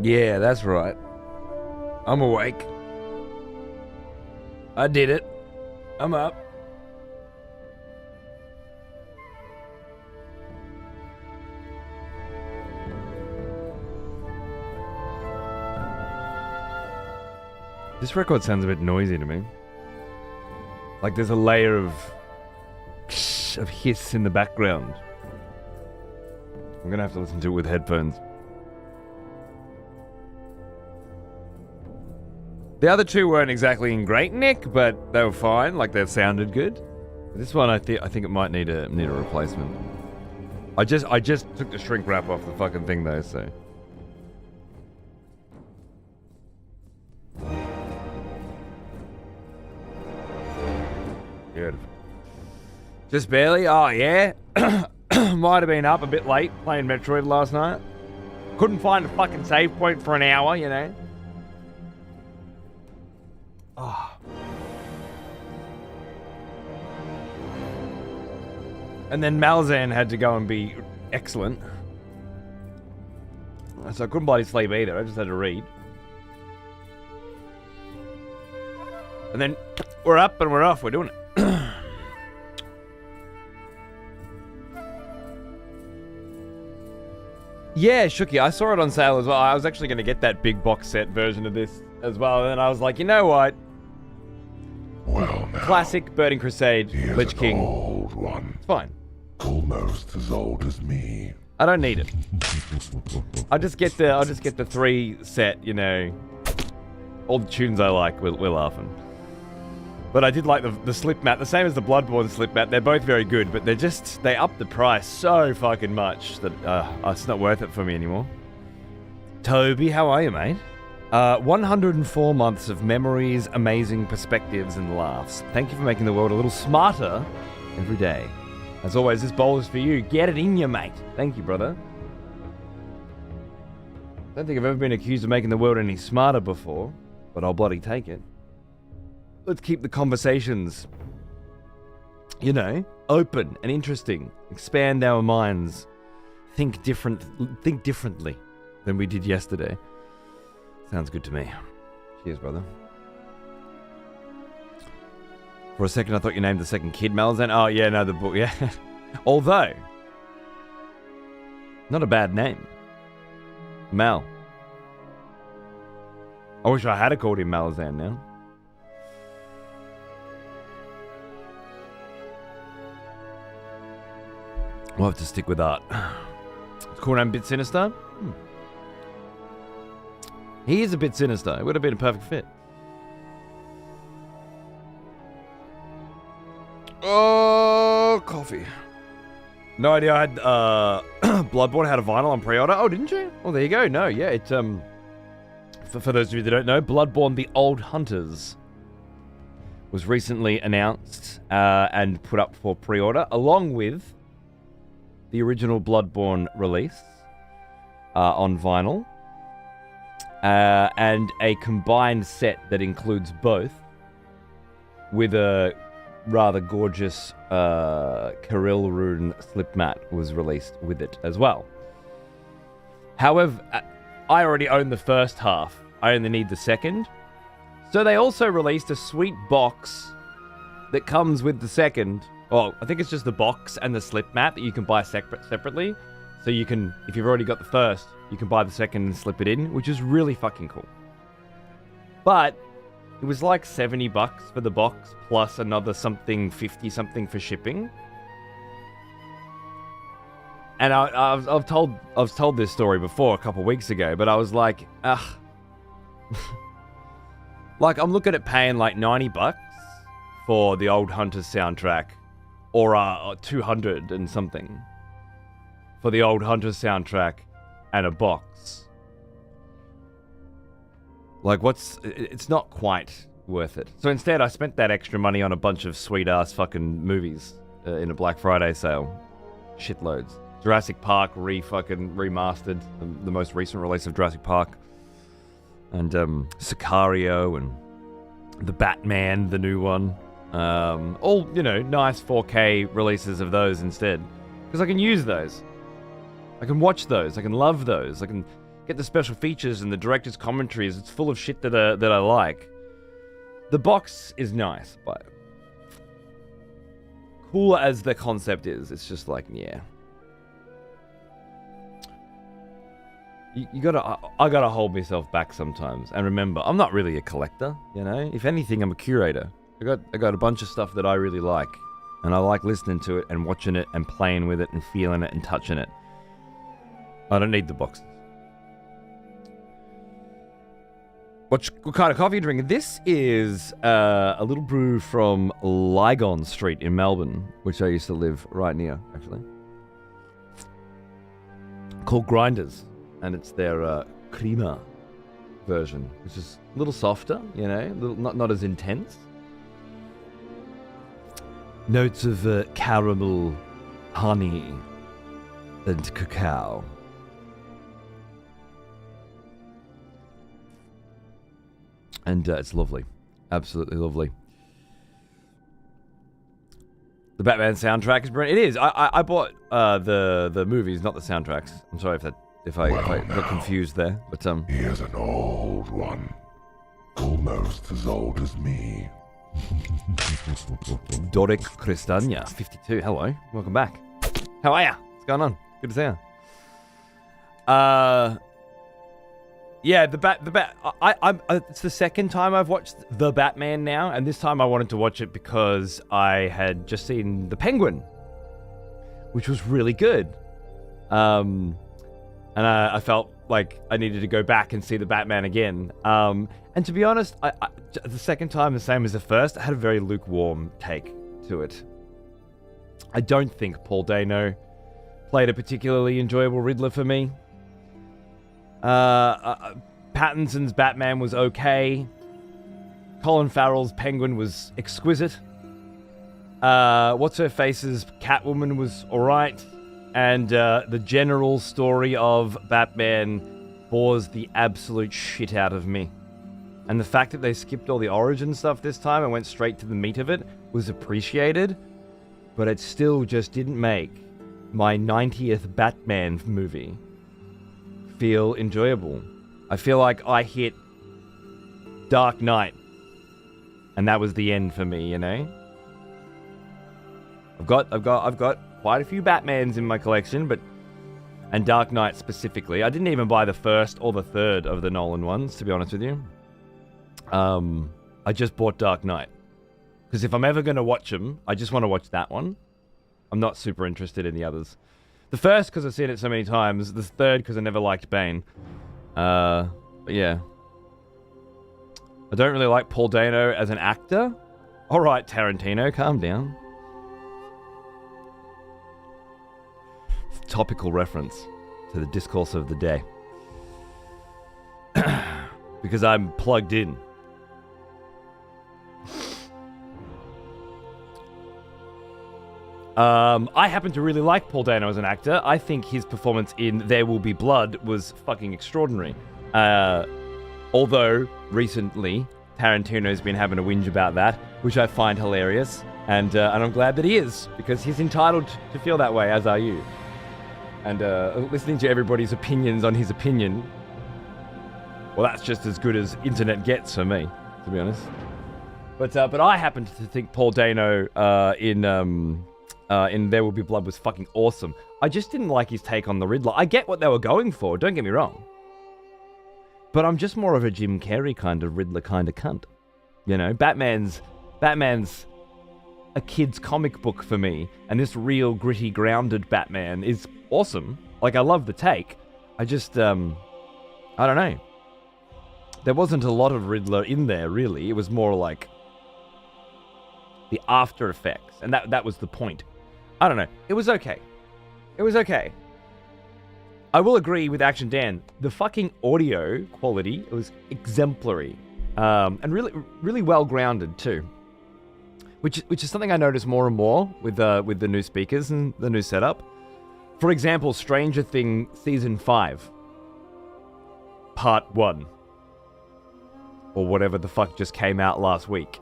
Yeah, that's right. I'm awake. I did it. I'm up. This record sounds a bit noisy to me. Like there's a layer of hiss in the background. I'm gonna have to listen to it with headphones. The other two weren't exactly in great nick, but they were fine. Like they sounded good. This one, I think it might need a replacement. I just took the shrink wrap off the fucking thing though, so. Good. Just barely? Oh, yeah? Might have been up a bit late playing Metroid last night. Couldn't find a fucking save point for an hour, you know? Oh. And then Malzahn had to go and be excellent. So I couldn't bloody sleep either. I just had to read. And then we're up and we're off. We're doing it. Yeah, Shooky, I saw it on sale as well. I was actually going to get that big box set version of this as well. And then I was like, you know what? Well, now, classic Burning Crusade, Lich King. Old one. It's fine. Almost as old as me. I don't need it. I'll just get the 3 set, you know. All the tunes I like, we're laughing. But I did like the slip mat, the same as the Bloodborne slip mat. They're both very good, but they up the price so fucking much that it's not worth it for me anymore. Toby, how are you, mate? 104 months of memories, amazing perspectives, and laughs. Thank you for making the world a little smarter every day. As always, this bowl is for you. Get it in you, mate. Thank you, brother. Don't think I've ever been accused of making the world any smarter before, but I'll bloody take it. Let's keep the conversations, you know, open and interesting. Expand our minds. Think differently than we did yesterday. Sounds good to me. Cheers, brother. For a second, I thought you named the second kid Malzahn. Oh, yeah, no, the book, yeah. Although, not a bad name. Mal. I wish I had called him Malzahn now. We'll have to stick with art. Cool name, bit sinister. He is a bit sinister. It would have been a perfect fit. Oh, coffee. No idea I had Bloodborne had a vinyl on pre-order. Oh, didn't you? Oh, there you go. No, yeah, it for those of you that don't know, Bloodborne: The Old Hunters was recently announced and put up for pre-order, along with the original Bloodborne release on vinyl, and a combined set that includes both, with a rather gorgeous Kirill rune slipmat was released with it as well. However, I already own the first half. I only need the second. So they also released a sweet box that comes with the second. Well, I think it's just the box and the slip mat that you can buy separately. So you can, if you've already got the first, you can buy the second and slip it in, which is really fucking cool. But it was like $70 for the box, plus another something, 50 something for shipping. And I've told this story before a couple weeks ago, but I was like, ugh. Like, I'm looking at paying like $90 for the Old Hunters soundtrack, or 200 and something for the Old Hunters soundtrack and a box. Like, it's not quite worth it. So instead, I spent that extra money on a bunch of sweet-ass fucking movies in a Black Friday sale. Shitloads. Jurassic Park remastered, the most recent release of Jurassic Park. And Sicario and The Batman, the new one. All, you know, nice 4K releases of those instead. Because I can use those. I can watch those. I can love those. I can get the special features and the director's commentaries. It's full of shit that I like. The box is nice, but cool as the concept is, it's just like, yeah. You gotta, I gotta hold myself back sometimes. And remember, I'm not really a collector, you know? If anything, I'm a curator. I got a bunch of stuff that I really like. And I like listening to it and watching it and playing with it and feeling it and touching it. I don't need the boxes. What kind of coffee are you drinking? This is a little brew from Lygon Street in Melbourne, which I used to live right near, actually. Called Grinders. And it's their creamer version, which is a little softer, you know, not as intense. Notes of caramel, honey, and cacao. And it's lovely. Absolutely lovely. The Batman soundtrack is brilliant. It is. I bought the movies, not the soundtracks. I'm sorry if I got confused there. But He is an old one. Almost as old as me. Doric Cristania, 52. Hello. Welcome back. How are ya? What's going on? Good to see ya. Yeah, it's the second time I've watched The Batman now, and this time I wanted to watch it because I had just seen The Penguin, which was really good. And I felt like I needed to go back and see The Batman again. And to be honest, the second time, the same as the first, I had a very lukewarm take to it. I don't think Paul Dano played a particularly enjoyable Riddler for me. Pattinson's Batman was okay. Colin Farrell's Penguin was exquisite. What's-her-face's Catwoman was alright. And the general story of Batman bores the absolute shit out of me. And the fact that they skipped all the origin stuff this time and went straight to the meat of it was appreciated. But it still just didn't make my 90th Batman movie feel enjoyable. I feel like I hit Dark Knight, and that was the end for me, you know. I've got quite a few Batmans in my collection, and Dark Knight specifically. I didn't even buy the first or the third of the Nolan ones, to be honest with you. I just bought Dark Knight because if I'm ever going to watch them, I just want to watch that one. I'm not super interested in the others. The first because I've seen it so many times. The third because I never liked Bane. But yeah. I don't really like Paul Dano as an actor. Alright, Tarantino, calm down. Topical reference to the discourse of the day. Because I'm plugged in. I happen to really like Paul Dano as an actor. I think his performance in There Will Be Blood was fucking extraordinary. Although, recently, Tarantino's been having a whinge about that, which I find hilarious. And I'm glad that he is, because he's entitled to feel that way, as are you. And listening to everybody's opinions on his opinion, well, that's just as good as internet gets for me, to be honest. But I happen to think Paul Dano in There Will Be Blood was fucking awesome. I just didn't like his take on the Riddler. I get what they were going for, don't get me wrong. But I'm just more of a Jim Carrey kind of Riddler kind of cunt. You know, Batman's a kid's comic book for me, and this real gritty, grounded Batman is awesome. Like, I love the take. I just, I don't know. There wasn't a lot of Riddler in there, really. It was more like the after effects, and that was the point. I don't know. It was okay. It was okay. I will agree with Action Dan. The fucking audio quality was exemplary, and really well grounded too. Which is something I notice more and more with the new speakers and the new setup. For example, Stranger Things Season 5, Part 1, or whatever the fuck just came out last week.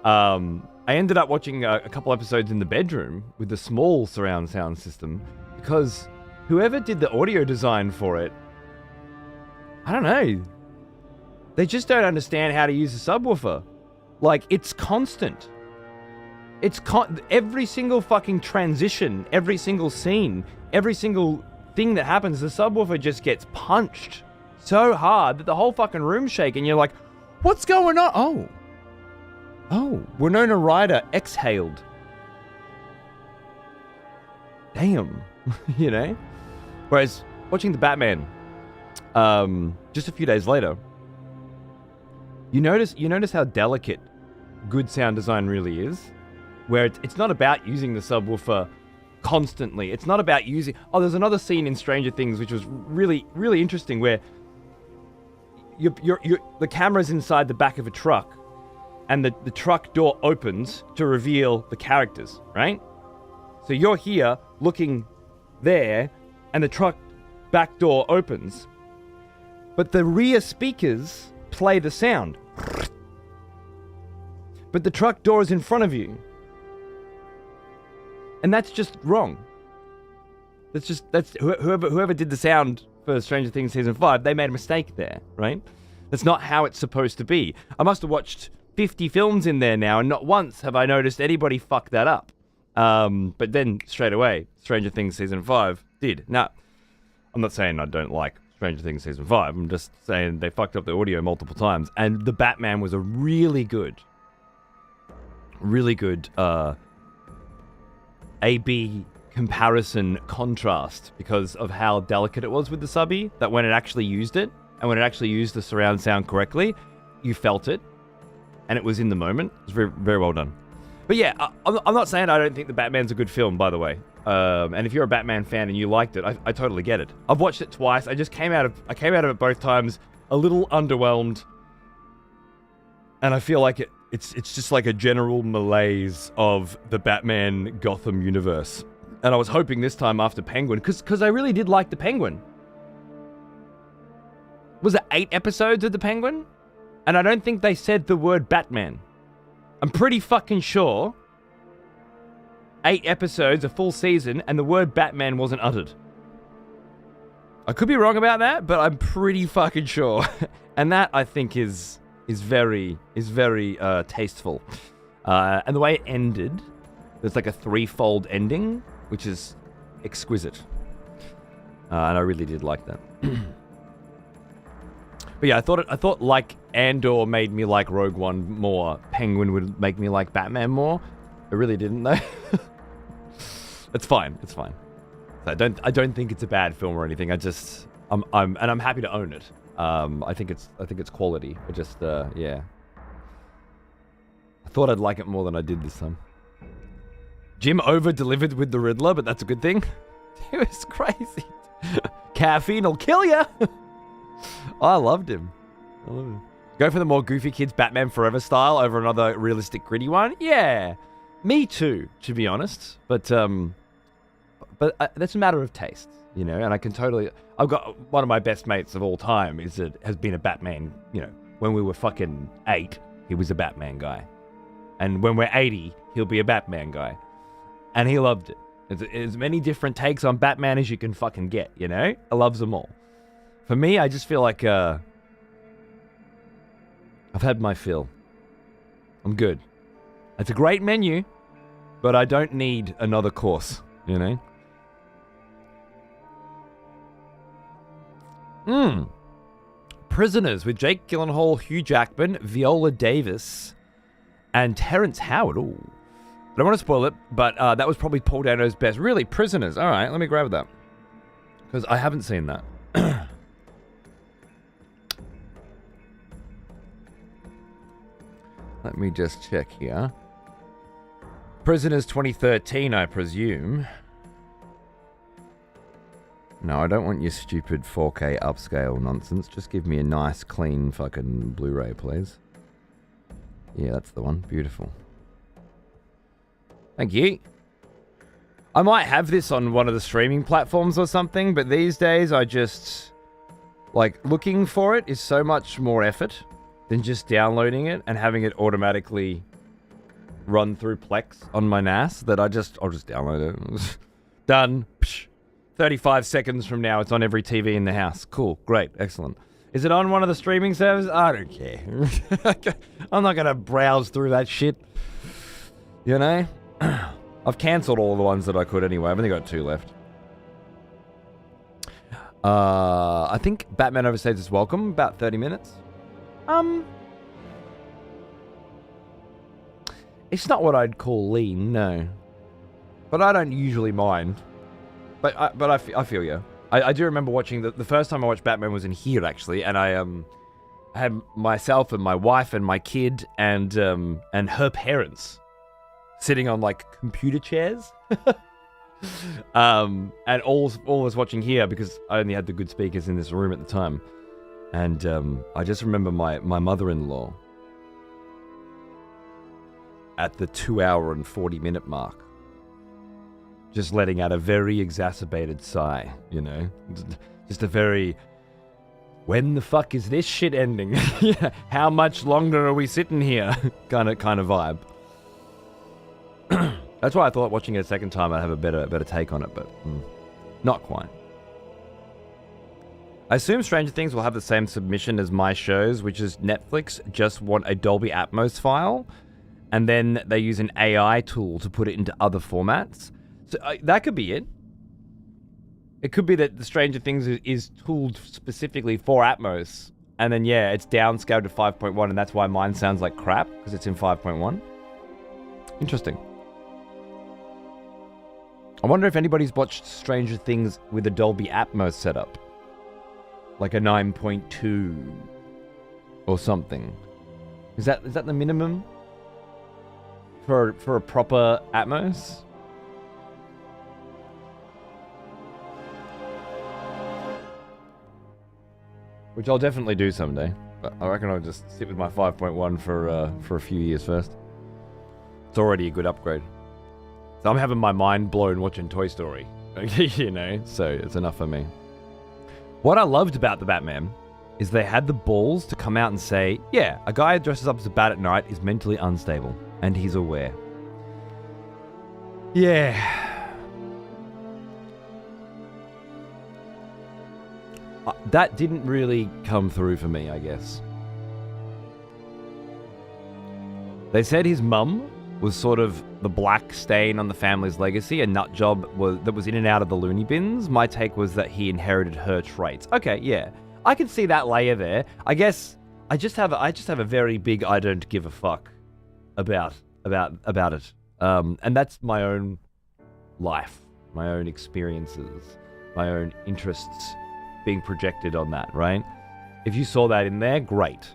I ended up watching a couple episodes in the bedroom with the small surround sound system because whoever did the audio design for it I don't know. They just don't understand how to use a subwoofer. Like, it's constant. Every single fucking transition, every single scene, every single thing that happens, the subwoofer just gets punched so hard that the whole fucking room's shaking. You're like, what's going on? Oh, Winona Ryder exhaled. Damn. You know? Whereas watching the Batman, just a few days later, you notice how delicate good sound design really is, where it's not about using the subwoofer constantly. It's not about using... Oh, there's another scene in Stranger Things which was really, really interesting, where the camera's inside the back of a truck, and the truck door opens to reveal the characters, right? So you're here looking there, and the truck back door opens, but the rear speakers play the sound. But the truck door is in front of you. And that's just wrong. That's whoever did the sound for Stranger Things Season 5, they made a mistake there, right? That's not how it's supposed to be. I must have watched 50 films in there now, and not once have I noticed anybody fuck that up. But then, straight away, Stranger Things Season 5 did. Now, I'm not saying I don't like Stranger Things Season 5. I'm just saying they fucked up the audio multiple times. And the Batman was a really good A-B comparison contrast because of how delicate it was with the subby, that when it actually used it, and when it actually used the surround sound correctly, you felt it, and it was in the moment. It was very, very well done. But yeah, I'm not saying I don't think the Batman's a good film, by the way. And if you're a Batman fan and you liked it, I totally get it. I've watched it twice. I came out of it both times a little underwhelmed, and I feel like it's just like a general malaise of the Batman Gotham universe. And I was hoping this time after Penguin, because I really did like the Penguin. Was it 8 episodes of the Penguin? And I don't think they said the word Batman. I'm pretty fucking sure 8 episodes, a full season, and the word Batman wasn't uttered. I could be wrong about that, but I'm pretty fucking sure. And that, I think, is very tasteful. And the way it ended, there's like a 3-fold ending, which is exquisite. And I really did like that. But yeah, I thought like Andor made me like Rogue One more, Penguin would make me like Batman more. It really didn't though. It's fine. So I don't think it's a bad film or anything. I'm happy to own it. I think it's quality. I just yeah. I thought I'd like it more than I did this time. Jim over-delivered with the Riddler, but that's a good thing. It was crazy. Caffeine will kill ya. Oh, I loved him. Go for the more goofy kids Batman Forever style over another realistic gritty one? Yeah. Me too, to be honest. But that's a matter of taste, you know, and I can totally... I've got one of my best mates of all time has been a Batman, you know, when we were fucking 8, he was a Batman guy. And when we're 80, he'll be a Batman guy. And he loved it. There's as many different takes on Batman as you can fucking get, you know? I loves them all. For me, I just feel like I've had my fill. I'm good. It's a great menu, but I don't need another course, you know? Prisoners with Jake Gyllenhaal, Hugh Jackman, Viola Davis, and Terrence Howard. Ooh. I don't want to spoil it, but that was probably Paul Dano's best. Really, Prisoners. All right, let me grab that. Because I haven't seen that. Let me just check here. Prisoners 2013, I presume. No, I don't want your stupid 4K upscale nonsense. Just give me a nice, clean fucking Blu-ray, please. Yeah, that's the one. Beautiful. Thank you. I might have this on one of the streaming platforms or something, but these days I just... like, looking for it is so much more effort than just downloading it and having it automatically run through Plex on my NAS that I'll just download it. Done. Psh. 35 seconds from now, it's on every TV in the house. Cool. Great. Excellent. Is it on one of the streaming services? I don't care. I'm not going to browse through that shit. You know? I've cancelled all the ones that I could anyway. I've only got 2 left. I think Batman Overstays is welcome. About 30 minutes. It's not what I'd call lean, no. But I don't usually mind. But I feel you. I do remember watching the first time I watched Batman was in here actually, and I had myself and my wife and my kid and her parents sitting on like computer chairs. And all was watching here because I only had the good speakers in this room at the time. And I just remember my mother-in-law at the 2 hour and 40 minute mark just letting out a very exacerbated sigh, you know? Just a very, when the fuck is this shit ending? How much longer are we sitting here? kind of vibe. That's why I thought watching it a second time I'd have a better take on it, but not quite. I assume Stranger Things will have the same submission as my shows, which is Netflix just want a Dolby Atmos file, and then they use an AI tool to put it into other formats. So that could be it. It could be that the Stranger Things is tooled specifically for Atmos, and then yeah, it's downscaled to 5.1, and that's why mine sounds like crap, because it's in 5.1. Interesting. I wonder if anybody's watched Stranger Things with a Dolby Atmos setup. Like a 9.2 or something. Is that the minimum for a proper Atmos? Which I'll definitely do someday. But I reckon I'll just sit with my 5.1 for a few years first. It's already a good upgrade. So I'm having my mind blown watching Toy Story. You know, so it's enough for me. What I loved about the Batman is they had the balls to come out and say, yeah, a guy who dresses up as a bat at night is mentally unstable, and he's aware. Yeah. That didn't really come through for me, I guess. They said his mum was sort of the black stain on the family's legacy, a nut job that was in and out of the loony bins. My take was that he inherited her traits. Okay, yeah. I can see that layer there. I guess I just have a very big I don't give a fuck about it. And that's my own life, my own experiences, my own interests being projected on that, right? If you saw that in there, great.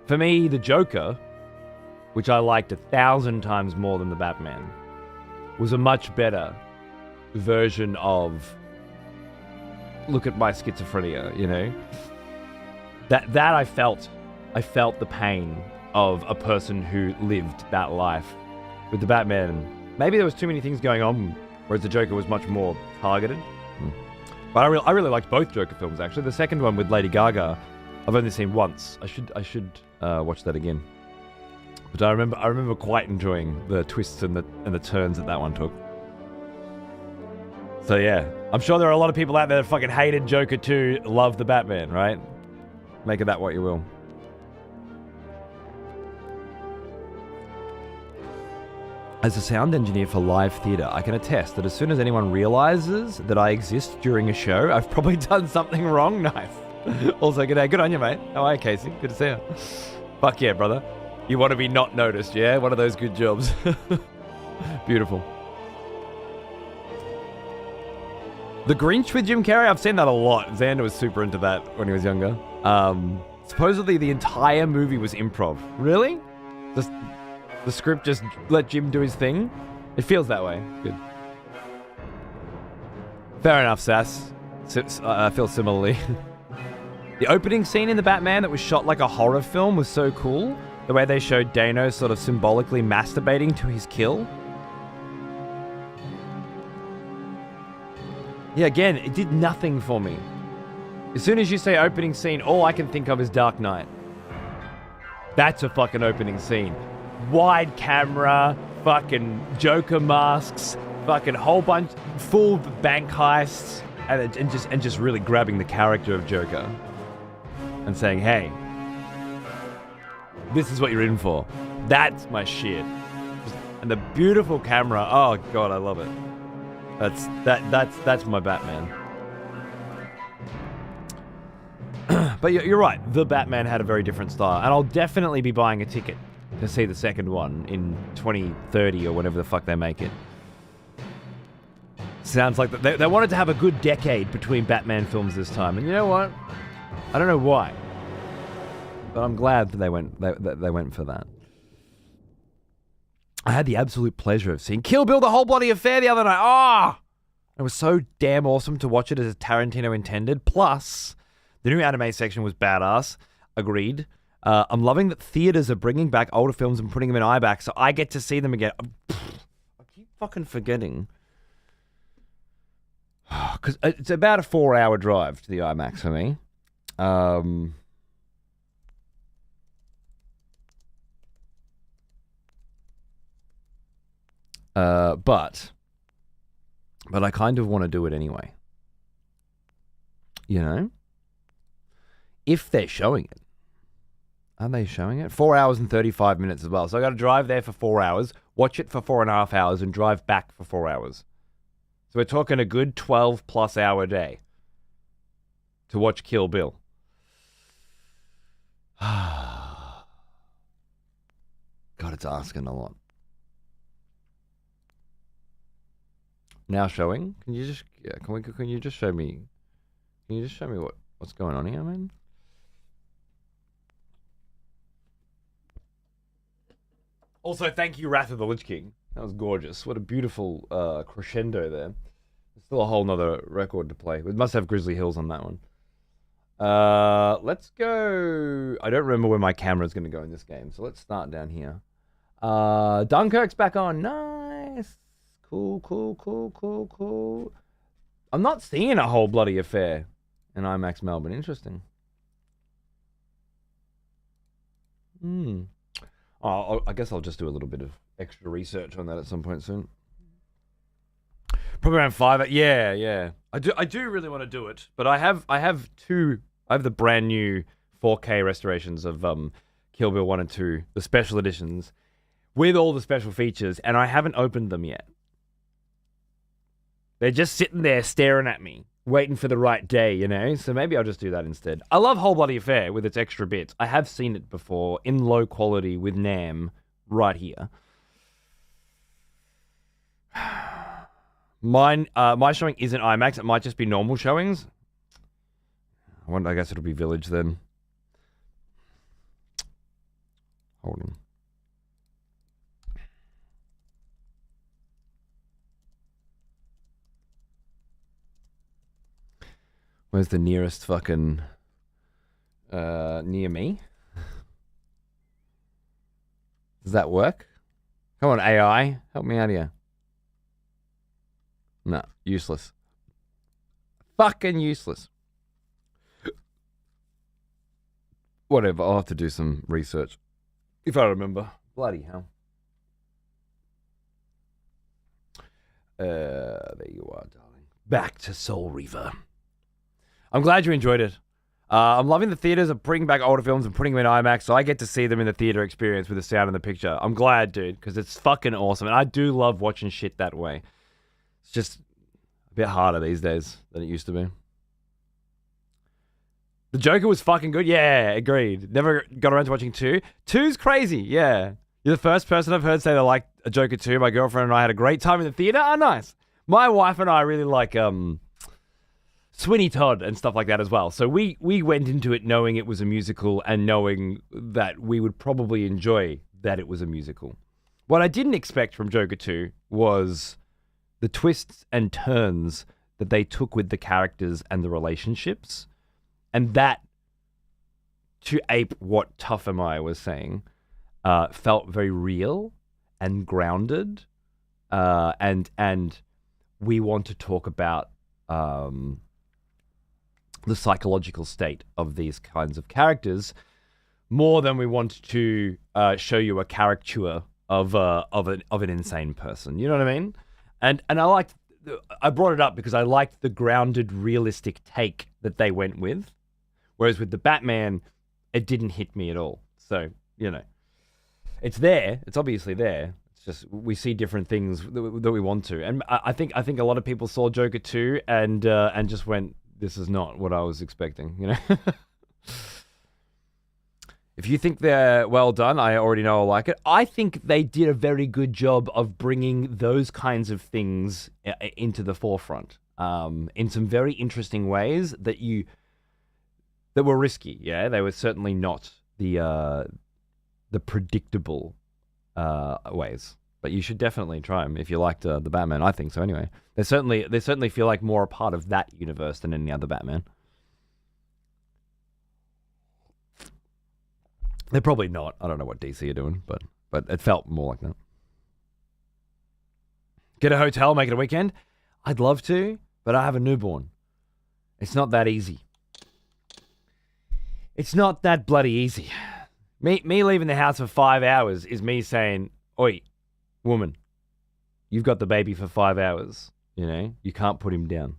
For me, the Joker, which I liked 1,000 times more than the Batman, was a much better version of look at my schizophrenia, you know? That I felt the pain of a person who lived that life. With the Batman, maybe there was too many things going on, whereas the Joker was much more targeted. But I really liked both Joker films, actually. The second one with Lady Gaga, I've only seen once. I should watch that again. But I remember quite enjoying the twists and the turns that one took. So yeah, I'm sure there are a lot of people out there that fucking hated Joker 2, love the Batman, right? Make of that what you will. As a sound engineer for live theatre, I can attest that as soon as anyone realizes that I exist during a show, I've probably done something wrong. Nice. Also, good day. Good on you, mate. How are you, Casey? Good to see you. Fuck yeah, brother. You want to be not noticed, yeah? One of those good jobs. Beautiful. The Grinch with Jim Carrey, I've seen that a lot. Xander was super into that when he was younger. Supposedly the entire movie was improv. Really? Just the script just let Jim do his thing? It feels that way. Good. Fair enough, Sass. I feel similarly. The opening scene in The Batman that was shot like a horror film was so cool. The way they showed Dano sort of symbolically masturbating to his kill. Yeah, again, it did nothing for me. As soon as you say opening scene, all I can think of is Dark Knight. That's a fucking opening scene. Wide camera, fucking Joker masks, fucking whole bunch, full bank heists, and just really grabbing the character of Joker. and saying, hey, this is what you're in for. That's my shit. And the beautiful camera. Oh God, I love it. That's my Batman. But you're right. The Batman had a very different style, and I'll definitely be buying a ticket to see the second one in 2030 or whenever the fuck they make it. Sounds like they wanted to have a good decade between Batman films this time, and you know what? I don't know why, but I'm glad that they went for that. I had the absolute pleasure of seeing Kill Bill: The Whole Bloody Affair the other night. Ah, it was so damn awesome to watch it as Tarantino intended. Plus, the new anime section was badass. Agreed. I'm loving that theaters are bringing back older films and putting them in IMAX, so I get to see them again. I keep fucking forgetting. Because it's about a 4-hour drive to the IMAX for me. But I kind of want to do it anyway. You know? If they're showing it. Are they showing it? 4 hours and 35 minutes as well. So I got to drive there for 4 hours, watch it for 4.5 hours, and drive back for 4 hours. So we're talking a good 12+ hour day to watch Kill Bill. God, it's asking a lot. Now showing? Can you just show me? Can you just show me what's going on here, man? Also, thank you, Wrath of the Lich King. That was gorgeous. What a beautiful crescendo there. There's still a whole nother record to play. We must have Grizzly Hills on that one. Let's go. I don't remember where my camera's going to go in this game, so let's start down here. Dunkirk's back on. Nice. Cool. I'm not seeing a whole bloody affair in IMAX Melbourne. Interesting. Oh, I guess I'll just do a little bit of extra research on that at some point soon. Probably around 5. Yeah. I do really want to do it, but I have the brand new 4K restorations of Kill Bill 1 and 2, the special editions, with all the special features, and I haven't opened them yet. They're just sitting there staring at me, waiting for the right day, you know? So maybe I'll just do that instead. I love Whole Bloody Affair with its extra bits. I have seen it before in low quality with Nam right here. My showing isn't IMAX. It might just be normal showings. I guess it'll be Village then. Hold on. Where's the nearest fucking near me? Does that work? Come on, AI, help me out here. No, useless. Fucking useless. Whatever, I'll have to do some research. If I remember. Bloody hell. There you are, darling. Back to Soul Reaver. I'm glad you enjoyed it. I'm loving the theaters of bringing back older films and putting them in IMAX, so I get to see them in the theater experience with the sound and the picture. I'm glad, dude, because it's fucking awesome. And I do love watching shit that way. It's just a bit harder these days than it used to be. The Joker was fucking good. Yeah, agreed. Never got around to watching 2. 2's crazy, yeah. You're the first person I've heard say they like a Joker 2. My girlfriend and I had a great time in the theater. Oh, nice. My wife and I really like Sweeney Todd and stuff like that as well. So we went into it knowing it was a musical and knowing that we would probably enjoy that it was a musical. What I didn't expect from Joker 2 was the twists and turns that they took with the characters and the relationships. And that, to ape what Tough Am I was saying, felt very real and grounded. And we want to talk about the psychological state of these kinds of characters more than we want to show you a caricature of an insane person. You know what I mean? And I brought it up because I liked the grounded, realistic take that they went with Whereas with the Batman, it didn't hit me at all. So, it's there. It's obviously there. It's just we see different things that we want to. And I think a lot of people saw Joker 2 and just went, this is not what I was expecting, If you think they're well done, I already know I like it. I think they did a very good job of bringing those kinds of things into the forefront in some very interesting ways that were risky. Yeah, they were certainly not the predictable ways. But you should definitely try them if you liked the Batman. I think so. Anyway, they certainly feel like more a part of that universe than any other Batman. They're probably not. I don't know what DC are doing, but it felt more like that. Get a hotel, make it a weekend? I'd love to, but I have a newborn. It's not that easy. It's not that bloody easy. Me leaving the house for 5 hours is me saying, oi, woman, you've got the baby for 5 hours. You can't put him down.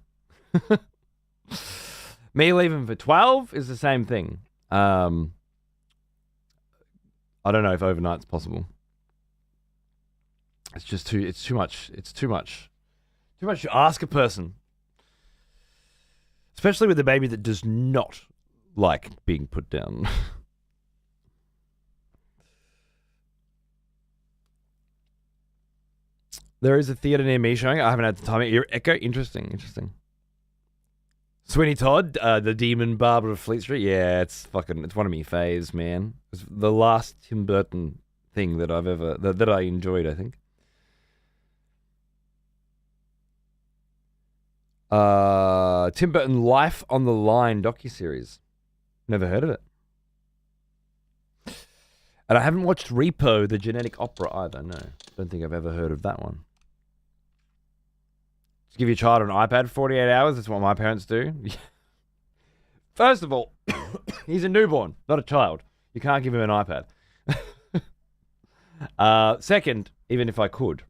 Me leaving for 12 is the same thing. I don't know if overnight's possible. It's too much. It's too much to ask a person. Especially with a baby that does not like being put down. There is a theatre near me showing. I haven't had the time yet. Your Echo? Interesting. Sweeney Todd, the Demon Barber of Fleet Street. Yeah, it's one of me faves, man. It's the last Tim Burton thing that that I enjoyed, I think. Tim Burton Life on the Line docuseries. Never heard of it. And I haven't watched Repo, the genetic opera either. No, don't think I've ever heard of that one. Just give your child an iPad for 48 hours. That's what my parents do. First of all, he's a newborn, not a child. You can't give him an iPad. Second, even if I could,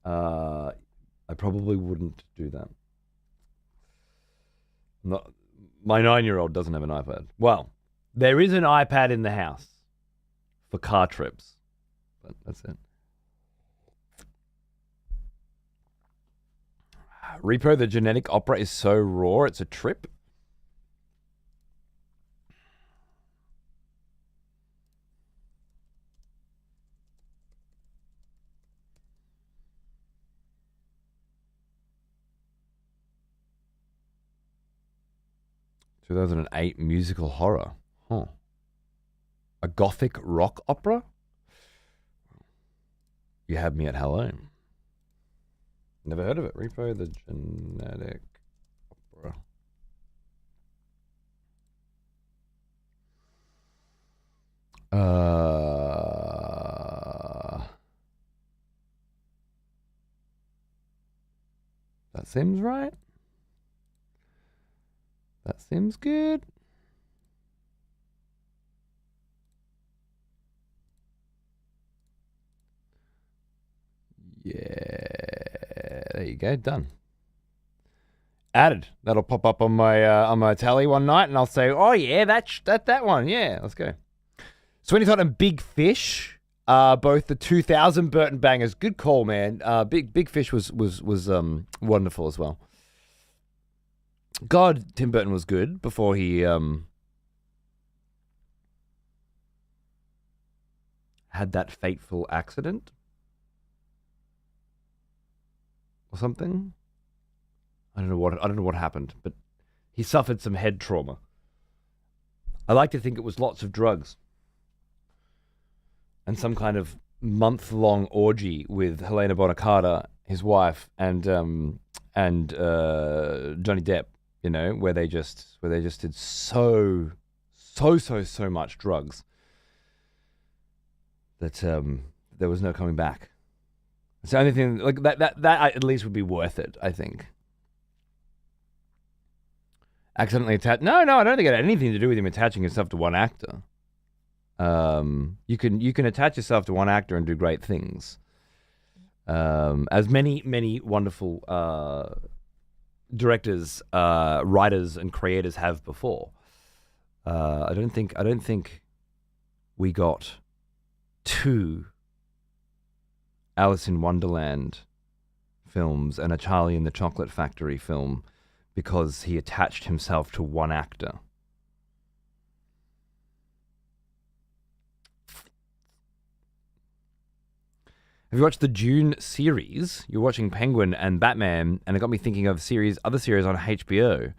I probably wouldn't do that. My 9-year-old doesn't have an iPad. Well, there is an iPad in the house for car trips, but that's it. Repo, the genetic opera is so raw, it's a trip. (2008) musical horror. Huh. A gothic rock opera? You had me at hello. Never heard of it. Repo, the genetic opera. That seems right. That seems good. Yeah, there you go, done. Added. That'll pop up on my tally one night, and I'll say, "Oh yeah, that one. Yeah, let's go." Sweeney Todd and Big Fish, both the 2000 Burton bangers. Good call, man. Big Fish was wonderful as well. God, Tim Burton was good before he had that fateful accident or something. I don't know what happened, but he suffered some head trauma. I like to think it was lots of drugs and some kind of month-long orgy with Helena Bonham Carter, his wife, and Johnny Depp. You know, where they just did so much drugs that there was no coming back. It's the only thing like that at least would be worth it, I think. Accidentally attached? No, I don't think it had anything to do with him attaching himself to one actor. You can attach yourself to one actor and do great things. As many wonderful directors, writers, and creators have before. I don't think we got 2 Alice in Wonderland films and a Charlie and the Chocolate Factory film because he attached himself to one actor. Have you watched the Dune series? You're watching Penguin and Batman, and it got me thinking of other series on HBO.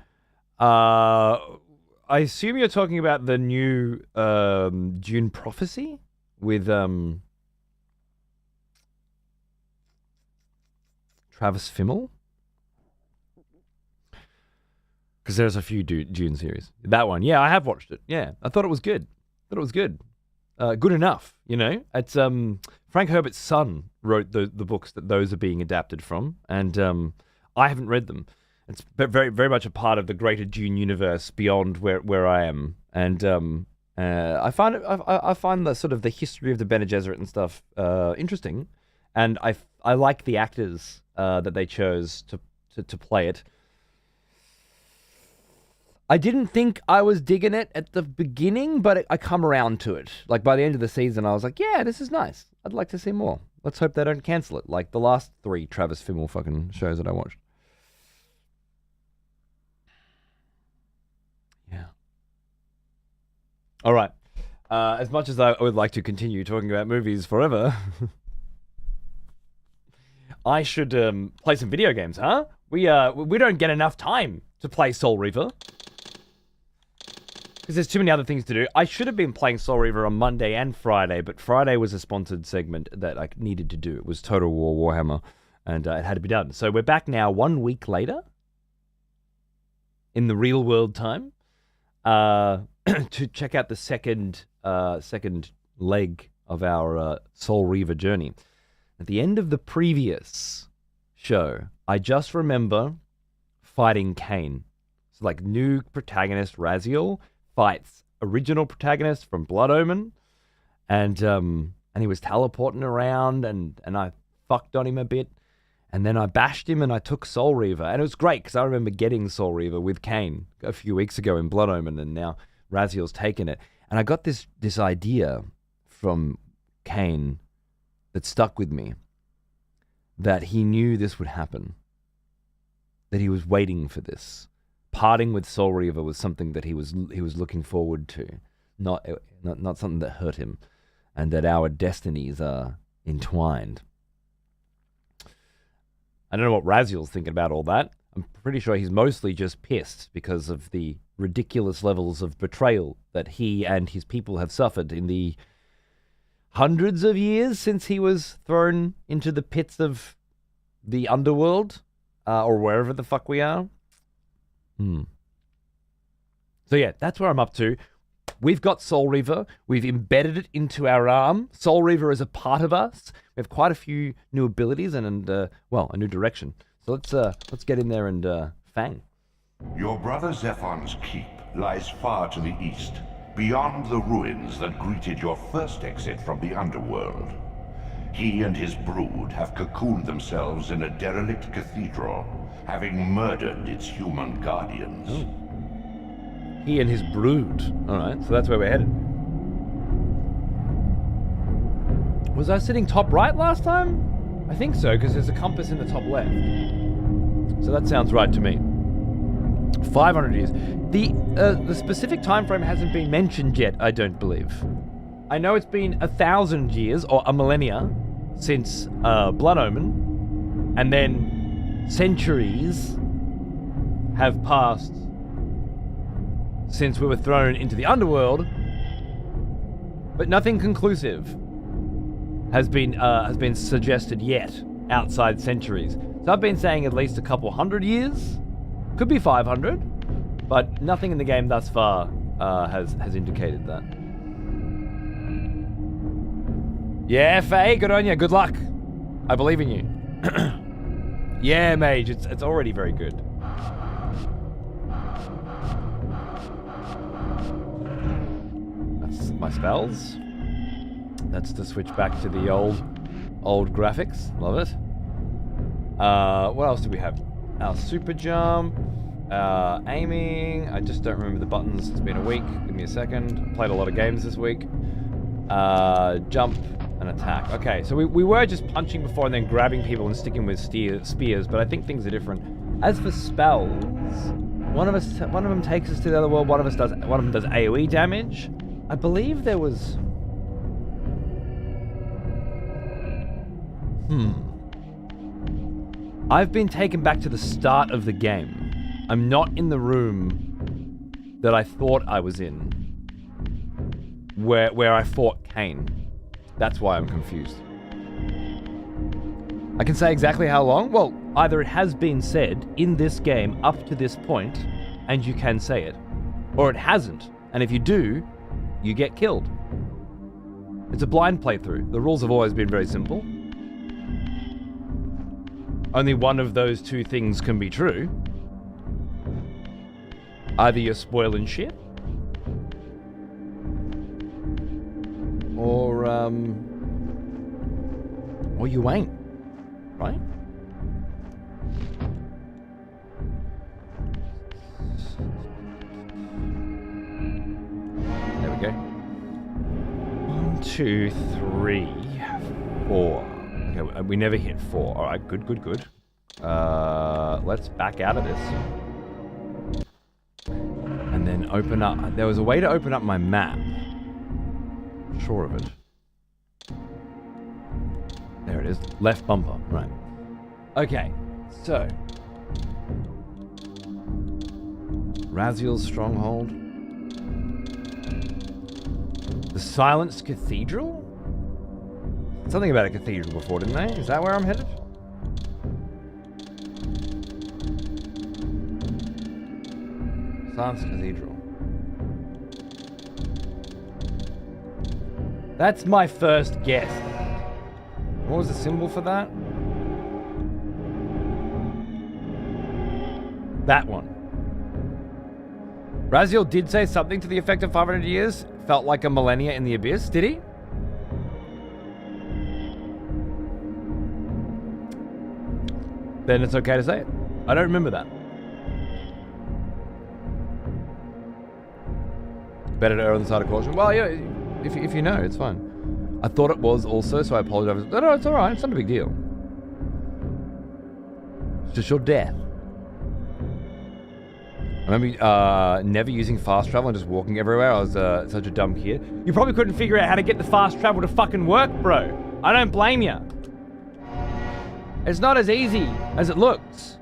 I assume you're talking about the new Dune Prophecy with Travis Fimmel? Because there's a few Dune series. That one, yeah, I have watched it. Yeah, I thought it was good. Good enough, you know. It's Frank Herbert's son wrote the books that those are being adapted from, and I haven't read them. It's very very much a part of the greater Dune universe beyond where I am, and I find the sort of the history of the Bene Gesserit and stuff interesting, and I like the actors that they chose to play it. I didn't think I was digging it at the beginning, but I come around to it. Like, by the end of the season, I was like, yeah, this is nice. I'd like to see more. Let's hope they don't cancel it, like the last 3 Travis Fimmel fucking shows that I watched. Yeah. All right. As much as I would like to continue talking about movies forever, I should play some video games, huh? We don't get enough time to play Soul Reaver. Because there's too many other things to do. I should have been playing Soul Reaver on Monday and Friday, but Friday was a sponsored segment that I needed to do. It was Total War Warhammer, and it had to be done. So we're back now 1 week later, in the real world time, to check out the second leg of our Soul Reaver journey. At the end of the previous show, I just remember fighting Kain. So, like, new protagonist Raziel fights original protagonist from Blood Omen, and he was teleporting around, and I fucked on him a bit, and then I bashed him and I took Soul Reaver, and it was great because I remember getting Soul Reaver with Kain a few weeks ago in Blood Omen, and now Raziel's taken it, and I got this idea from Kain that stuck with me, that he knew this would happen, that he was waiting for this. Parting with Soul Reaver was something that he was looking forward to, not something that hurt him, and that our destinies are entwined. I don't know what Raziel's thinking about all that. I'm pretty sure he's mostly just pissed because of the ridiculous levels of betrayal that he and his people have suffered in the hundreds of years since he was thrown into the pits of the underworld, or wherever the fuck we are. So yeah, that's where I'm up to. We've got Soul Reaver. We've embedded it into our arm. Soul Reaver is a part of us. We have quite a few new abilities and a new direction. So let's get in there and fang. Your brother Zephon's keep lies far to the east, beyond the ruins that greeted your first exit from the underworld. He and his brood have cocooned themselves in a derelict cathedral, having murdered its human guardians. Oh. He and his brood. Alright, so that's where we're headed. Was I sitting top right last time? I think so, because there's a compass in the top left. So that sounds right to me. 500 years. The specific time frame hasn't been mentioned yet, I don't believe. I know it's been 1,000 years, or a millennia, since Blood Omen, and then centuries have passed since we were thrown into the underworld, but nothing conclusive has been suggested yet outside centuries. So I've been saying at least a couple hundred years, could be 500, but nothing in the game thus far has indicated that. Yeah, Faye, good on you. Good luck. I believe in you. Yeah, Mage, it's already very good. That's my spells. That's to switch back to the old graphics. Love it. What else do we have? our super jump, aiming. I just don't remember the buttons. It's been a week. Give me a second. I played a lot of games this week. Jump and attack. Okay, so we were just punching before and then grabbing people and sticking with spears, but I think things are different. As for spells, one of them takes us to the other world. One of them does AoE damage. I believe there was. I've been taken back to the start of the game. I'm not in the room that I thought I was in, where I fought Kain. That's why I'm confused. I can say exactly how long. Well, either it has been said in this game up to this point, and you can say it, or it hasn't, and if you do, you get killed. It's a blind playthrough. The rules have always been very simple. Only one of those two things can be true. Either you're spoiling shit, or you ain't, right? There we go. 1, 2, 3, 4. Okay, we never hit 4. All right, good. Let's back out of this. And then open up. There was a way to open up my map. I'm sure of it. There it is. Left bumper. Right. Okay, so. Raziel's stronghold. The Silenced Cathedral? Something about a cathedral before, didn't they? Is that where I'm headed? Silenced Cathedral. That's my first guess. What was the symbol for that? That one. Raziel did say something to the effect of 500 years. Felt like a millennia in the abyss. Did he? Then it's okay to say it. I don't remember that. Better to err on the side of caution. Well, yeah, if you know, it's fine. I thought it was also, so I apologize. No, it's alright. It's not a big deal. It's just your death. I remember never using fast travel and just walking everywhere. I was such a dumb kid. You probably couldn't figure out how to get the fast travel to fucking work, bro. I don't blame you. It's not as easy as it looks.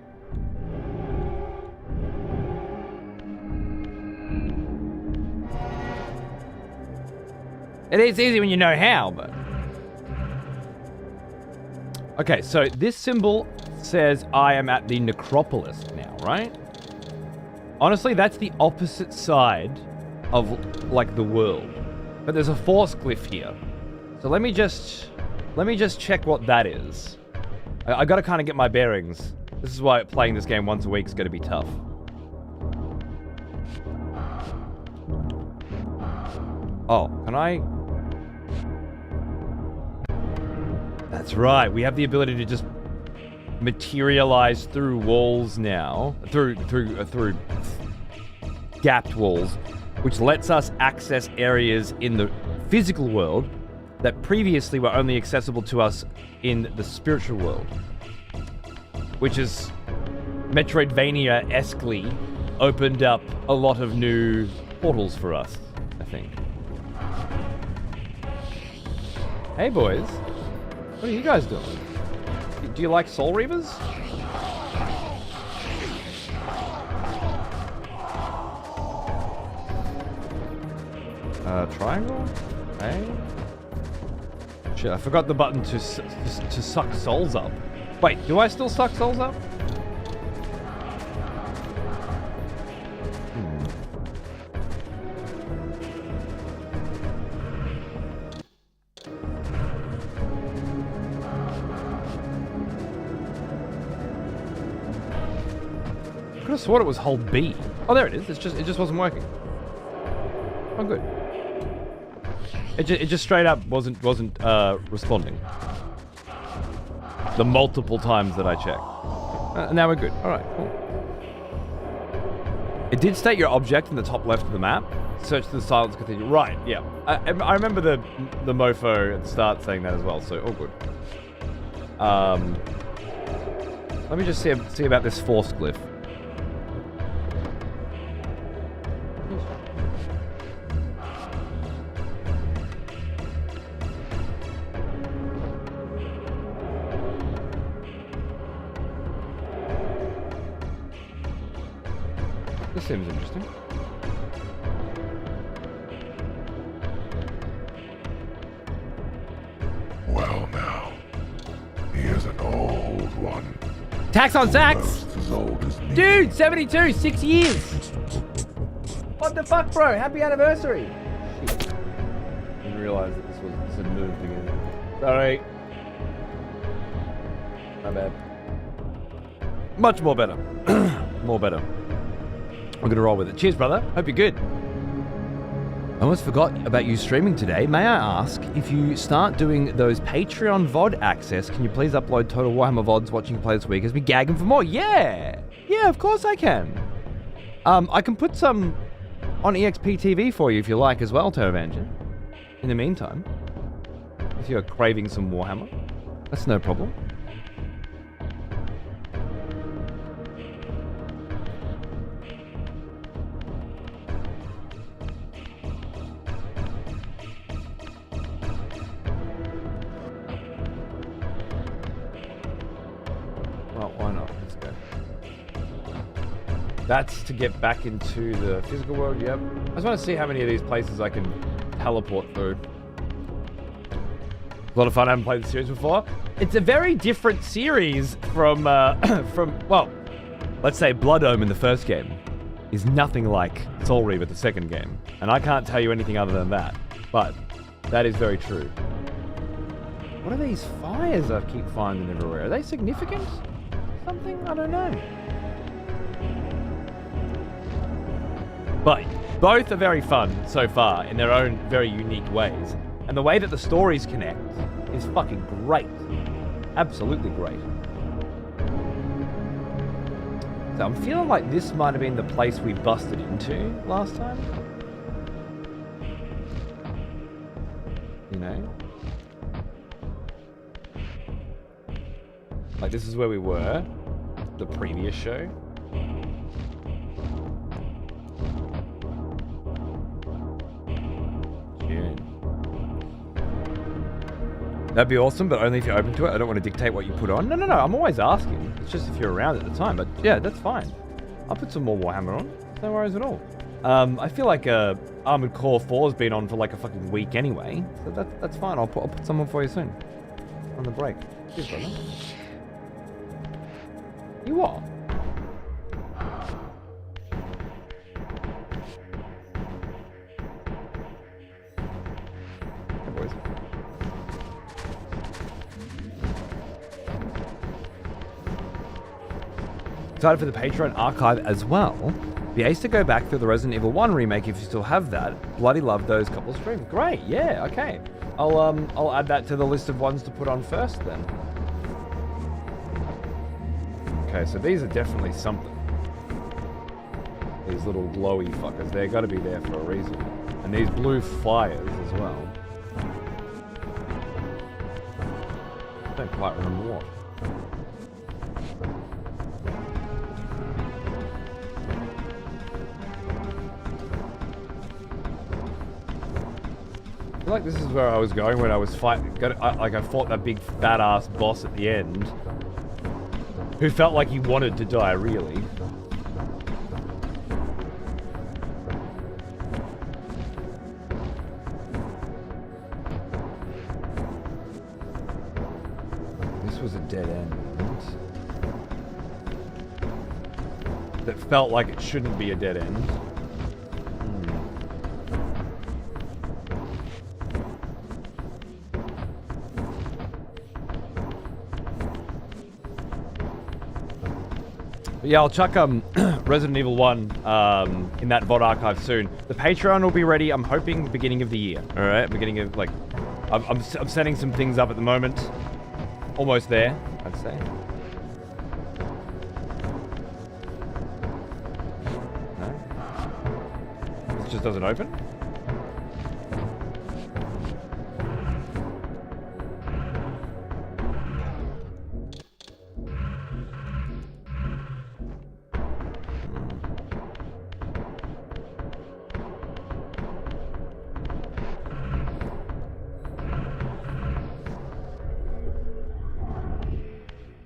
It is easy when you know how, but... Okay, so this symbol says I am at the necropolis now, right? Honestly, that's the opposite side of, like, the world. But there's a force glyph here. So let me just check what that is. I gotta kind of get my bearings. This is why playing this game once a week is gonna be tough. Oh, can I? That's right. We have the ability to just materialize through walls now, through gapped walls, which lets us access areas in the physical world that previously were only accessible to us in the spiritual world, which is Metroidvania-esquely opened up a lot of new portals for us, I think. Hey boys, what are you guys doing? Do you like Soul Reavers? Triangle? Hey. Shit, I forgot the button to suck souls up. Wait, do I still suck souls up? I could have sworn it was hold B. Oh, there it is. It just wasn't working. Oh, good. It just straight up wasn't responding. The multiple times that I checked. Now we're good. All right, cool. It did state your object in the top left of the map. Search the Silence Cathedral. Right, yeah. I remember the mofo at the start saying that as well, so all good. Let me just see about this force glyph. This seems interesting. Well now, he is an old one. Tax on Sax! As old as me. Dude, 72, 6 years! What the fuck, bro? Happy anniversary! Shit. I didn't realize that this had moved again. Sorry. My bad. Much more better. More better. I'm gonna roll with it. Cheers, brother. Hope you're good. I almost forgot about you streaming today. May I ask, if you start doing those Patreon VOD access, can you please upload Total Warhammer VODs watching play this week as me gagging for more? Yeah! Yeah, of course I can. I can put some on EXP TV for you if you like as well, Terravanger. In the meantime, if you're craving some Warhammer, that's no problem. Well, why not? Let's go. That's to get back into the physical world, yep. I just want to see how many of these places I can teleport through. A lot of fun. I haven't played the series before. It's a very different series from, well, let's say Blood Omen in the first game is nothing like Soul Reaver the second game. And I can't tell you anything other than that. But that is very true. What are these fires I keep finding everywhere? Are they significant? Something? I don't know. But both are very fun so far in their own very unique ways. And the way that the stories connect is fucking great. Absolutely great. So I'm feeling like this might have been the place we busted into last time. You know? Like this is where we were the previous show. June. That'd be awesome, but only if you're open to it. I don't want to dictate what you put on. No, I'm always asking. It's just if you're around at the time. But yeah, that's fine. I'll put some more Warhammer on. No worries at all. I feel like Armored Core 4's been on for like a fucking week anyway. So that's fine. I'll put some on for you soon. On the break. Cheers, brother. You what? Hey, boys. Excited for the Patreon archive as well. Be ace to go back through the Resident Evil 1 remake if you still have that. Bloody love those couple of streams. Great, yeah, okay. I'll add that to the list of ones to put on first then. Okay, so these are definitely something. These little glowy fuckers, they're gotta be there for a reason. And these blue fires as well. I don't quite remember what. I feel like this is where I was going when I was fighting. Like I fought that big fat ass boss at the end, who felt like he wanted to die, really. This was a dead end. That felt like it shouldn't be a dead end. Yeah, I'll chuck Resident Evil 1 in that VOD archive soon. The Patreon will be ready, I'm hoping, beginning of the year. Alright, beginning of, like... I'm setting some things up at the moment. Almost there, I'd say. just doesn't open?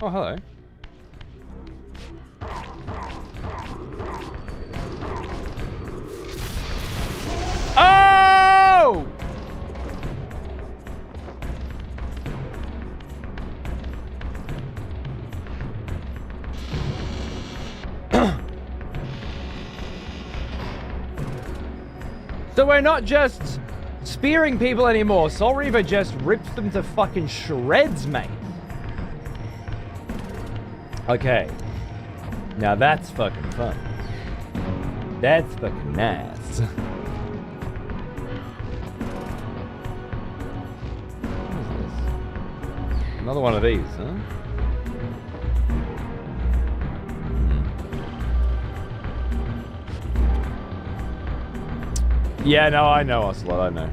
Oh, hello. Oh! So we're not just spearing people anymore. Soul Reaver just rips them to fucking shreds, mate. Okay. Now that's fucking fun. That's fucking nice. What is this? Another one of these, huh? Yeah, no, I know, Ocelot, I know.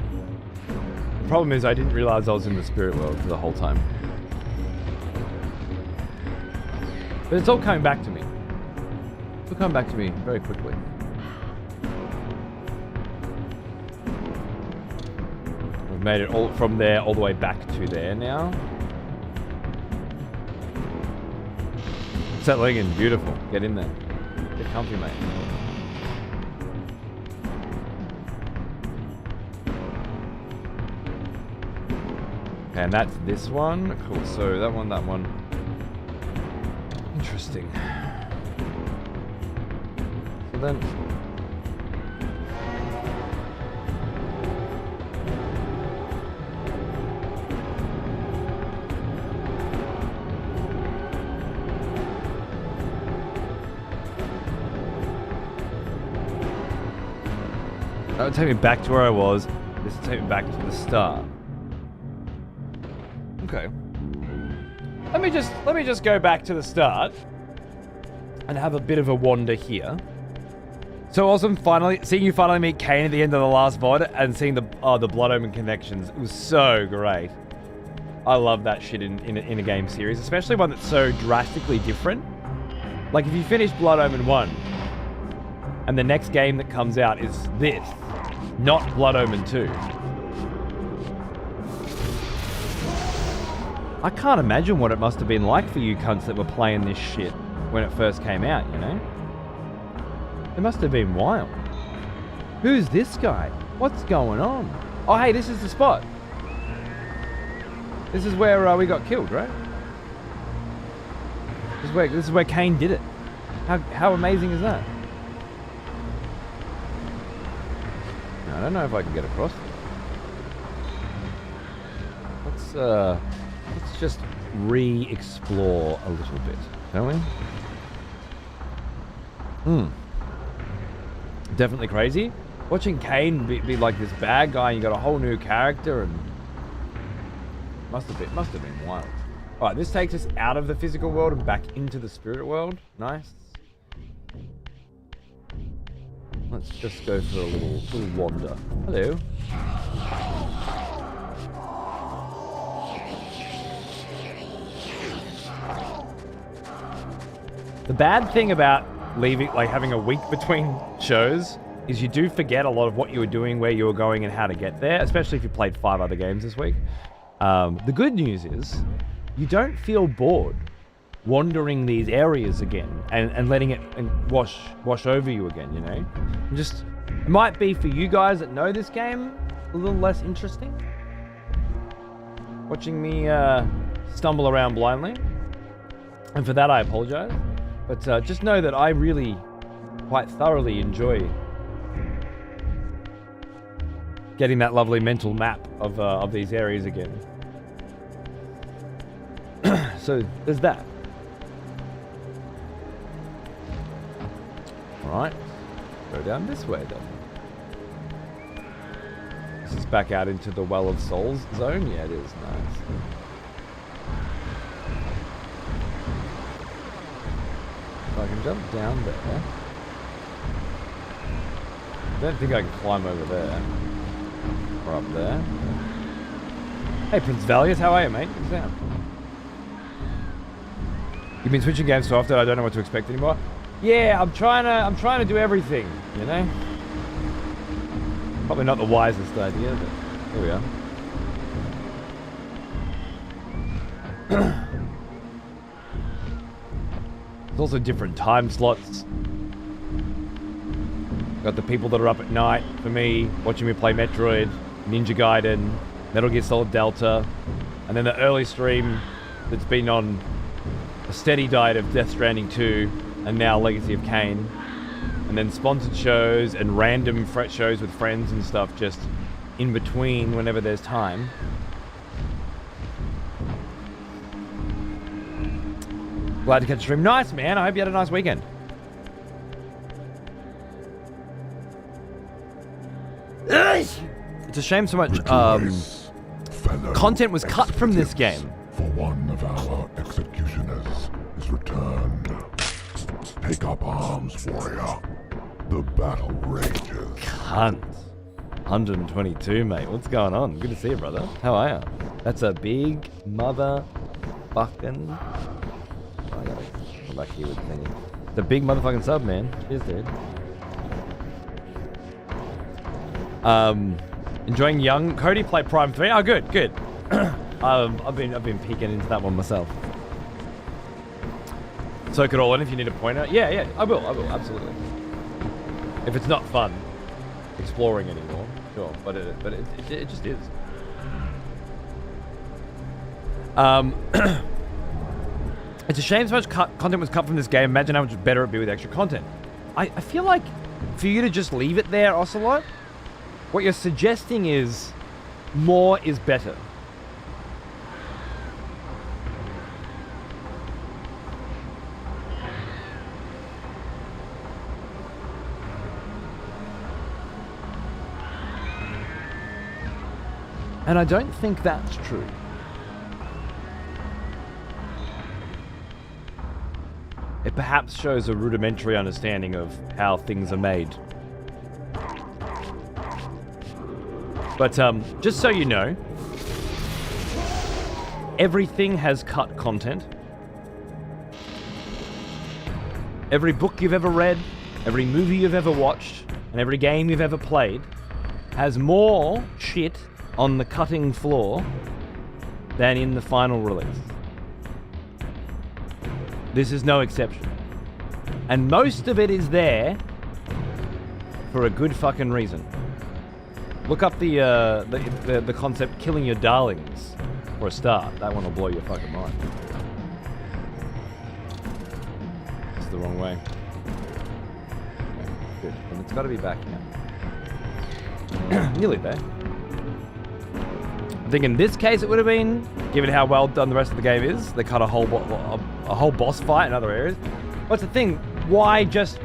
The problem is I didn't realize I was in the spirit world for the whole time. But it's all coming back to me. It's all coming back to me very quickly. We've made it all from there all the way back to there now. Settling in, beautiful. Get in there. Get comfy, mate. And that's this one. Cool, so that one. Interesting. So then... that would take me back to where I was. This would take me back to the start. Okay. Let me just go back to the start and have a bit of a wander here. So awesome, seeing you finally meet Kain at the end of the last VOD and seeing the Blood Omen connections. It was so great. I love that shit in a game series, especially one that's so drastically different. Like if you finish Blood Omen 1 and the next game that comes out is this, not Blood Omen 2. I can't imagine what it must have been like for you cunts that were playing this shit when it first came out, you know? It must have been wild. Who's this guy? What's going on? Oh, hey, this is the spot. This is where we got killed, right? This is where Kain did it. How amazing is that? I don't know if I can get across there. Let's just re-explore a little bit, shall we? Definitely crazy. Watching Kain be like this bad guy, and you got a whole new character, and must have been wild. All right, this takes us out of the physical world and back into the spirit world. Nice. Let's just go for a little wander. Hello. The bad thing about having a week between shows is you do forget a lot of what you were doing, where you were going, and how to get there, especially if you played 5 other games this week. The good news is you don't feel bored wandering these areas again and letting it wash over you again, you know? It might be for you guys that know this game a little less interesting. Watching me stumble around blindly. And for that I apologize. But just know that I really quite thoroughly enjoy getting that lovely mental map of these areas again. So there's that. Alright, go down this way then. This is back out into the Well of Souls zone? Yeah, it is. Nice. So I can jump down there. I don't think I can climb over there. Or up there. Hey, Prince Valius, how are you, mate? What's that? You've been switching games so often, I don't know what to expect anymore. Yeah, I'm trying to do everything, you know? Probably not the wisest idea, but here we are. There's also different time slots. Got the people that are up at night for me, watching me play Metroid, Ninja Gaiden, Metal Gear Solid Delta, and then the early stream that's been on a steady diet of Death Stranding 2, and now Legacy of Kain, and then sponsored shows and random shows with friends and stuff just in between whenever there's time. Glad to catch a stream. Nice, man. I hope you had a nice weekend. It's a shame so much content was cut from this game. For one of our executioners is returned. Take up arms, warrior. The battle rages. Cunt. 122, mate. What's going on? Good to see you, brother. How are you? That's a big motherfucking... I gotta come back here with the thingy. The big motherfucking sub, man. Cheers, dude. Enjoying Young Cody play Prime 3. Oh, good, good. I've been peeking into that one myself. Soak it all in if you need a pointer. Yeah, I will, absolutely. If it's not fun exploring anymore, sure, but it just is. It's a shame so much content was cut from this game. Imagine how much better it'd be with extra content. I feel like for you to just leave it there, Ocelot, what you're suggesting is more is better. And I don't think that's true. It perhaps shows a rudimentary understanding of how things are made. But just so you know, everything has cut content. Every book you've ever read, every movie you've ever watched, and every game you've ever played has more shit on the cutting floor than in the final release. This is no exception. And most of it is there for a good fucking reason. Look up the concept killing your darlings for a start. That one will blow your fucking mind. It's the wrong way. Okay, good. And it's got to be back now. Nearly there. I think in this case it would have been, given how well done the rest of the game is. They cut a whole boss fight in other areas. What's the thing? Why just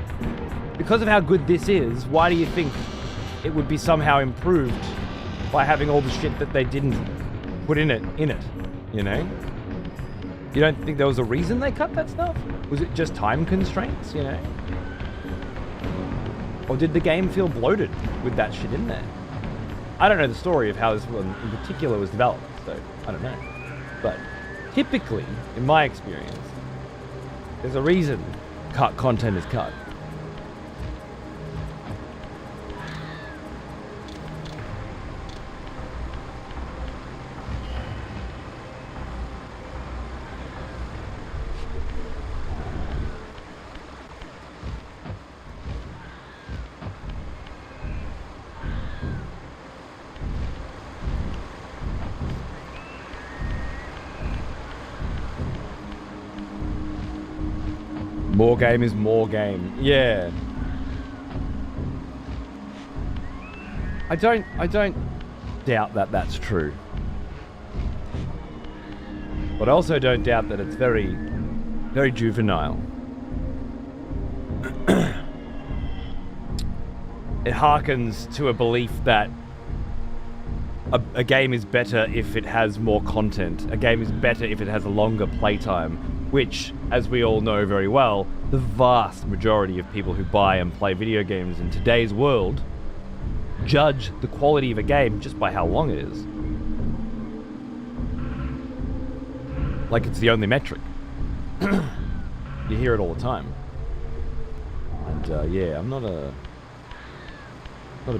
because of how good this is? Why do you think it would be somehow improved by having all the shit that they didn't put in it? You know? You don't think there was a reason they cut that stuff? Was it just time constraints? You know? Or did the game feel bloated with that shit in there? I don't know the story of how this one in particular was developed, so I don't know. But typically, in my experience, there's a reason cut content is cut. More game is more game. Yeah. I don't doubt that that's true. But I also don't doubt that it's very, very juvenile. It harkens to a belief that a game is better if it has more content. A game is better if it has a longer playtime, which, as we all know very well, the vast majority of people who buy and play video games in today's world judge the quality of a game just by how long it is. Like it's the only metric. You hear it all the time. And yeah, I'm not a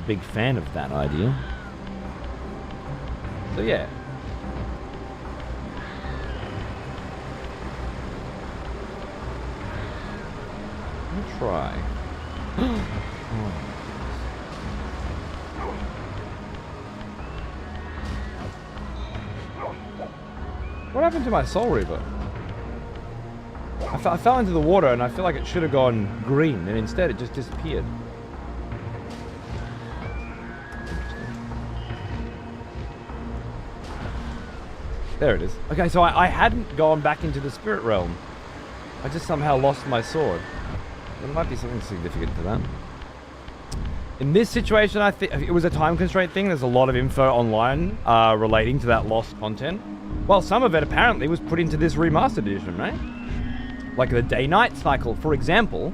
big fan of that idea. So yeah. Let me try. What happened to my Soul Reaver? I fell into the water and I feel like it should have gone green, and instead it just disappeared. There it is. Okay, so I hadn't gone back into the spirit realm. I just somehow lost my sword. There might be something significant to that. In this situation, I think it was a time constraint thing. There's a lot of info online relating to that lost content. Well, some of it apparently was put into this remastered edition, right? Like the day-night cycle, for example,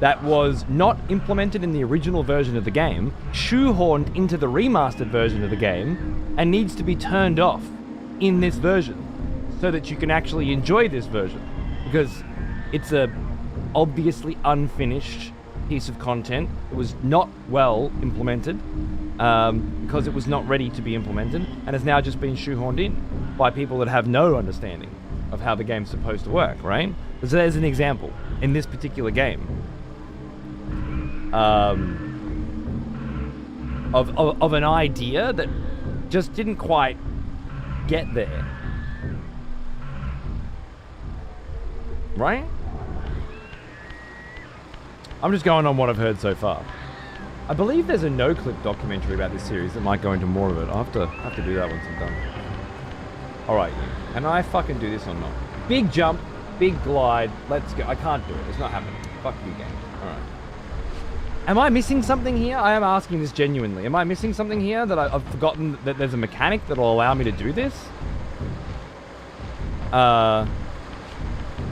that was not implemented in the original version of the game, shoehorned into the remastered version of the game, and needs to be turned off in this version so that you can actually enjoy this version. Because it's a obviously unfinished piece of content. It was not well implemented because it was not ready to be implemented, and has now just been shoehorned in by people that have no understanding of how the game's supposed to work, right? So there's an example in this particular game of an idea that just didn't quite get there, right? I'm just going on what I've heard so far. I believe there's a no-clip documentary about this series that might go into more of it. I'll have to do that once I'm done. Alright, can I fucking do this or not? Big jump, big glide, let's go. I can't do it, it's not happening. Fuck you, game. Alright. Am I missing something here? I am asking this genuinely. Am I missing something here that I've forgotten that there's a mechanic that'll allow me to do this? Or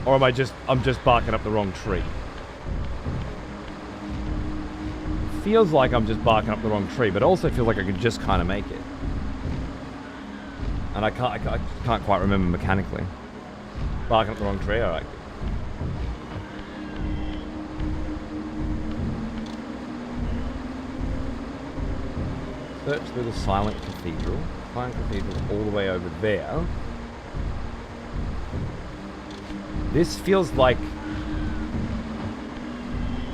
am I'm just barking up the wrong tree? Feels like I'm just barking up the wrong tree, but it also feels like I could just kind of make it. And I can't quite remember mechanically. Barking up the wrong tree, alright. Search through the Silent Cathedral. Silent Cathedral all the way over there. This feels like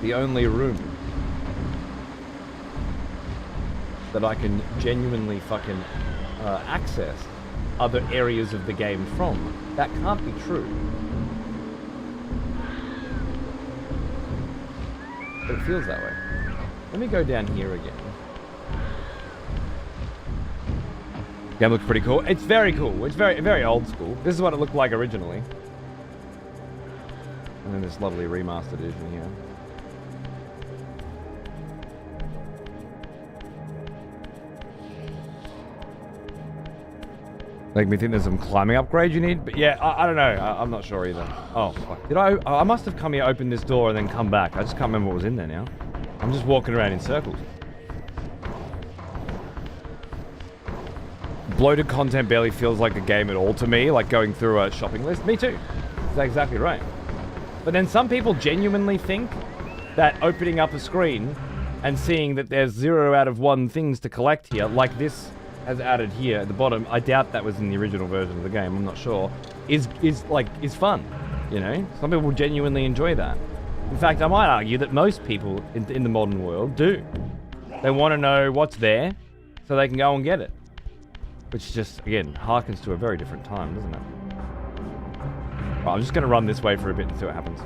the only room that I can genuinely fucking access other areas of the game from. That can't be true. But it feels that way. Let me go down here again. Game looks pretty cool. It's very cool. It's very, very old school. This is what it looked like originally. And then this lovely remastered edition here. Make me think there's some climbing upgrade you need, but yeah, I don't know. I'm not sure either. Oh, fuck. Did I must have come here, opened this door, and then come back. I just can't remember what was in there now. I'm just walking around in circles. Bloated content barely feels like a game at all to me, like going through a shopping list. Me too. That's exactly right. But then some people genuinely think that opening up a screen and seeing that there's 0 out of 1 things to collect here, like this has added here at the bottom, I doubt that was in the original version of the game, I'm not sure, is fun, you know? Some people genuinely enjoy that. In fact, I might argue that most people in the modern world do. They want to know what's there so they can go and get it. Which just, again, harkens to a very different time, doesn't it? Right, I'm just going to run this way for a bit and see what happens.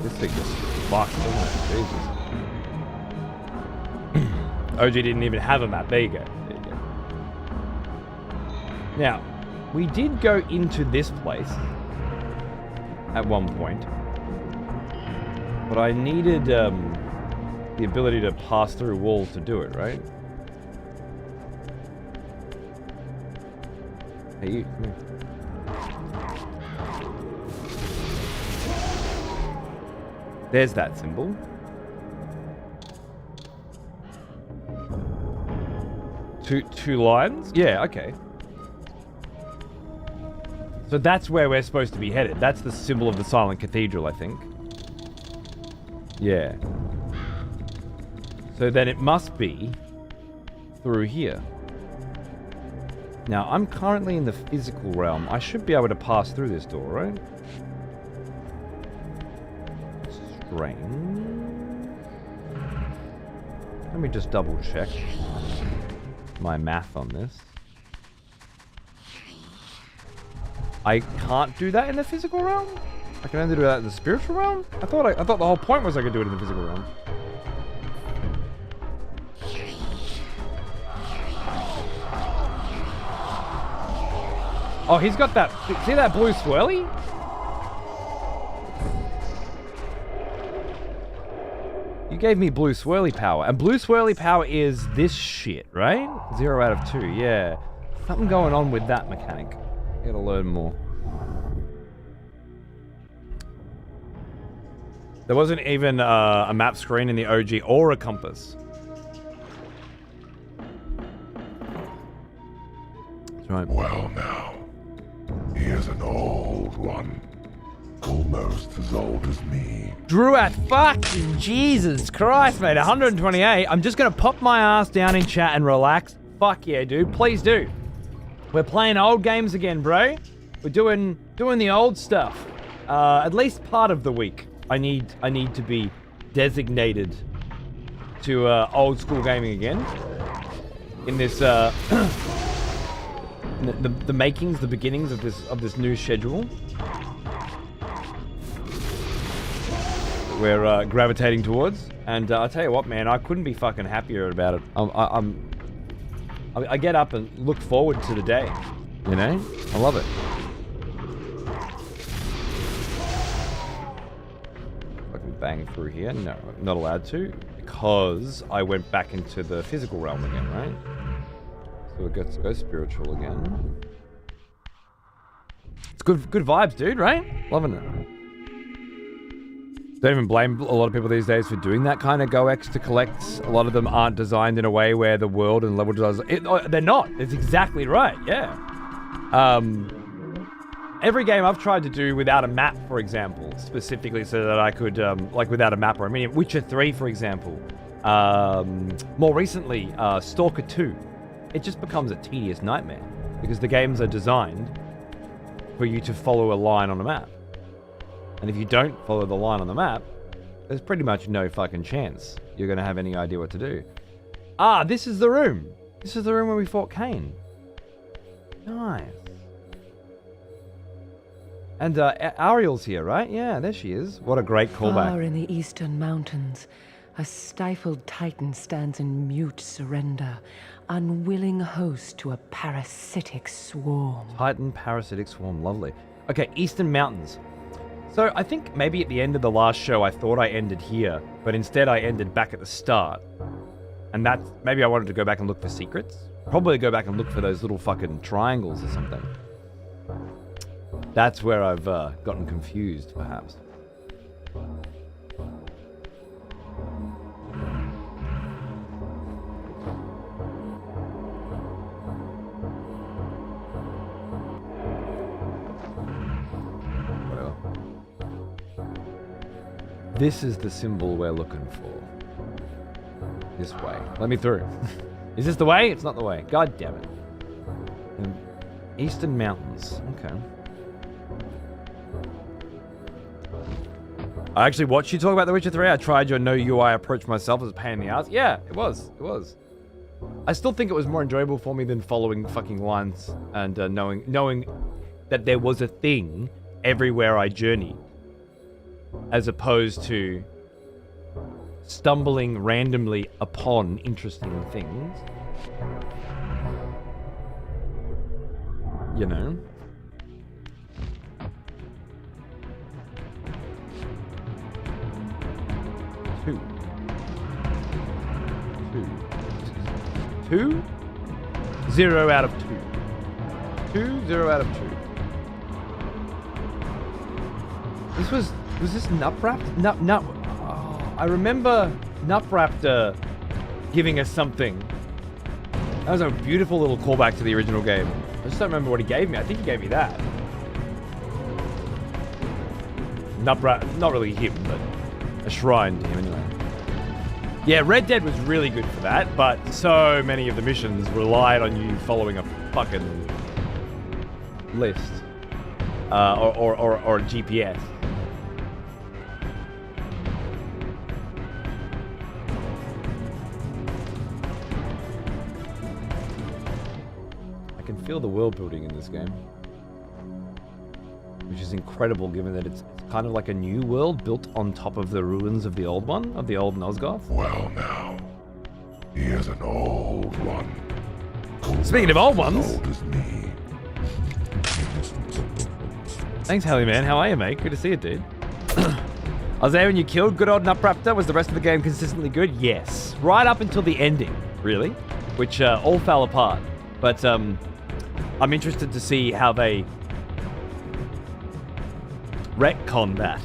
This thing just fucks, doesn't it? Jesus. OG didn't even have a map. There you go. There you go. Now, we did go into this place at one point, but I needed the ability to pass through walls to do it, right? Hey, you, come here. There's that symbol. Two lines? Yeah, okay. So that's where we're supposed to be headed. That's the symbol of the Silent Cathedral, I think. Yeah. So then it must be through here. Now, I'm currently in the physical realm. I should be able to pass through this door, right? Strange. Let me just double check my math on this. I can't do that in the physical realm? I can only do that in the spiritual realm? I thought the whole point was I could do it in the physical realm. Oh, he's got that... See that blue swirly? You gave me blue swirly power. And blue swirly power is this shit, right? 0 out of 2, yeah. Something going on with that mechanic. I gotta learn more. There wasn't even a map screen in the OG or a compass. That's right. Well now, he is an old one. Almost as old as me. Druat, fucking Jesus Christ, mate. 128. I'm just gonna pop my ass down in chat and relax. Fuck yeah, dude. Please do. We're playing old games again, bro. We're doing the old stuff. At least part of the week. I need to be designated to old school gaming again. In this the makings, the beginnings of this new schedule. We're gravitating towards, and I'll tell you what, man, I couldn't be fucking happier about it. I get up and look forward to the day, you know? I love it. I can bang through here. No, I'm not allowed to, because I went back into the physical realm again, right? So it gets to go spiritual again. It's good vibes, dude, right? Loving it. Don't even blame a lot of people these days for doing that kind of Go X to collect. A lot of them aren't designed in a way where the world and level design... they're not. It's exactly right, yeah. Every game I've tried to do without a map, for example, specifically so that I could, like without a map, or I mean, Witcher 3, for example. More recently, Stalker 2. It just becomes a tedious nightmare because the games are designed for you to follow a line on a map. And if you don't follow the line on the map, there's pretty much no fucking chance you're going to have any idea what to do. Ah, this is the room. This is the room where we fought Kain. Nice. And Ariel's here, right? Yeah, there she is. What a great callback. Far in the eastern mountains, a stifled titan stands in mute surrender, unwilling host to a parasitic swarm. Titan parasitic swarm, lovely. Okay, eastern mountains. So I think maybe at the end of the last show I thought I ended here, but instead I ended back at the start. And that's, maybe I wanted to go back and look for secrets. Probably go back and look for those little fucking triangles or something. That's where I've gotten confused, perhaps. This is the symbol we're looking for. This way. Let me through. Is this the way? It's not the way. God damn it. Eastern Mountains. Okay. I actually watched you talk about The Witcher 3. I tried your no UI approach myself as a pain in the ass. Yeah, it was. It was. I still think it was more enjoyable for me than following fucking lines and knowing that there was a thing everywhere I journeyed. As opposed to stumbling randomly upon interesting things. You know? Two? 0 out of 2. 0 out of 2. Was this nut wrapped? Nut. I remember Nupraptor giving us something. That was a beautiful little callback to the original game. I just don't remember what he gave me. I think he gave me that. Nupraptor, not really him, but a shrine to him anyway. Yeah, Red Dead was really good for that, but so many of the missions relied on you following a fucking list. Or a GPS. I can feel the world building in this game, which is incredible given that it's kind of like a new world built on top of the ruins of the old one, of the old Nosgoth. Well now, he is an old one. Speaking of old ones, As old as me. thanks, Helly Man. How are you, mate? Good to see you, dude. I was there when you killed good old Nupraptor. Was the rest of the game consistently good? Yes. Right up until the ending, really, which all fell apart. But I'm interested to see how they retcon that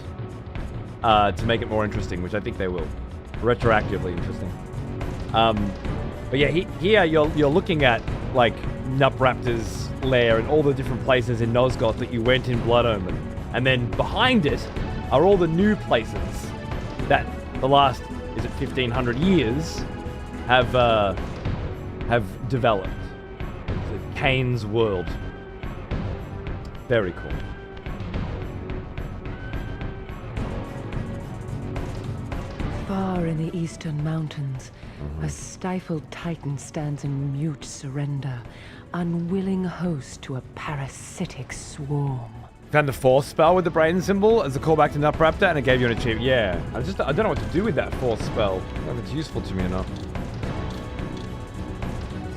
to make it more interesting, which I think they will. Retroactively interesting. But yeah, here you're looking at like Nupraptor's lair and all the different places in Nosgoth that you went in Blood Omen, and then behind it are all the new places that the last 1500 years have developed. Kain's world. Very cool. Far in the eastern mountains, a stifled titan stands in mute surrender, unwilling host to a parasitic swarm. Found the force spell with the brain symbol as a callback to Nupraptor, and it gave you an achievement. Yeah, I don't know what to do with that force spell. I don't know if it's useful to me or not.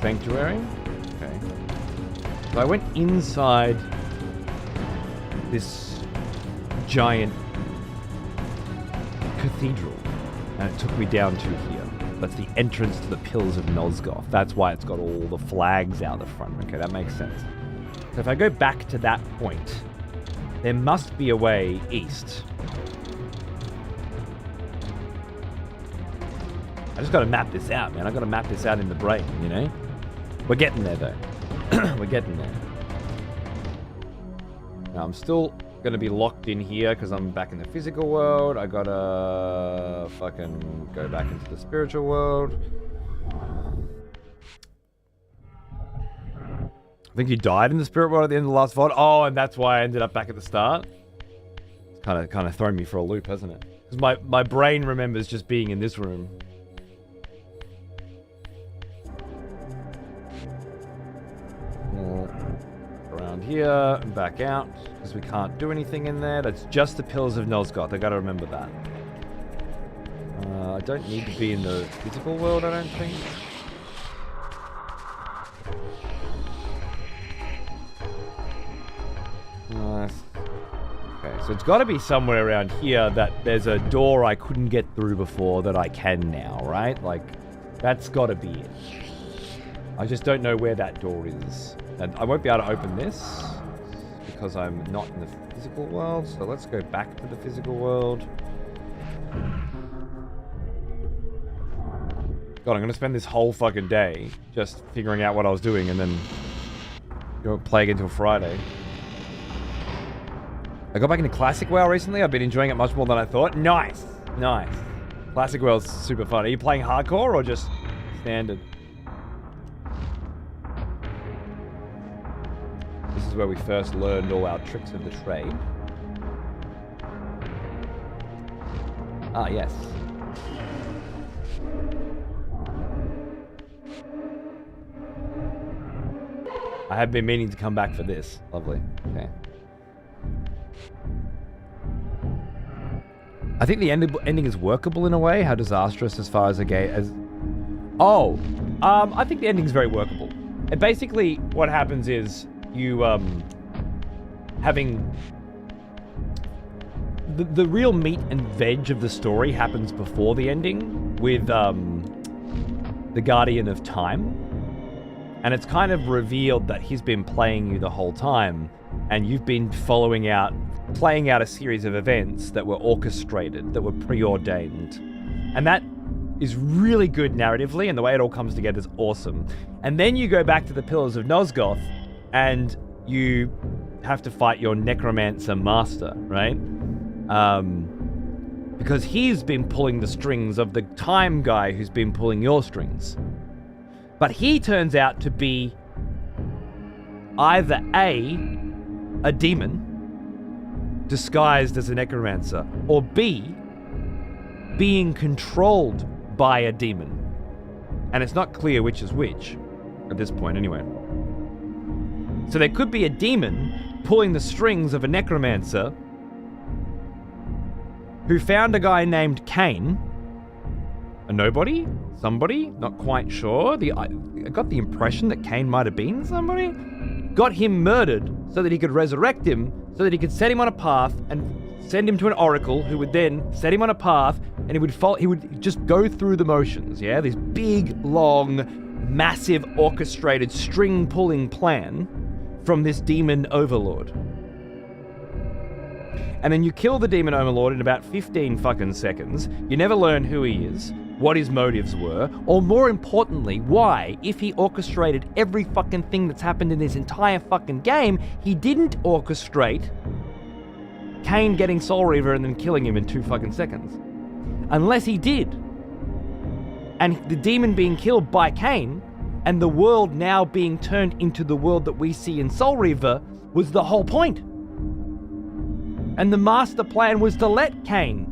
Sanctuary? Okay. So I went inside this giant cathedral, and it took me down to here. That's the entrance to the Pillars of Nosgoth. That's why it's got all the flags out the front. Okay, that makes sense. So if I go back to that point, there must be a way east. I just gotta map this out, man. I gotta map this out in the brain, you know? We're getting there, though. We're getting there. Now, I'm still gonna be locked in here because I'm back in the physical world. I gotta fucking go back into the spiritual world. I think you died in the spirit world at the end of the last VOD. Oh, and that's why I ended up back at the start. It's kind of thrown me for a loop, hasn't it? Because my brain remembers just being in this room. Around here and back out, because we can't do anything in there. That's just the Pillars of Nosgoth. I gotta remember that. I don't need to be in the physical world, I don't think. Okay, so it's got to be somewhere around here that there's a door I couldn't get through before that I can now, right? Like, that's got to be it. I just don't know where that door is. And I won't be able to open this because I'm not in the physical world. So let's go back to the physical world. God, I'm going to spend this whole fucking day just figuring out what I was doing and then go play until Friday. I got back into Classic WoW recently. I've been enjoying it much more than I thought. Nice. Nice. Classic WoW's super fun. Are you playing hardcore or just standard? This is where we first learned all our tricks of the trade. Ah, yes. I have been meaning to come back for this. Lovely. Okay. I think the ending is workable in a way. How disastrous as far as a game as... Oh, I think the ending's very workable. And basically, what happens is you having the real meat and veg of the story happens before the ending with the Guardian of Time, and it's kind of revealed that he's been playing you the whole time, and you've been playing out a series of events that were orchestrated, that were preordained And that is really good narratively, and the way it all comes together is awesome. And then you go back to the Pillars of Nosgoth, and you have to fight your necromancer master, right? Because he's been pulling the strings of the time guy who's been pulling your strings. But he turns out to be either A demon disguised as a necromancer, or B, being controlled by a demon. And it's not clear which is which at this point anyway. So there could be a demon pulling the strings of a necromancer who found a guy named Kain, a nobody, somebody, not quite sure. I got the impression that Kain might have been somebody. Got him murdered so that he could resurrect him, so that he could set him on a path and send him to an oracle who would then set him on a path, and he would just go through the motions, yeah? This big, long, massive, orchestrated, string-pulling plan from this demon overlord. And then you kill the demon overlord in about 15 fucking seconds. You never learn who he is, what his motives were, or more importantly, why, if he orchestrated every fucking thing that's happened in this entire fucking game, he didn't orchestrate Kain getting Soul Reaver and then killing him in 2 fucking seconds. Unless he did. And the demon being killed by Kain, and the world now being turned into the world that we see in Soul Reaver, was the whole point. And the master plan was to let Kain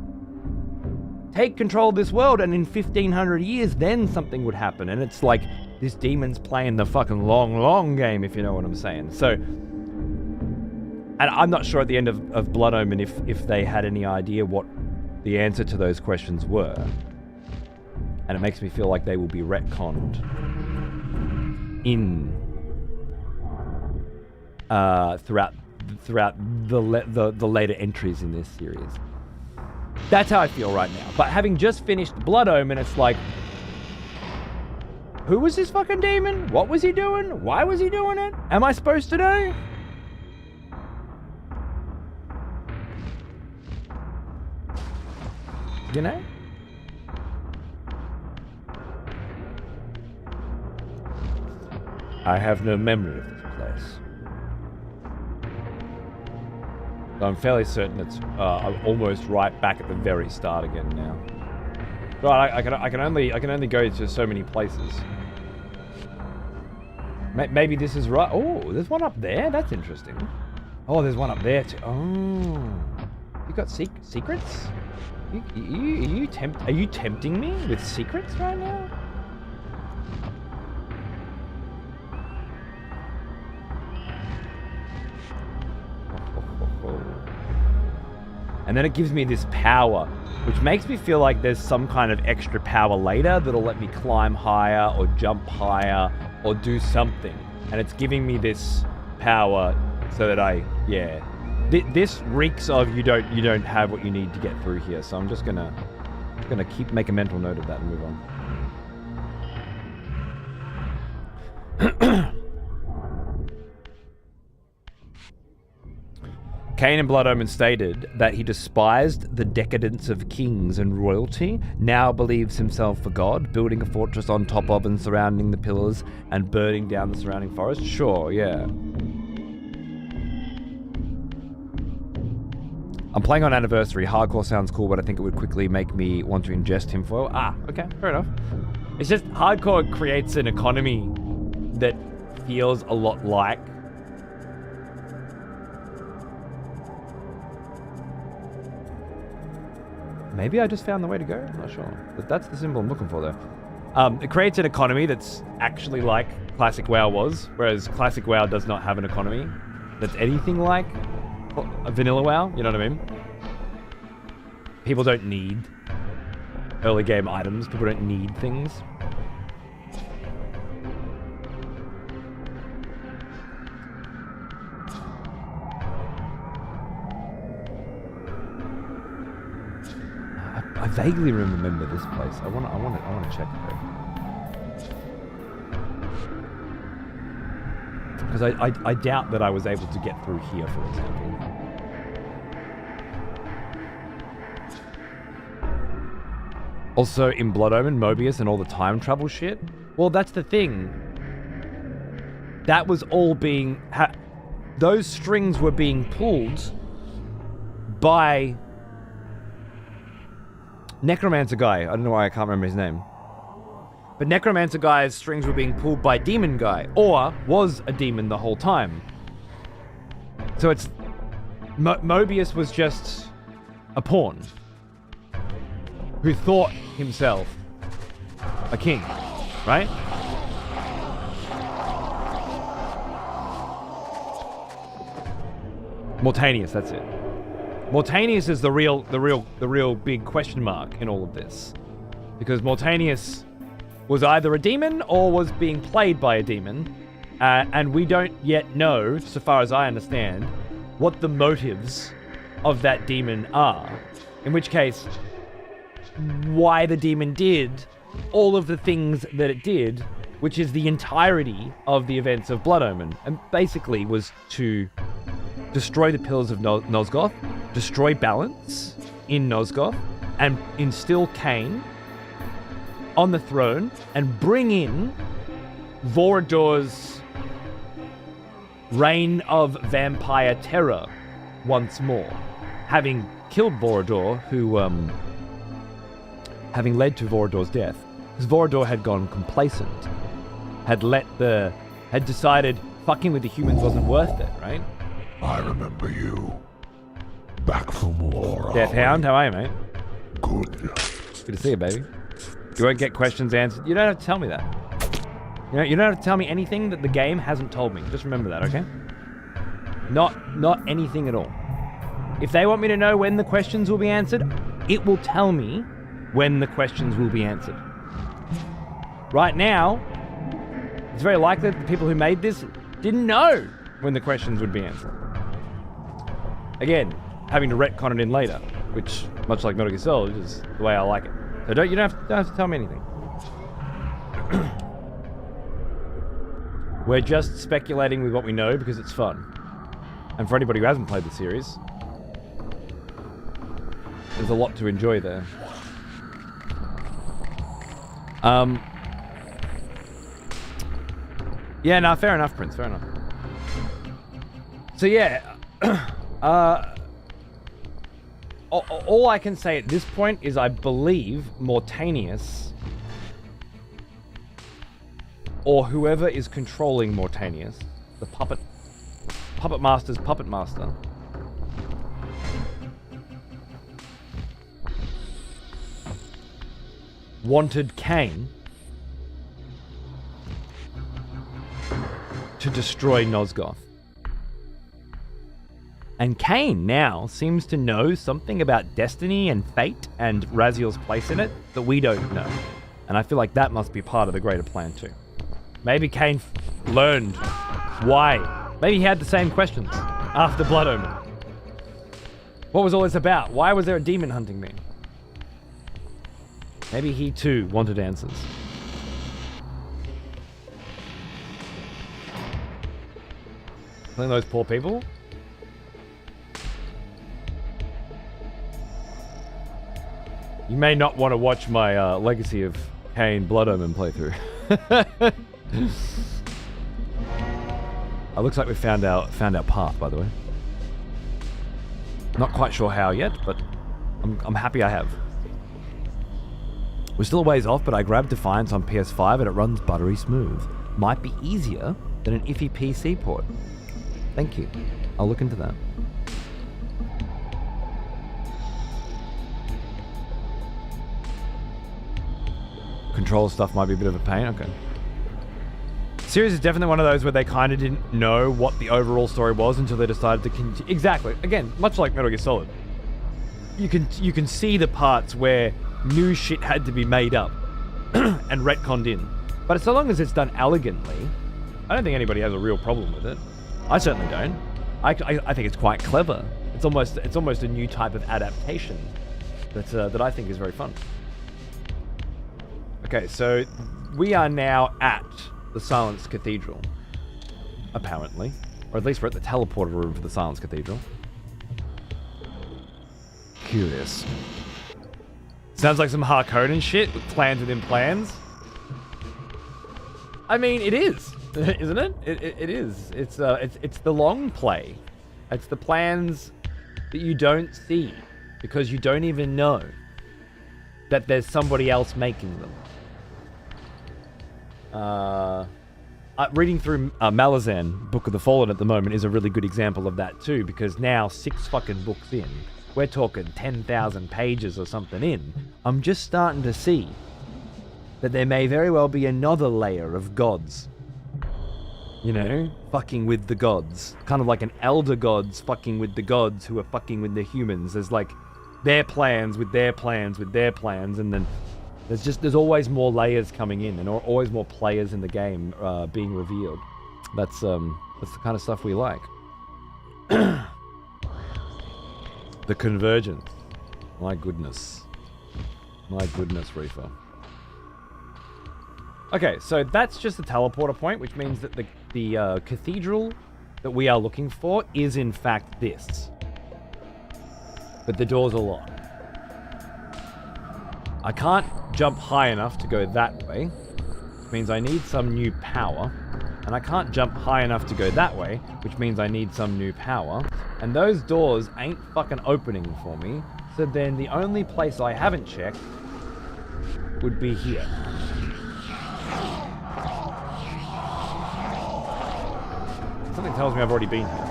take control of this world, and in 1500 years, then something would happen. And it's like, this demon's playing the fucking long game, if you know what I'm saying. So, and I'm not sure at the end of Blood Omen if they had any idea what the answer to those questions were. And it makes me feel like they will be retconned in throughout the later entries in this series. That's how I feel right now. But having just finished Blood Omen, it's like, who was this fucking demon? What was he doing? Why was he doing it? Am I supposed to know? You know? I have no memory of this place. So I'm fairly certain it's almost right back at the very start again now. Right, I can only go to so many places. Maybe this is right. Oh, there's one up there. That's interesting. Oh, there's one up there too. Oh, you got secrets? Are you tempting me with secrets right now? And then it gives me this power, which makes me feel like there's some kind of extra power later that'll let me climb higher or jump higher or do something. And it's giving me this power so that this reeks of you don't have what you need to get through here. So I'm just gonna make a mental note of that and move on. Kain in Blood Omen stated that he despised the decadence of kings and royalty, now believes himself a god, building a fortress on top of and surrounding the pillars and burning down the surrounding forest. Sure, yeah. I'm playing on Anniversary. Hardcore sounds cool, but I think it would quickly make me want to ingest tinfoil. Ah, okay, fair enough. It's just Hardcore creates an economy that feels a lot like maybe I just found the way to go? I'm not sure. But that's the symbol I'm looking for, though. It creates an economy that's actually like Classic WoW was, whereas Classic WoW does not have an economy that's anything like a vanilla WoW, you know what I mean? People don't need early game items. People don't need things. I vaguely remember this place. I want to check it though. Because I doubt that I was able to get through here, for example. Also, in Blood Omen, Mobius and all the time travel shit. Well, that's the thing. That was all being... those strings were being pulled by... Necromancer guy. I don't know why I can't remember his name. But Necromancer guy's strings were being pulled by Demon guy. Or was a demon the whole time. So it's... Mobius was just a pawn. Who thought himself a king. Right? Mortanius, that's it. Mortanius is the real big question mark in all of this. Because Mortanius was either a demon or was being played by a demon. And we don't yet know, so far as I understand, what the motives of that demon are. In which case, why the demon did all of the things that it did, which is the entirety of the events of Blood Omen, and basically was to destroy the pillars of Nosgoth, destroy balance in Nosgoth, and instill Kain on the throne, and bring in Vorador's reign of vampire terror once more. Having killed Vorador, who, having led to Vorador's death, because Vorador had gone complacent, had decided fucking with the humans wasn't worth it, right? I remember you. Back from war. Death Hound, how are you, mate? Good. Good to see you, baby. You won't get questions answered. You don't have to tell me that. You don't have to tell me anything that the game hasn't told me. Just remember that, okay? Not anything at all. If they want me to know when the questions will be answered, it will tell me when the questions will be answered. Right now, it's very likely that the people who made this didn't know when the questions would be answered. Again, having to retcon it in later, which, much like Metal Gear Solid, is the way I like it. So you don't have to tell me anything. We're just speculating with what we know because it's fun. And for anybody who hasn't played the series, there's a lot to enjoy there. Yeah, no, fair enough, Prince, fair enough. So yeah, all I can say at this point is I believe Mortanius, or whoever is controlling Mortanius, the puppet master's puppet master, wanted Kain to destroy Nosgoth. And Kain now seems to know something about destiny and fate and Raziel's place in it that we don't know. And I feel like that must be part of the greater plan too. Maybe Kain learned why. Maybe he had the same questions after Blood Omen. What was all this about? Why was there a demon hunting me? Maybe he too wanted answers. Killing those poor people? You may not want to watch my Legacy of Kain Blood Omen playthrough. It looks like we found our path, by the way. Not quite sure how yet, but I'm happy I have. We're still a ways off, but I grabbed Defiance on PS5 and it runs buttery smooth. Might be easier than an iffy PC port. Thank you. I'll look into that. Control stuff might be a bit of a pain. Okay. Series is definitely one of those where they kind of didn't know what the overall story was until they decided to continue. Exactly. Again, much like Metal Gear Solid. You can see the parts where new shit had to be made up and retconned in. But so long as it's done elegantly, I don't think anybody has a real problem with it. I certainly don't. I think it's quite clever. It's almost a new type of adaptation that I think is very fun. Okay, so we are now at the Silence Cathedral, apparently. Or at least we're at the teleporter room for the Silence Cathedral. Curious. Sounds like some Harkonnen shit with plans within plans. I mean, it is, isn't it? It is. It's the long play. It's the plans that you don't see because you don't even know that there's somebody else making them. Reading through Malazan, Book of the Fallen at the moment is a really good example of that too, because now 6 fucking books in, we're talking 10,000 pages or something in, I'm just starting to see that there may very well be another layer of gods. You know, fucking with the gods. Kind of like an elder gods fucking with the gods who are fucking with the humans. There's like their plans with their plans with their plans, and then there's always more layers coming in and always more players in the game being revealed. That's the kind of stuff we like. The convergence. My goodness. My goodness, Reaver. Okay, so that's just the teleporter point, which means that the cathedral that we are looking for is in fact this. But the doors are locked. I can't jump high enough to go that way, which means I need some new power. And I can't jump high enough to go that way, which means I need some new power. And those doors ain't fucking opening for me. So then the only place I haven't checked would be here. Something tells me I've already been here.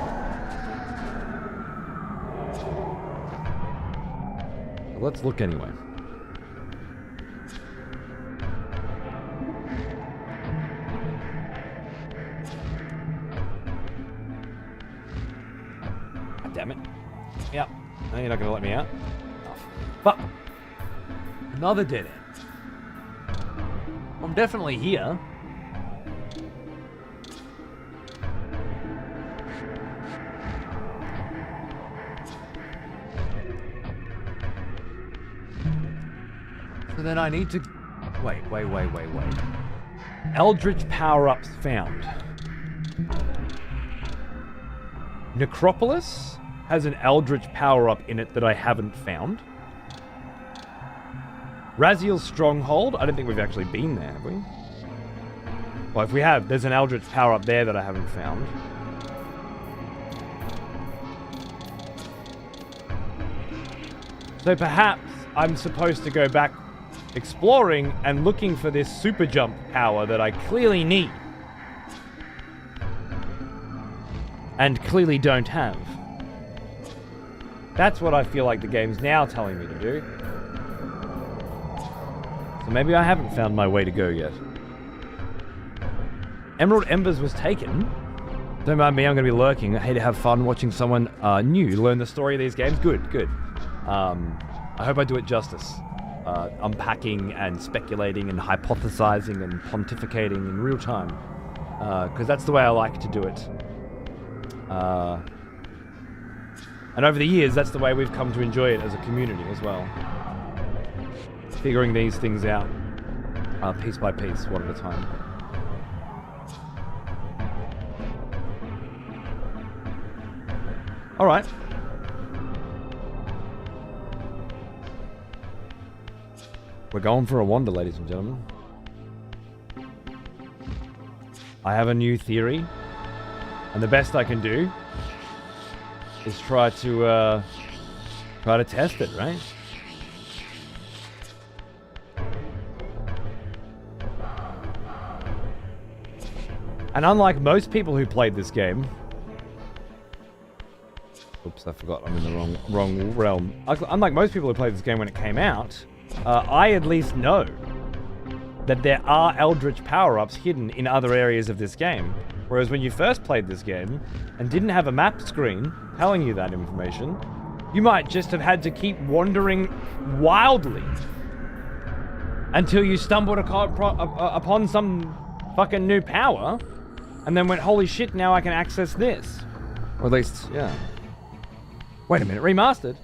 Let's look anyway. God damn it. Yep. No, you're not gonna let me out. Oh, fuck. Another dead end. I'm definitely here. So then I need to... Wait. Eldritch power-ups found. Necropolis has an Eldritch power-up in it that I haven't found. Raziel's Stronghold, I don't think we've actually been there, have we? Well, if we have, there's an Eldritch power-up there that I haven't found. So perhaps I'm supposed to go back exploring and looking for this super jump power that I clearly need. And clearly don't have. That's what I feel like the game's now telling me to do. So maybe I haven't found my way to go yet. Emerald Embers was taken. Don't mind me, I'm going to be lurking. I hate to have fun watching someone new learn the story of these games. Good. I hope I do it justice. Unpacking and speculating and hypothesizing and pontificating in real time. Because that's the way I like to do it. And over the years, that's the way we've come to enjoy it as a community as well. Figuring these things out piece by piece, one at a time. All right. We're going for a wander, ladies and gentlemen. I have a new theory, and the best I can do is try to test it, right? And unlike most people who played this game, oops, I forgot I'm in the wrong realm. Unlike most people who played this game when it came out, I at least know that there are Eldritch power-ups hidden in other areas of this game. Whereas when you first played this game and didn't have a map screen telling you that information, you might just have had to keep wandering wildly until you stumbled upon some fucking new power and then went, holy shit, now I can access this. Or at least, yeah. Wait a minute, remastered?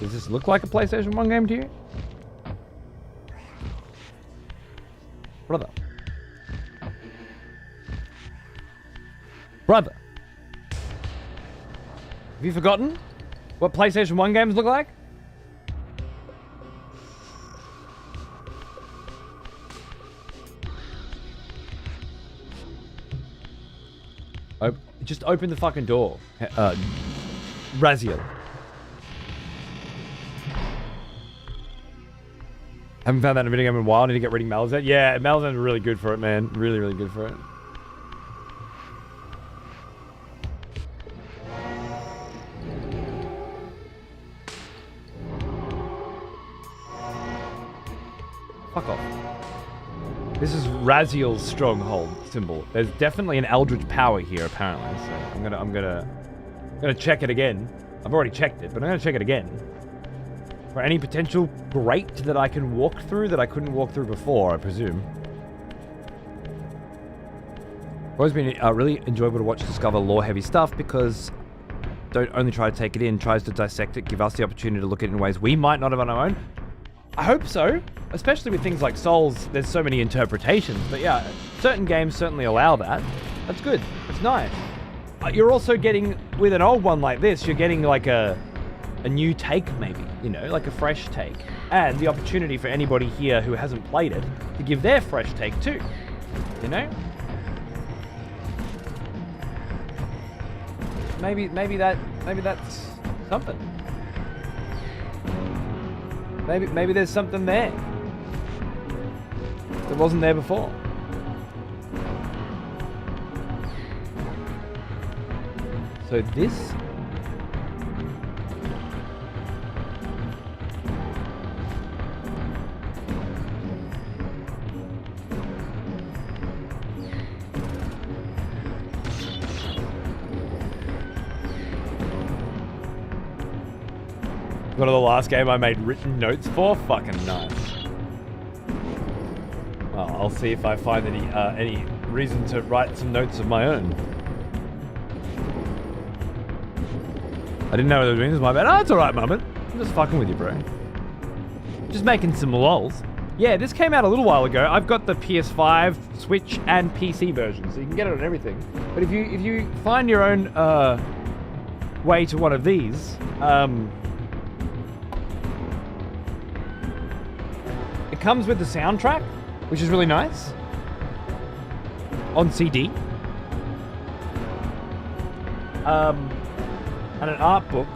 Does this look like a PlayStation 1 game to you? Brother. Brother. Have you forgotten what PlayStation 1 games look like? Just open the fucking door. Raziel. Haven't found that in a video game in a while. I need to get reading Malazan. Yeah, Malazan's really good for it, man. Really, really good for it. Fuck off. This is Raziel's stronghold symbol. There's definitely an eldritch power here, apparently. So I'm gonna check it again. I've already checked it, but I'm gonna check it again. For any potential grate that I can walk through that I couldn't walk through before, I presume. Always been really enjoyable to watch Discover lore-heavy stuff because don't only try to take it in, tries to dissect it, give us the opportunity to look at it in ways we might not have on our own. I hope so, especially with things like Souls. There's so many interpretations, but yeah, certain games certainly allow that. That's good. It's nice. You're also getting, with an old one like this, you're getting like a new take, maybe, you know, like a fresh take, and the opportunity for anybody here who hasn't played it to give their fresh take too, you know. Maybe that's something. Maybe there's something there that wasn't there before. So this. One of the last game I made written notes for. Fucking nice. Well, I'll see if I find any reason to write some notes of my own. I didn't know what I was doing. This is my bad. Oh, it's alright, Moment. I'm just fucking with you, bro. Just making some lols. Yeah, this came out a little while ago. I've got the PS5, Switch, and PC version, so you can get it on everything. But if you find your own way to one of these, it comes with the soundtrack, which is really nice, on CD, and an art book,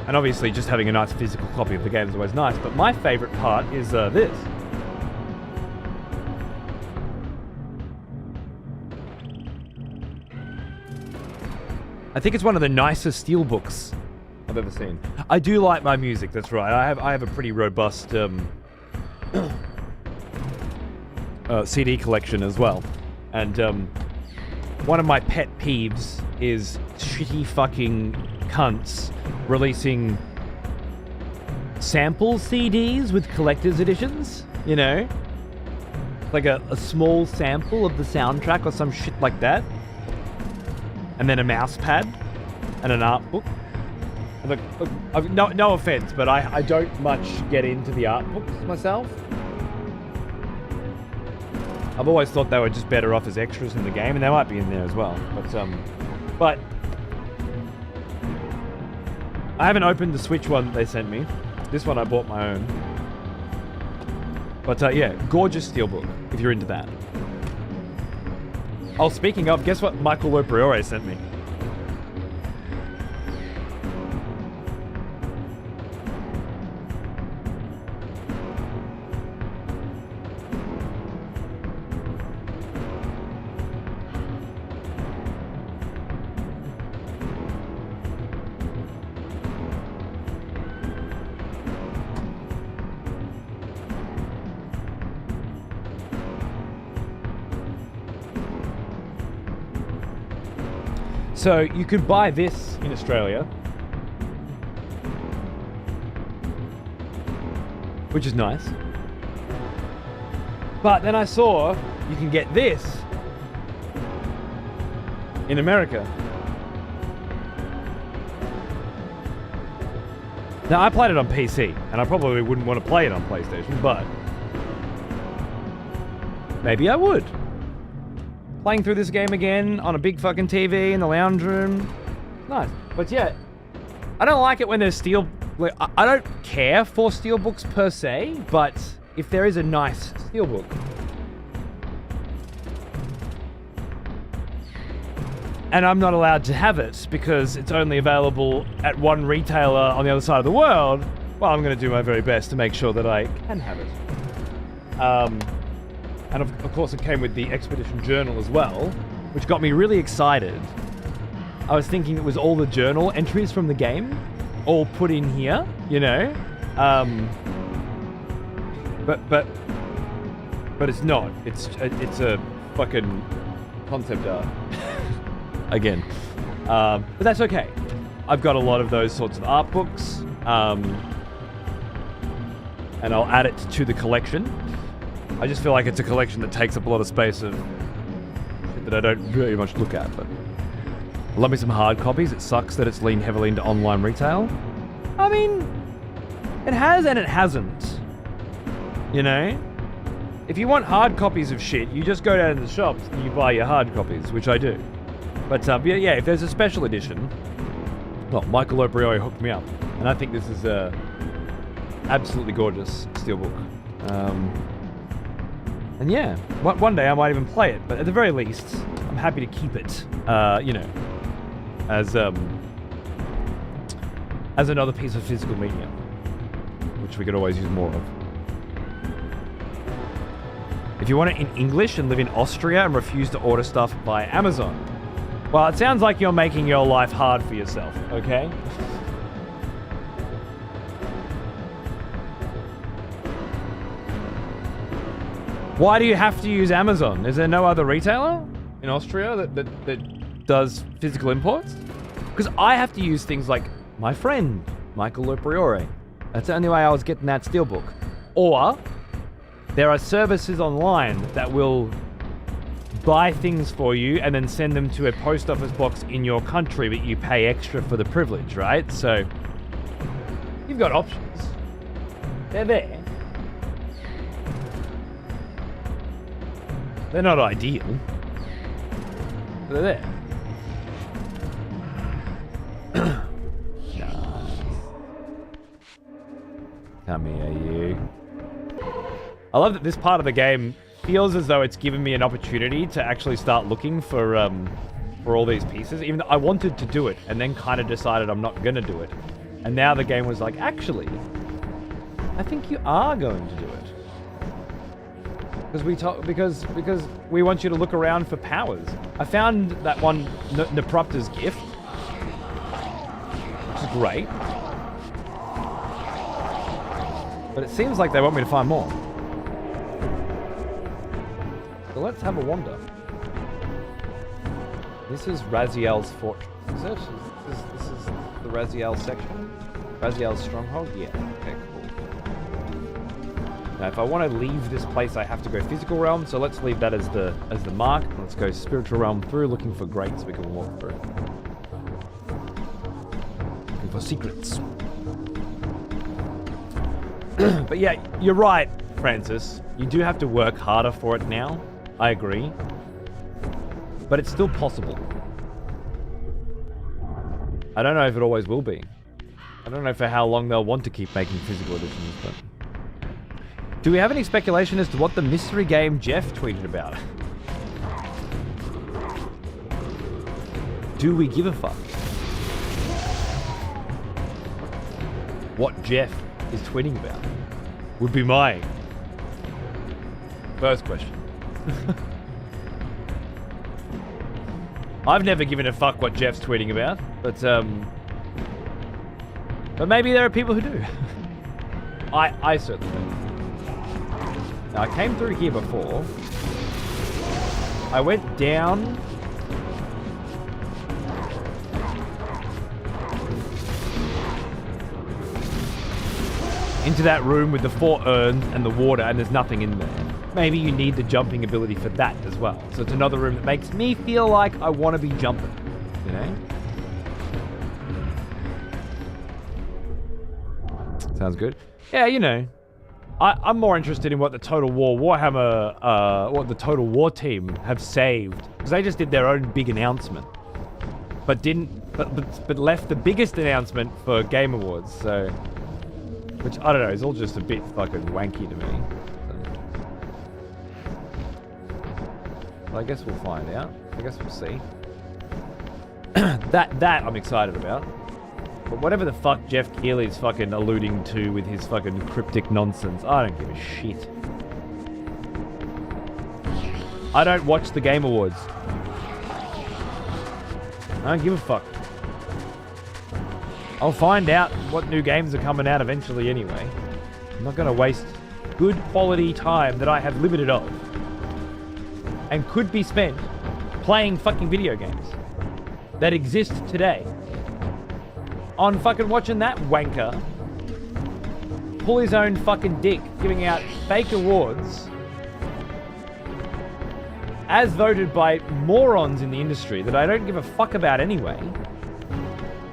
and obviously just having a nice physical copy of the game is always nice, but my favorite part is this. I think it's one of the nicest steel books I've ever seen. I do like my music, that's right. I have a pretty robust CD collection as well, and one of my pet peeves is shitty fucking cunts releasing sample CDs with collector's editions, you know, like a small sample of the soundtrack or some shit like that, and then a mouse pad and an art book. Look, no offense, but I don't much get into the art books myself. I've always thought they were just better off as extras in the game, and they might be in there as well. But I haven't opened the Switch one they sent me. This one I bought my own. But yeah, gorgeous steelbook if you're into that. Oh, speaking of, guess what Michael Lopriore sent me? So you could buy this in Australia, which is nice. But then I saw you can get this in America. Now I played it on PC, and I probably wouldn't want to play it on PlayStation, but maybe I would. playing through this game again on a big fucking TV in the lounge room. Nice. But yeah, I don't like it when there's steel... Like, I don't care for steelbooks per se, but if there is a nice steelbook... and I'm not allowed to have it because it's only available at one retailer on the other side of the world, well, I'm going to do my very best to make sure that I can have it. And of course it came with the Expedition Journal as well, which got me really excited. I was thinking it was all the journal entries from the game, all put in here, you know? But it's not. It's a fucking concept art. Again. But that's okay. I've got a lot of those sorts of art books. And I'll add it to the collection. I just feel like it's a collection that takes up a lot of space of shit that I don't very much look at. But I love me some hard copies. It sucks that it's leaned heavily into online retail. I mean, it has and it hasn't. You know? If you want hard copies of shit, you just go down to the shops and you buy your hard copies, which I do. But yeah, if there's a special edition, well, Michael O'Brioi hooked me up, and I think this is a absolutely gorgeous steelbook. And yeah, one day I might even play it, but at the very least, I'm happy to keep it, you know, as another piece of physical media, which we could always use more of. If you want it in English and live in Austria and refuse to order stuff by Amazon, well, it sounds like you're making your life hard for yourself, okay? Why do you have to use Amazon? Is there no other retailer in Austria that does physical imports? Because I have to use things like my friend, Michael O'Brioi. That's the only way I was getting that steelbook. Or there are services online that will buy things for you and then send them to a post office box in your country, but you pay extra for the privilege, right? So you've got options. They're there. They're not ideal. They're there. Nice. Come here, you. I love that this part of the game feels as though it's given me an opportunity to actually start looking for all these pieces, even though I wanted to do it and then kind of decided I'm not gonna do it. And now the game was like, actually, I think you are going to do it. Because we want you to look around for powers. I found that one Neprupta's gift, which is great. But it seems like they want me to find more. So let's have a wander. This is Raziel's fortress. Is it? This is the Raziel section? Raziel's stronghold? Yeah. Okay, cool. Now, if I want to leave this place, I have to go physical realm. So let's leave that as the mark. Let's go spiritual realm through, looking for grates we can walk through. Looking for secrets. But yeah, you're right, Francis. You do have to work harder for it now. I agree. But it's still possible. I don't know if it always will be. I don't know for how long they'll want to keep making physical editions, but... Do we have any speculation as to what the mystery game Jeff tweeted about? Do we give a fuck? What Jeff is tweeting about would be my first question. I've never given a fuck what Jeff's tweeting about, but maybe there are people who do. I certainly do. Now, I came through here before. I went down. Into that room with the 4 urns and the water, and there's nothing in there. Maybe you need the jumping ability for that as well. So it's another room that makes me feel like I want to be jumping, you know? Sounds good. Yeah, you know. I'm more interested in what the Total War Warhammer, what the Total War team have saved, because they just did their own big announcement, but left the biggest announcement for Game Awards. So, which I don't know, is all just a bit fucking wanky to me. So. But I guess we'll find out. I guess we'll see. that I'm excited about. But whatever the fuck Jeff Keighley's fucking alluding to with his fucking cryptic nonsense, I don't give a shit. I don't watch the Game Awards. I don't give a fuck. I'll find out what new games are coming out eventually anyway. I'm not going to waste good quality time that I have limited of and could be spent playing fucking video games that exist today on fucking watching that wanker pull his own fucking dick, giving out fake awards as voted by morons in the industry that I don't give a fuck about anyway,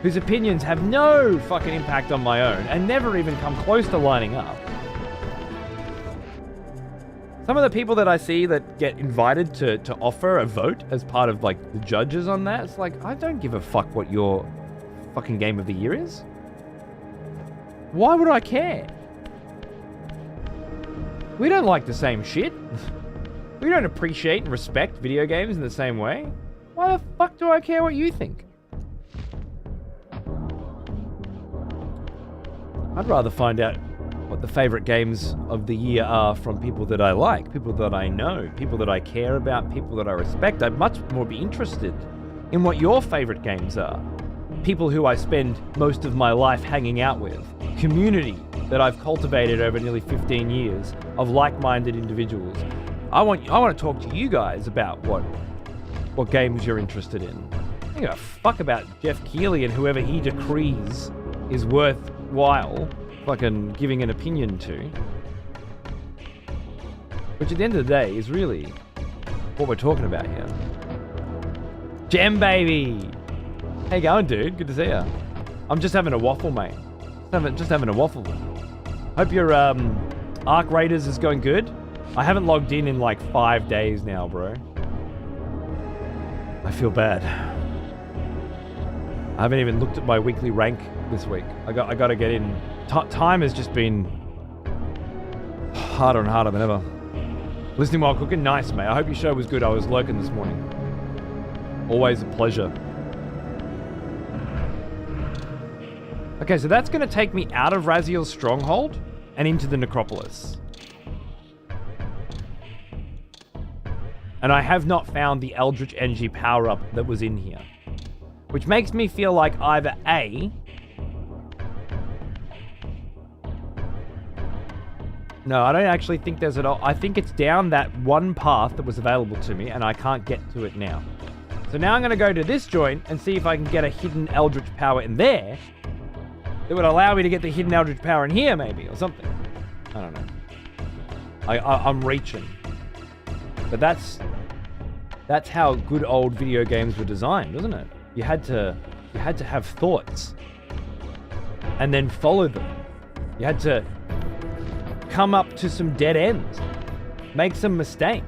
whose opinions have no fucking impact on my own and never even come close to lining up. Some of the people that I see that get invited to offer a vote as part of like the judges on that, it's like, I don't give a fuck what your fucking game of the year is. Why would I care? We don't like the same shit. We don't appreciate and respect video games in the same way. Why the fuck do I care what you think? I'd rather find out what the favorite games of the year are from people that I like, people that I know, people that I care about, people that I respect. I'd much more be interested in what your favorite games are. People who I spend most of my life hanging out with. Community that I've cultivated over nearly 15 years of like-minded individuals. I want to talk to you guys about what games you're interested in. I don't give a fuck about Jeff Keighley and whoever he decrees is worthwhile fucking giving an opinion to. Which at the end of the day is really what we're talking about here. Gem baby! How you going, dude? Good to see ya. I'm just having a waffle, mate. Just having a waffle. Hope your Arc Raiders is going good. I haven't logged in like 5 days now, bro. I feel bad. I haven't even looked at my weekly rank this week. I got to get in. Time has just been harder and harder than ever. Listening while cooking, nice, mate. I hope your show was good. I was lurking this morning. Always a pleasure. Okay, so that's going to take me out of Raziel's stronghold and into the necropolis. And I have not found the Eldritch Energy power-up that was in here. Which makes me feel like either A... No, I don't actually think there's an... I think it's down that one path that was available to me, and I can't get to it now. So now I'm going to go to this joint and see if I can get a hidden Eldritch power in there that would allow me to get the hidden Eldritch power in here, maybe, or something. I don't know. I'm reaching. But that's how good old video games were designed, wasn't it? You had to have thoughts and then follow them. You had to come up to some dead ends, make some mistakes,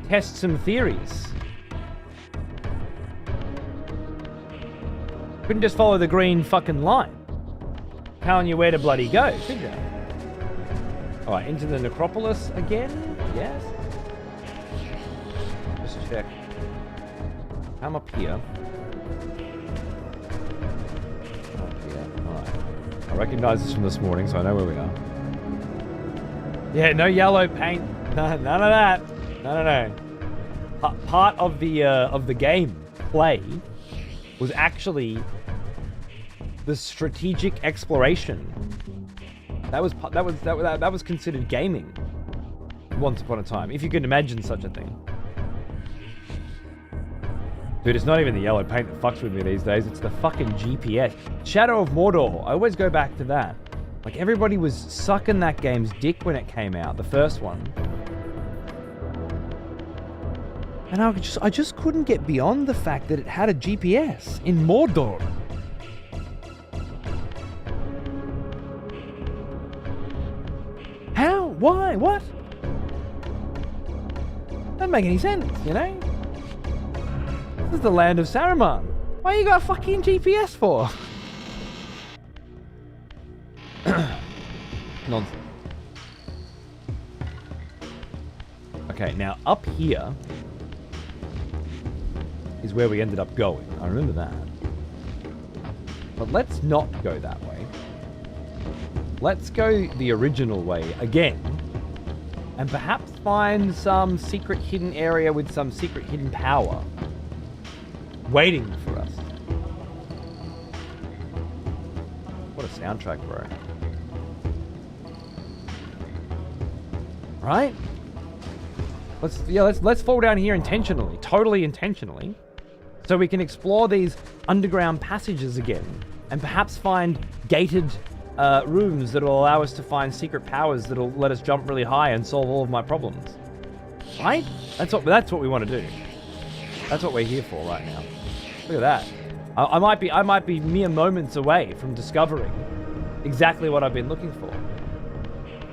test some theories. Couldn't just follow the green fucking line telling you where to bloody go, could you? Alright, into the necropolis again? Yes. Just check. I'm up here. Alright. I recognize this from this morning, so I know where we are. Yeah, no yellow paint. None of that. No. Part of the game play was actually the strategic exploration. That was considered gaming once upon a time, if you can imagine such a thing. Dude, it's not even the yellow paint that fucks with me these days, it's the fucking GPS. Shadow of Mordor, I always go back to that. Like, everybody was sucking that game's dick when it came out, the first one. And I just couldn't get beyond the fact that it had a GPS in Mordor. I? What? Doesn't make any sense, you know? This is the land of Saruman. Why you got a fucking GPS for? Nonsense. Okay, now up here is where we ended up going. I remember that. But let's not go that way. Let's go the original way again. And perhaps find some secret hidden area with some secret hidden power waiting for us. What a soundtrack, bro. Right? Let's fall down here intentionally, totally intentionally, so we can explore these underground passages again, and perhaps find gated rooms that will allow us to find secret powers that will let us jump really high and solve all of my problems. Right? That's what we want to do. That's what we're here for right now. Look at that. I might be mere moments away from discovering exactly what I've been looking for.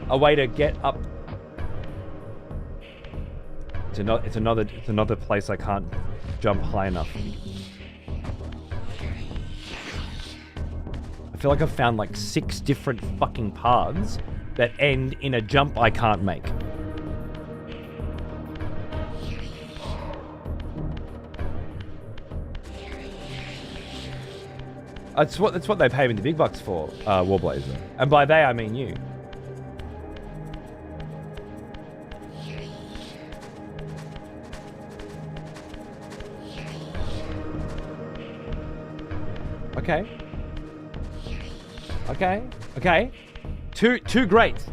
A way to get up. It's another place I can't jump high enough. I feel like I've found like 6 different fucking paths that end in a jump I can't make. That's what they pay me the big bucks for, Warblazer. And by they I mean you. Okay. Okay. Okay. Two greats.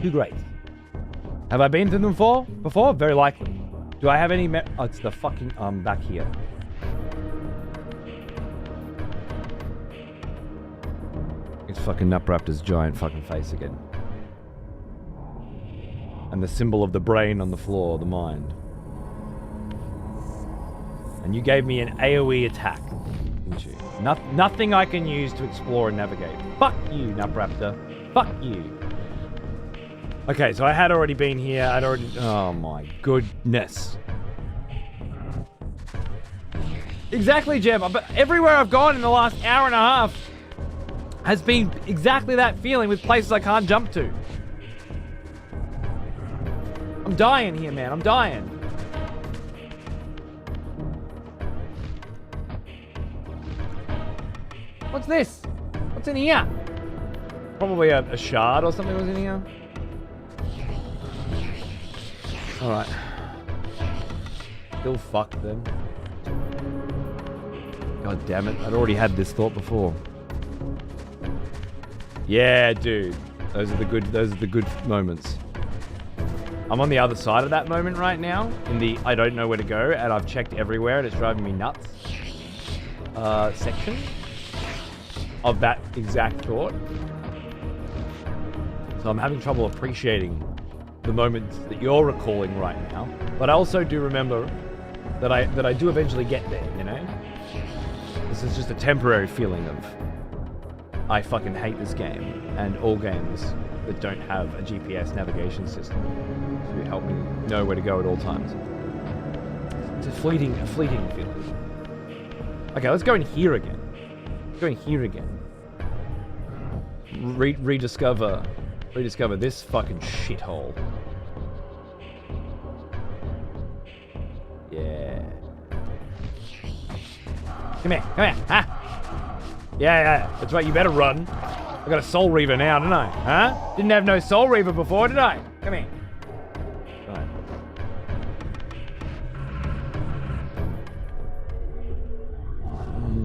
Two greats. Have I been to them before? Very likely. Do I have any oh, it's the fucking back here. It's fucking Nutraptor's giant fucking face again. And the symbol of the brain on the floor, the mind. And you gave me an AoE attack, didn't you? Nothing I can use to explore and navigate. Fuck you, Nutraptor. Fuck you. Okay, so I had already been here. Oh my goodness. Exactly, Jeb. But everywhere I've gone in the last hour and a half has been exactly that feeling with places I can't jump to. I'm dying here, man. I'm dying. What's this? What's in here? Probably a shard or something was in here. Alright. Still fucked then. God damn it. I'd already had this thought before. Yeah, dude. Those are the good moments. I'm on the other side of that moment right now. In the I don't know where to go and I've checked everywhere and it's driving me nuts section of that exact thought. So I'm having trouble appreciating the moments that you're recalling right now. But I also do remember that I do eventually get there, you know? This is just a temporary feeling of I fucking hate this game and all games that don't have a GPS navigation system to help me know where to go at all times. It's a fleeting feeling. Okay, let's go in here again. Let's go in here again. Rediscover this fucking shithole. Yeah. Come here. Ah. Yeah. That's right, you better run. I got a Soul Reaver now, don't I? Huh? Didn't have no Soul Reaver before, did I? Come here. Right.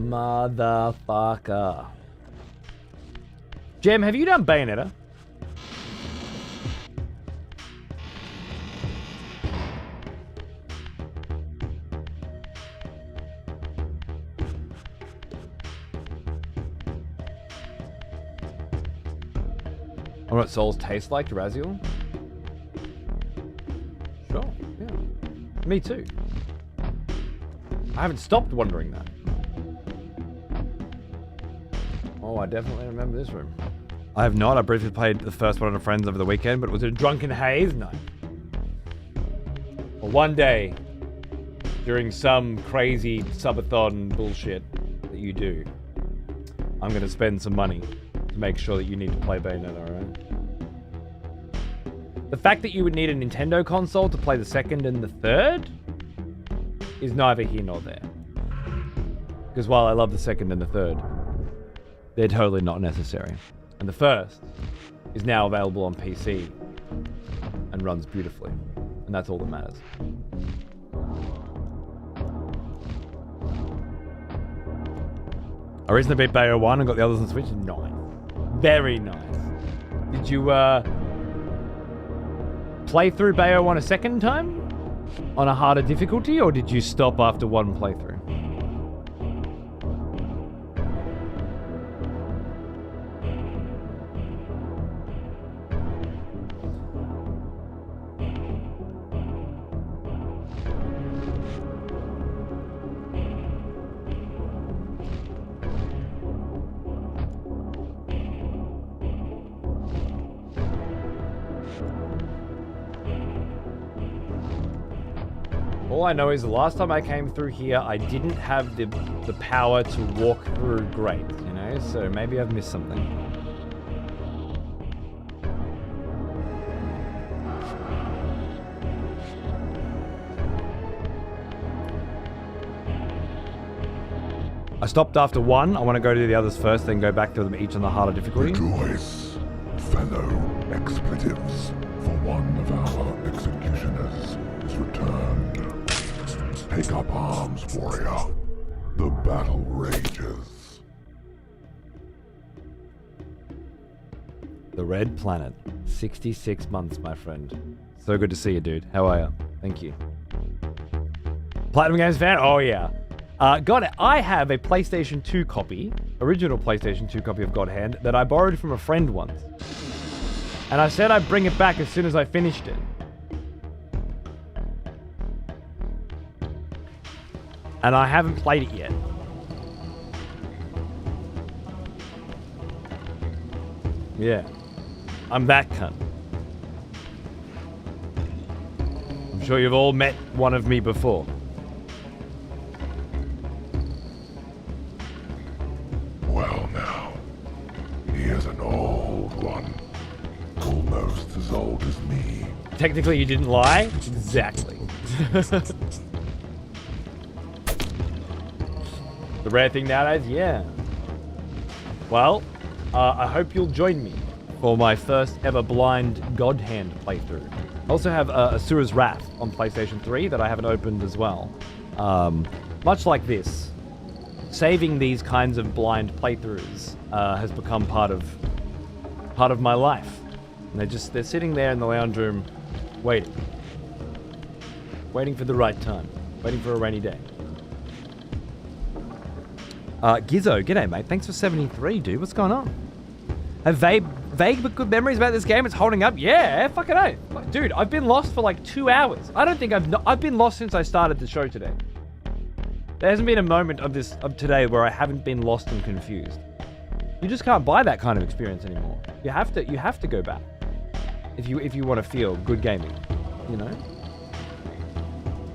Motherfucker. Jem, have you done Bayonetta? I wonder what souls taste like, Raziel? Sure, yeah. Me too. I haven't stopped wondering that. Oh, I definitely remember this room. I have not. I briefly played the first one on a friend's over the weekend, but was it a drunken haze? No. Well, one day, during some crazy subathon bullshit that you do, I'm going to spend some money to make sure that you need to play Bayonetta, alright? The fact that you would need a Nintendo console to play the second and the third is neither here nor there. Because while I love the second and the third, they're totally not necessary. And the first is now available on PC and runs beautifully. And that's all that matters. I recently beat Bayo 1 and got the others on Switch. Nice. Very nice. Did you play through Bayo 1 a second time? On a harder difficulty? Or did you stop after one playthrough? All I know is the last time I came through here, I didn't have the power to walk through grates, you know? So maybe I've missed something. I stopped after one. I want to go to the others first, then go back to them each on the harder difficulty. Rejoice, fellow expletives, for one of our executioners is returned. Take up arms, warrior. The battle rages. The Red Planet. 66 months, my friend. So good to see you, dude. How are you? Thank you. Platinum Games fan? Oh, yeah. Got it. I have a PlayStation 2 copy, original PlayStation 2 copy of God Hand, that I borrowed from a friend once. And I said I'd bring it back as soon as I finished it. And I haven't played it yet. Yeah. I'm that cunt. I'm sure you've all met one of me before. Well now, here's an old one. Almost as old as me. Technically you didn't lie? Exactly. The rare thing nowadays? Yeah. Well, I hope you'll join me for my first ever blind God Hand playthrough. I also have Asura's Wrath on PlayStation 3 that I haven't opened as well. Much like this, saving these kinds of blind playthroughs has become part of my life. And they're sitting there in the lounge room waiting for the right time, waiting for a rainy day. Gizzo, g'day mate, thanks for 73, dude. What's going on? Have vague but good memories about this game? It's holding up? Yeah, fucking A. Dude, I've been lost for like 2 hours. I don't think I've been lost since I started the show today. There hasn't been a moment of today where I haven't been lost and confused. You just can't buy that kind of experience anymore. You have to go back if you want to feel good gaming, you know?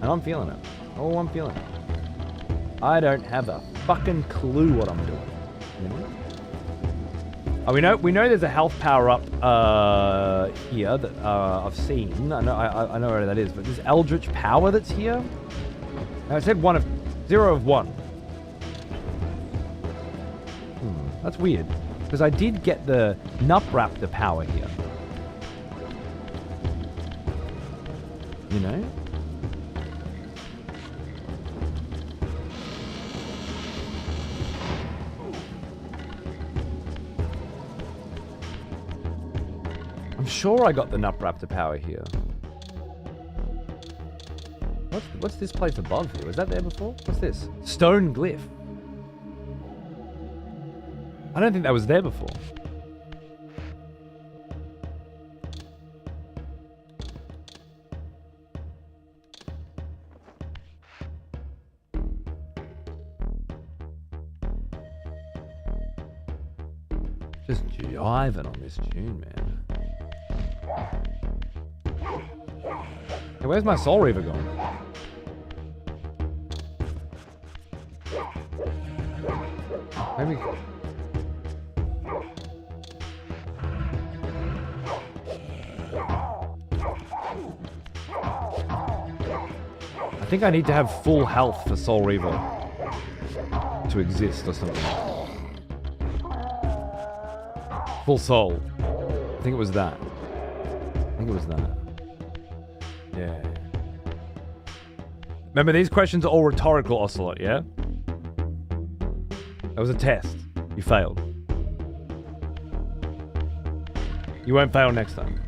And I'm feeling it. Oh, I'm feeling it. I don't have a fucking clue what I'm doing. You know? Oh, we know there's a health power up here that I've seen. I know where that is, but this Eldritch power that's here. Now it said 0 of 1. That's weird because I did get the Nupraptor power here. You know. I'm sure I got the Nupraptor power here. What's this place above here? Was that there before? What's this? Stone glyph. I don't think that was there before. Just jiving on this tune, man. Hey, where's my Soul Reaver gone? Maybe... I think I need to have full health for Soul Reaver to exist or something. Full soul. I think it was that. Yeah. Remember, these questions are all rhetorical, Ocelot, yeah? That was a test. You failed. You won't fail next time.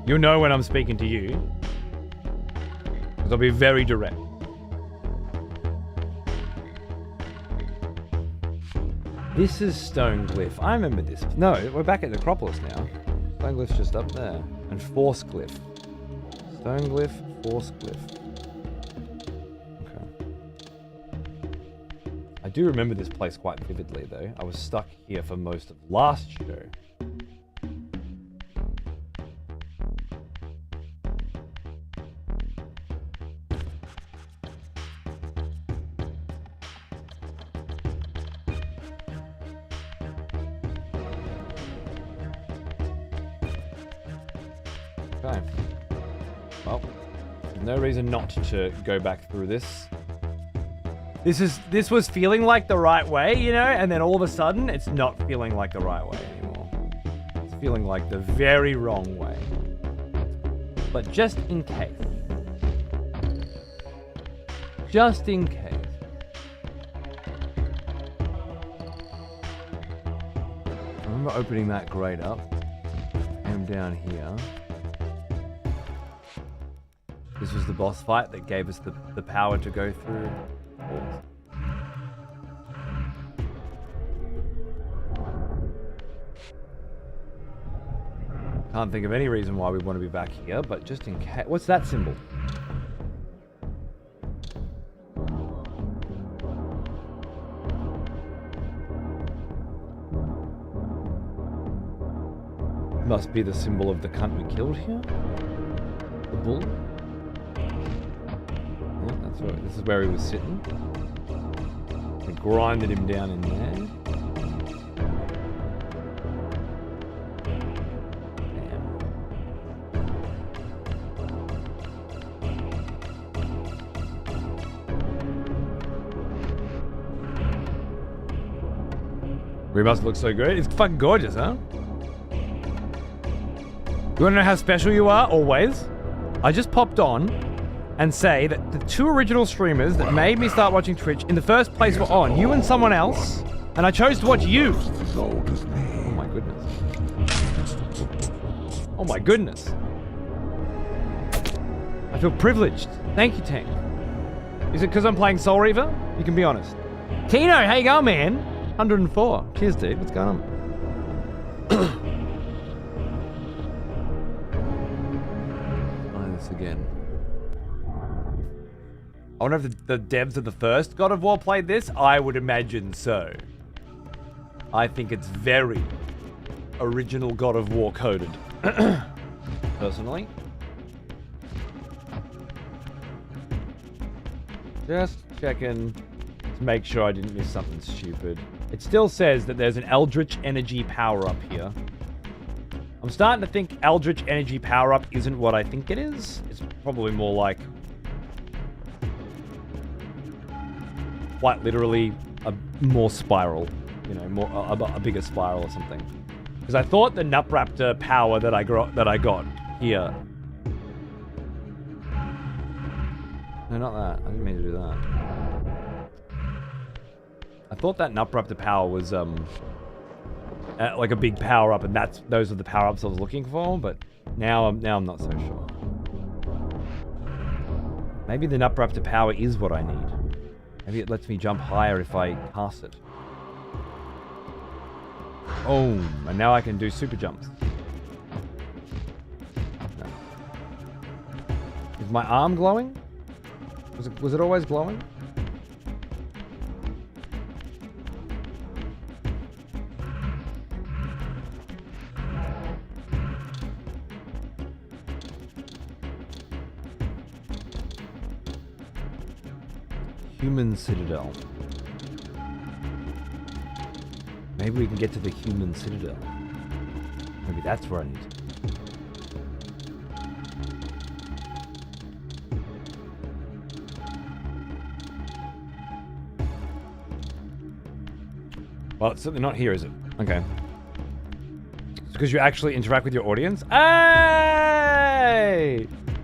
You'll know when I'm speaking to you. Because I'll be very direct. This is Stone Glyph. I remember this. No, we're back at Necropolis now. Stone Glyph's just up there. And Force Glyph. Stone Glyph, Force Glyph. Okay. I do remember this place quite vividly, though. I was stuck here for most of last show. Okay. Well, there's no reason not to go back through this. This was feeling like the right way, you know, and then all of a sudden it's not feeling like the right way anymore. It's feeling like the very wrong way. But just in case. Just in case. I remember opening that grate up. I'm down here. This was the boss fight that gave us the power to go through walls. Can't think of any reason why we want to be back here, but just in case. What's that symbol? Must be the symbol of the cunt we killed here? The bull? Yeah, that's where, this is where he was sitting. We grinded him down in there. We must look so good. It's fucking gorgeous, huh? You wanna know how special you are? Always. I just popped on and say that the two original streamers that made me start watching Twitch in the first place were on. You and someone else. And I chose to watch you. Oh my goodness. Oh my goodness. I feel privileged. Thank you, Tank. Is it because I'm playing Soul Reaver? You can be honest. Kino, how you going, man? 104. Cheers, dude. What's going on? Again. I wonder if the devs of the first God of War played this. I would imagine so. I think it's very original God of War coded. Personally. Just checking to make sure I didn't miss something stupid. It still says that there's an Eldritch Energy power-up here. I'm starting to think Eldritch Energy power-up isn't what I think it is. It's probably more like... quite literally a more spiral. You know, more a bigger spiral or something. Because I thought the Nupraptor power that I got here... No, not that. I didn't mean to do that. I thought that Nupraptor power was, like a big power up, and those are the power ups I was looking for. But now I'm not so sure. Maybe the Nupraptor power is what I need. Maybe it lets me jump higher if I cast it. Oh, and now I can do super jumps. No. Is my arm glowing? Was it always glowing? Human Citadel. Maybe we can get to the Human Citadel. Maybe that's where I need to. Well, it's certainly not here, is it? Okay. It's because you actually interact with your audience? Hey!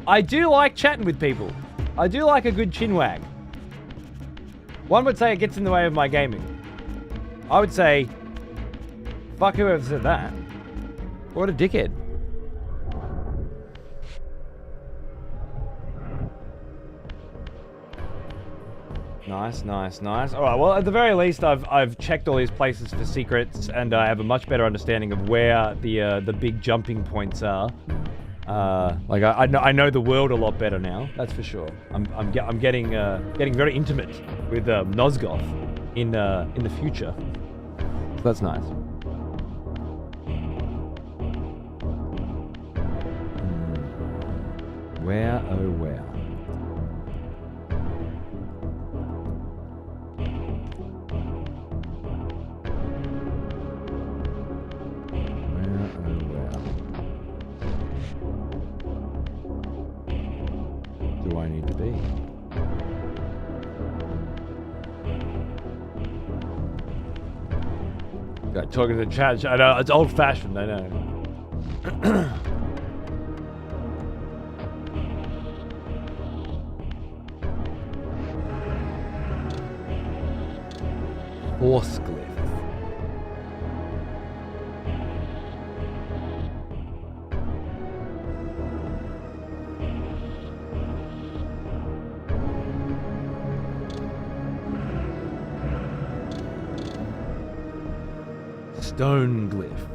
I do like chatting with people. I do like a good chinwag. One would say it gets in the way of my gaming. I would say, fuck whoever said that. What a dickhead. Nice, nice, nice. All right, well, at the very least, I've checked all these places for secrets, and I have a much better understanding of where the big jumping points are. Like I know the world a lot better now. That's for sure. I'm getting very intimate with Nosgoth in the future. So that's nice. Where oh where? Do I need to be? Got talking to the chat. I know it's old-fashioned. I know. Horseglyph. Stone glyph.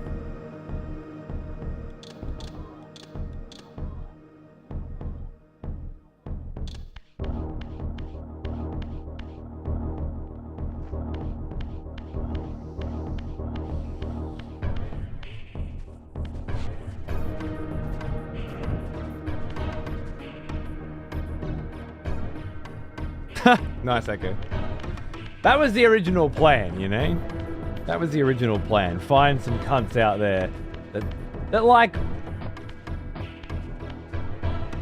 Nice echo. That was the original plan, you know? That was the original plan. Find some cunts out there that like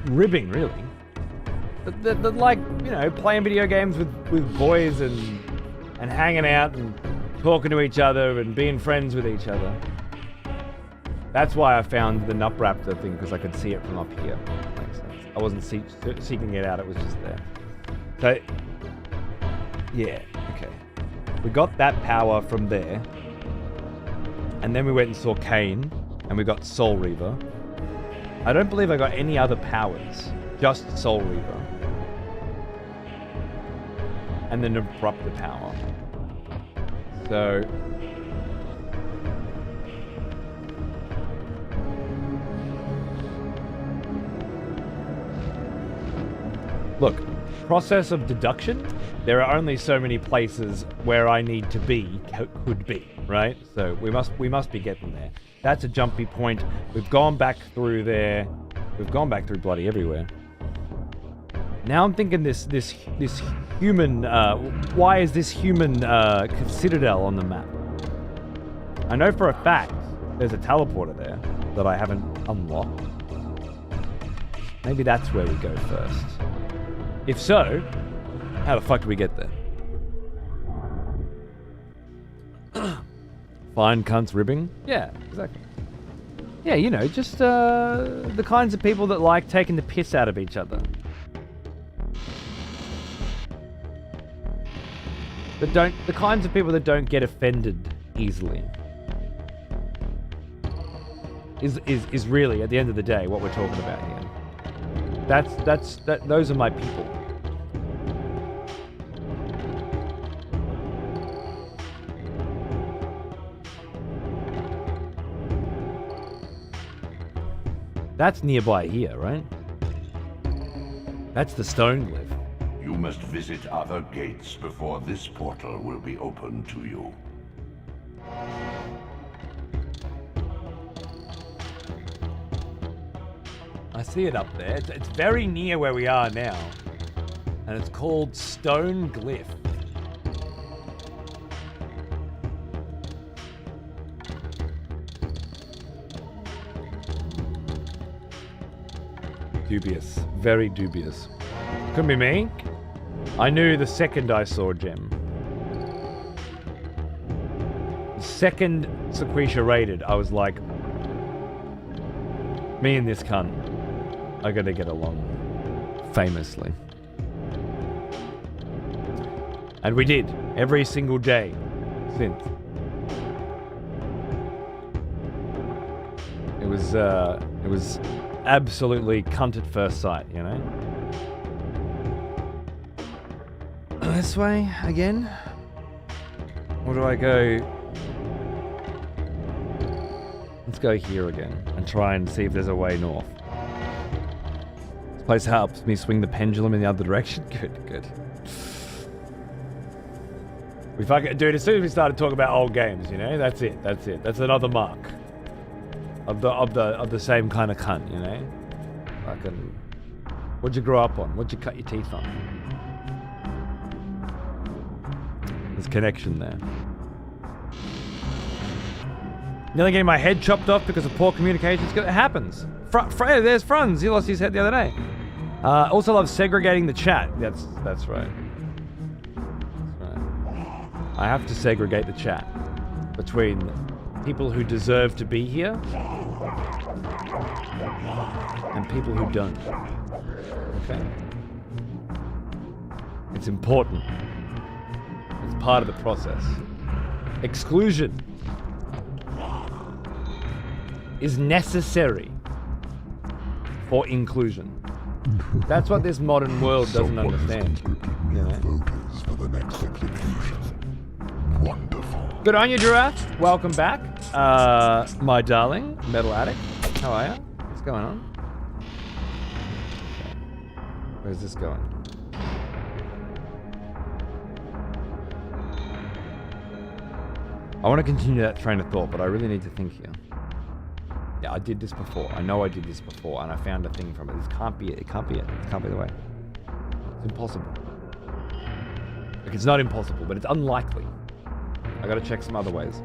ribbing, really. That like, you know, playing video games with boys and hanging out and talking to each other and being friends with each other. That's why I found the Nupraptor thing, because I could see it from up here. Makes sense. I wasn't seeking it out, it was just there. So, yeah, okay. We got that power from there. And then we went and saw Kain, and we got Soul Reaver. I don't believe I got any other powers, just Soul Reaver. And then Nupraptor power. So... Look, process of deduction, there are only so many places where I need to be, could be, right? So we must be getting there. That's a jumpy point. We've gone back through there. We've gone back through bloody everywhere. Now I'm thinking this human, why is this human citadel on the map? I know for a fact there's a teleporter there that I haven't unlocked. Maybe that's where we go first. If so, how the fuck do we get there? Fine cunts ribbing? Yeah, exactly. Yeah, you know, just the kinds of people that like taking the piss out of each other. The kinds of people that don't get offended easily. Is really, at the end of the day, what we're talking about here. Those are my people. That's nearby here, right? That's the stone glyph. You must visit other gates before this portal will be open to you. I see it up there. It's very near where we are now. And And it's called Stone Glyph. Dubious. Very dubious. Couldn't be me. I knew the second I saw Gem. The second Sequisha raided, I was like, me and this cunt are gonna get along. Famously. And we did. Every single day since. It was absolutely cunt at first sight, you know? This way again? Or do I go? Let's go here again and try and see if there's a way north. This place helps me swing the pendulum in the other direction. Good. We fucking, dude, as soon as we started talking about old games, you know, that's it. That's another mark of the same kind of cunt, you know? Fucking, what'd you grow up on? What'd you cut your teeth on? There's connection there. Nearly getting my head chopped off because of poor communications. It happens. There's Franz. He lost his head the other day. Also love segregating the chat. That's right. I have to segregate the chat between people who deserve to be here and people who don't. Okay? It's important. It's part of the process. Exclusion is necessary for inclusion. That's what this modern world doesn't understand. You know? Voters for the next execution. Wonderful. Good on you, Giraffe. Welcome back, my darling Metal Addict. How are you? What's going on? Okay. Where's this going? I want to continue that train of thought, but I really need to think here. Yeah, I did this before. I know I did this before, and I found a thing from it. This can't be it. It can't be it. It can't be the way. It's impossible. Like, it's not impossible, but it's unlikely. I gotta check some other ways.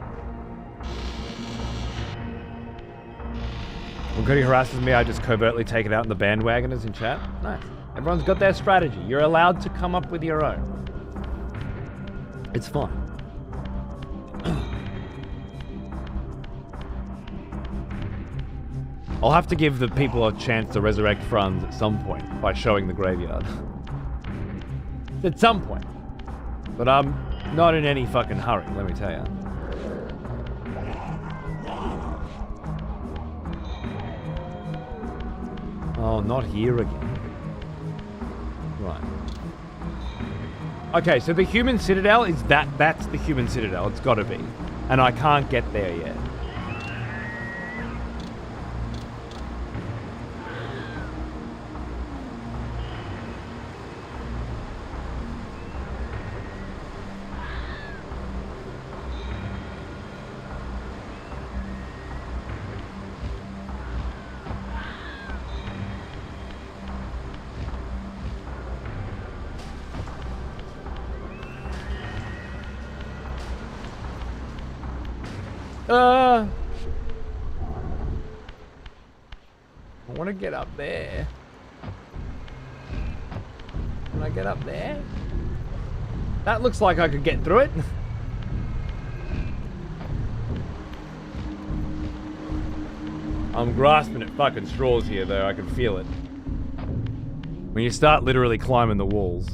When Cody harasses me, I just covertly take it out in the bandwagoners in chat. Nice. Everyone's got their strategy. You're allowed to come up with your own. It's fun. I'll have to give the people a chance to resurrect Franz at some point by showing the graveyard. At some point. But I'm not in any fucking hurry, let me tell you. Oh, not here again. Right. Okay, so the human citadel is that's the human citadel. It's gotta be. And I can't get there yet. I want to get up there. Can I get up there? That looks like I could get through it. I'm grasping at fucking straws here, though. I can feel it. When you start literally climbing the walls.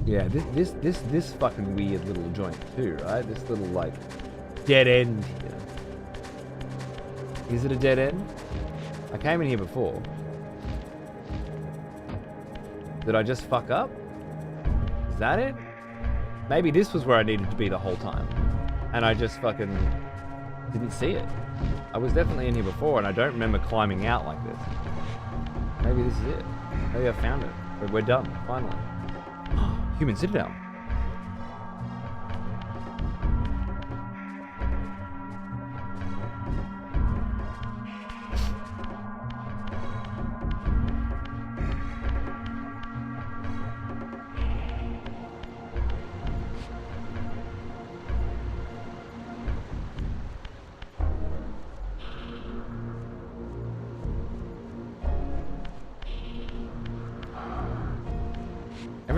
Yeah, this fucking weird little joint too, right? This little, like, dead end here. Is it a dead end? I came in here before. Did I just fuck up? Is that it? Maybe this was where I needed to be the whole time. And I just fucking didn't see it. I was definitely in here before and I don't remember climbing out like this. Maybe this is it. Maybe I found it. We're done, finally. Human Citadel.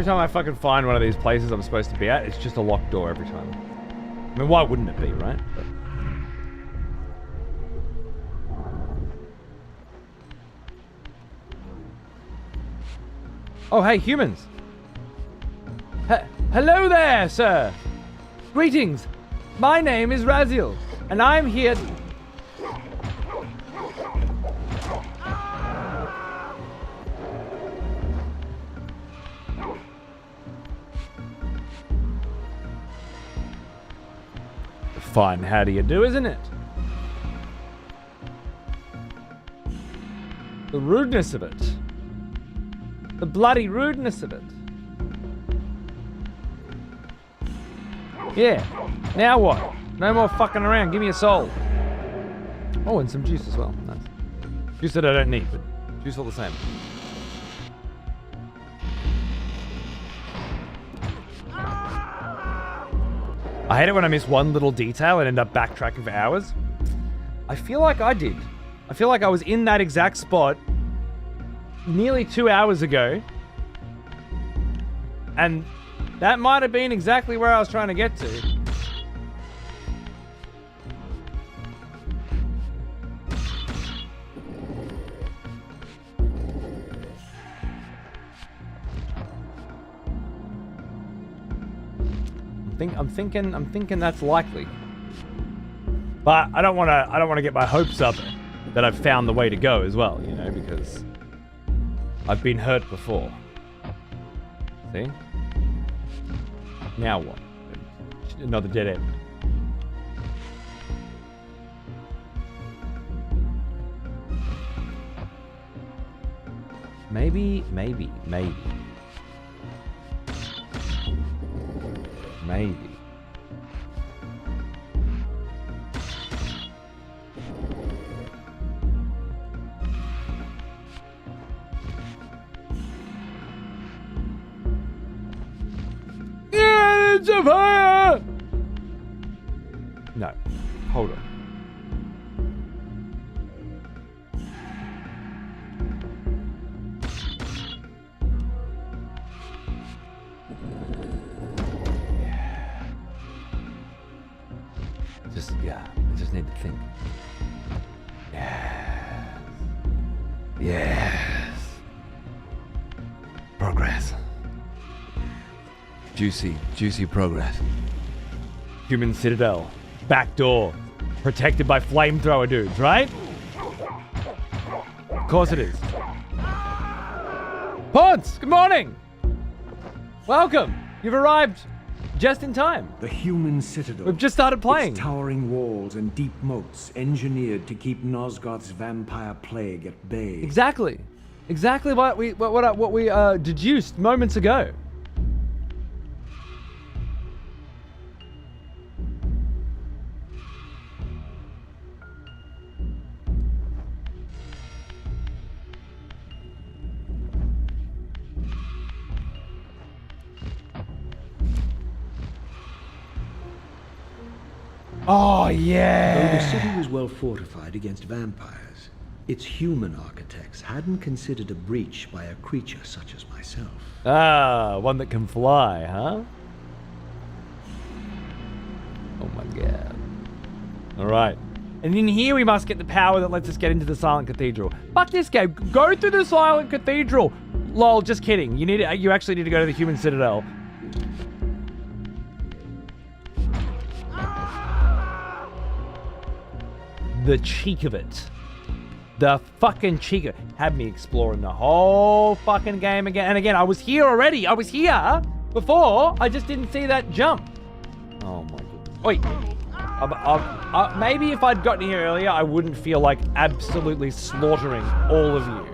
Every time I fucking find one of these places I'm supposed to be at, it's just a locked door every time. I mean, why wouldn't it be, right? But... Oh, hey, humans! Hello there, sir! Greetings! My name is Raziel, and I'm here... Fine, how do you do, isn't it? The rudeness of it. The bloody rudeness of it. Yeah. Now what? No more fucking around. Give me a soul. Oh, and some juice as well. Nice. Juice that I don't need, but juice all the same. I hate it when I miss one little detail and end up backtracking for hours. I feel like I did. I feel like I was in that exact spot nearly 2 hours ago. And that might have been exactly where I was trying to get to. I'm thinking that's likely. But I don't want to get my hopes up that I've found the way to go as well, you know, because I've been hurt before. See? Now what? Another dead end. Maybe. Maybe. Yeah, it's a fire! No, hold on. I just need to think. Yes. Progress. Juicy progress. Human Citadel. Back door. Protected by flamethrower dudes, right? Of course it is. Ponce, good morning! Welcome. You've arrived just in time. The human citadel. We've just started playing. Its towering walls and deep moats engineered to keep Nosgoth's vampire plague at bay. Exactly what we deduced moments ago. Oh, yeah! Though the city was well fortified against vampires, its human architects hadn't considered a breach by a creature such as myself. Ah, one that can fly, huh? Oh my god. Alright. And in here we must get the power that lets us get into the Silent Cathedral. Fuck this game. Go through the Silent Cathedral! Lol, just kidding. You actually need to go to the Human Citadel. The cheek of it. The fucking cheek of it. Had me exploring the whole fucking game again. And again, I was here already. I was here before. I just didn't see that jump. Oh my goodness. Wait. Maybe if I'd gotten here earlier, I wouldn't feel like absolutely slaughtering all of you.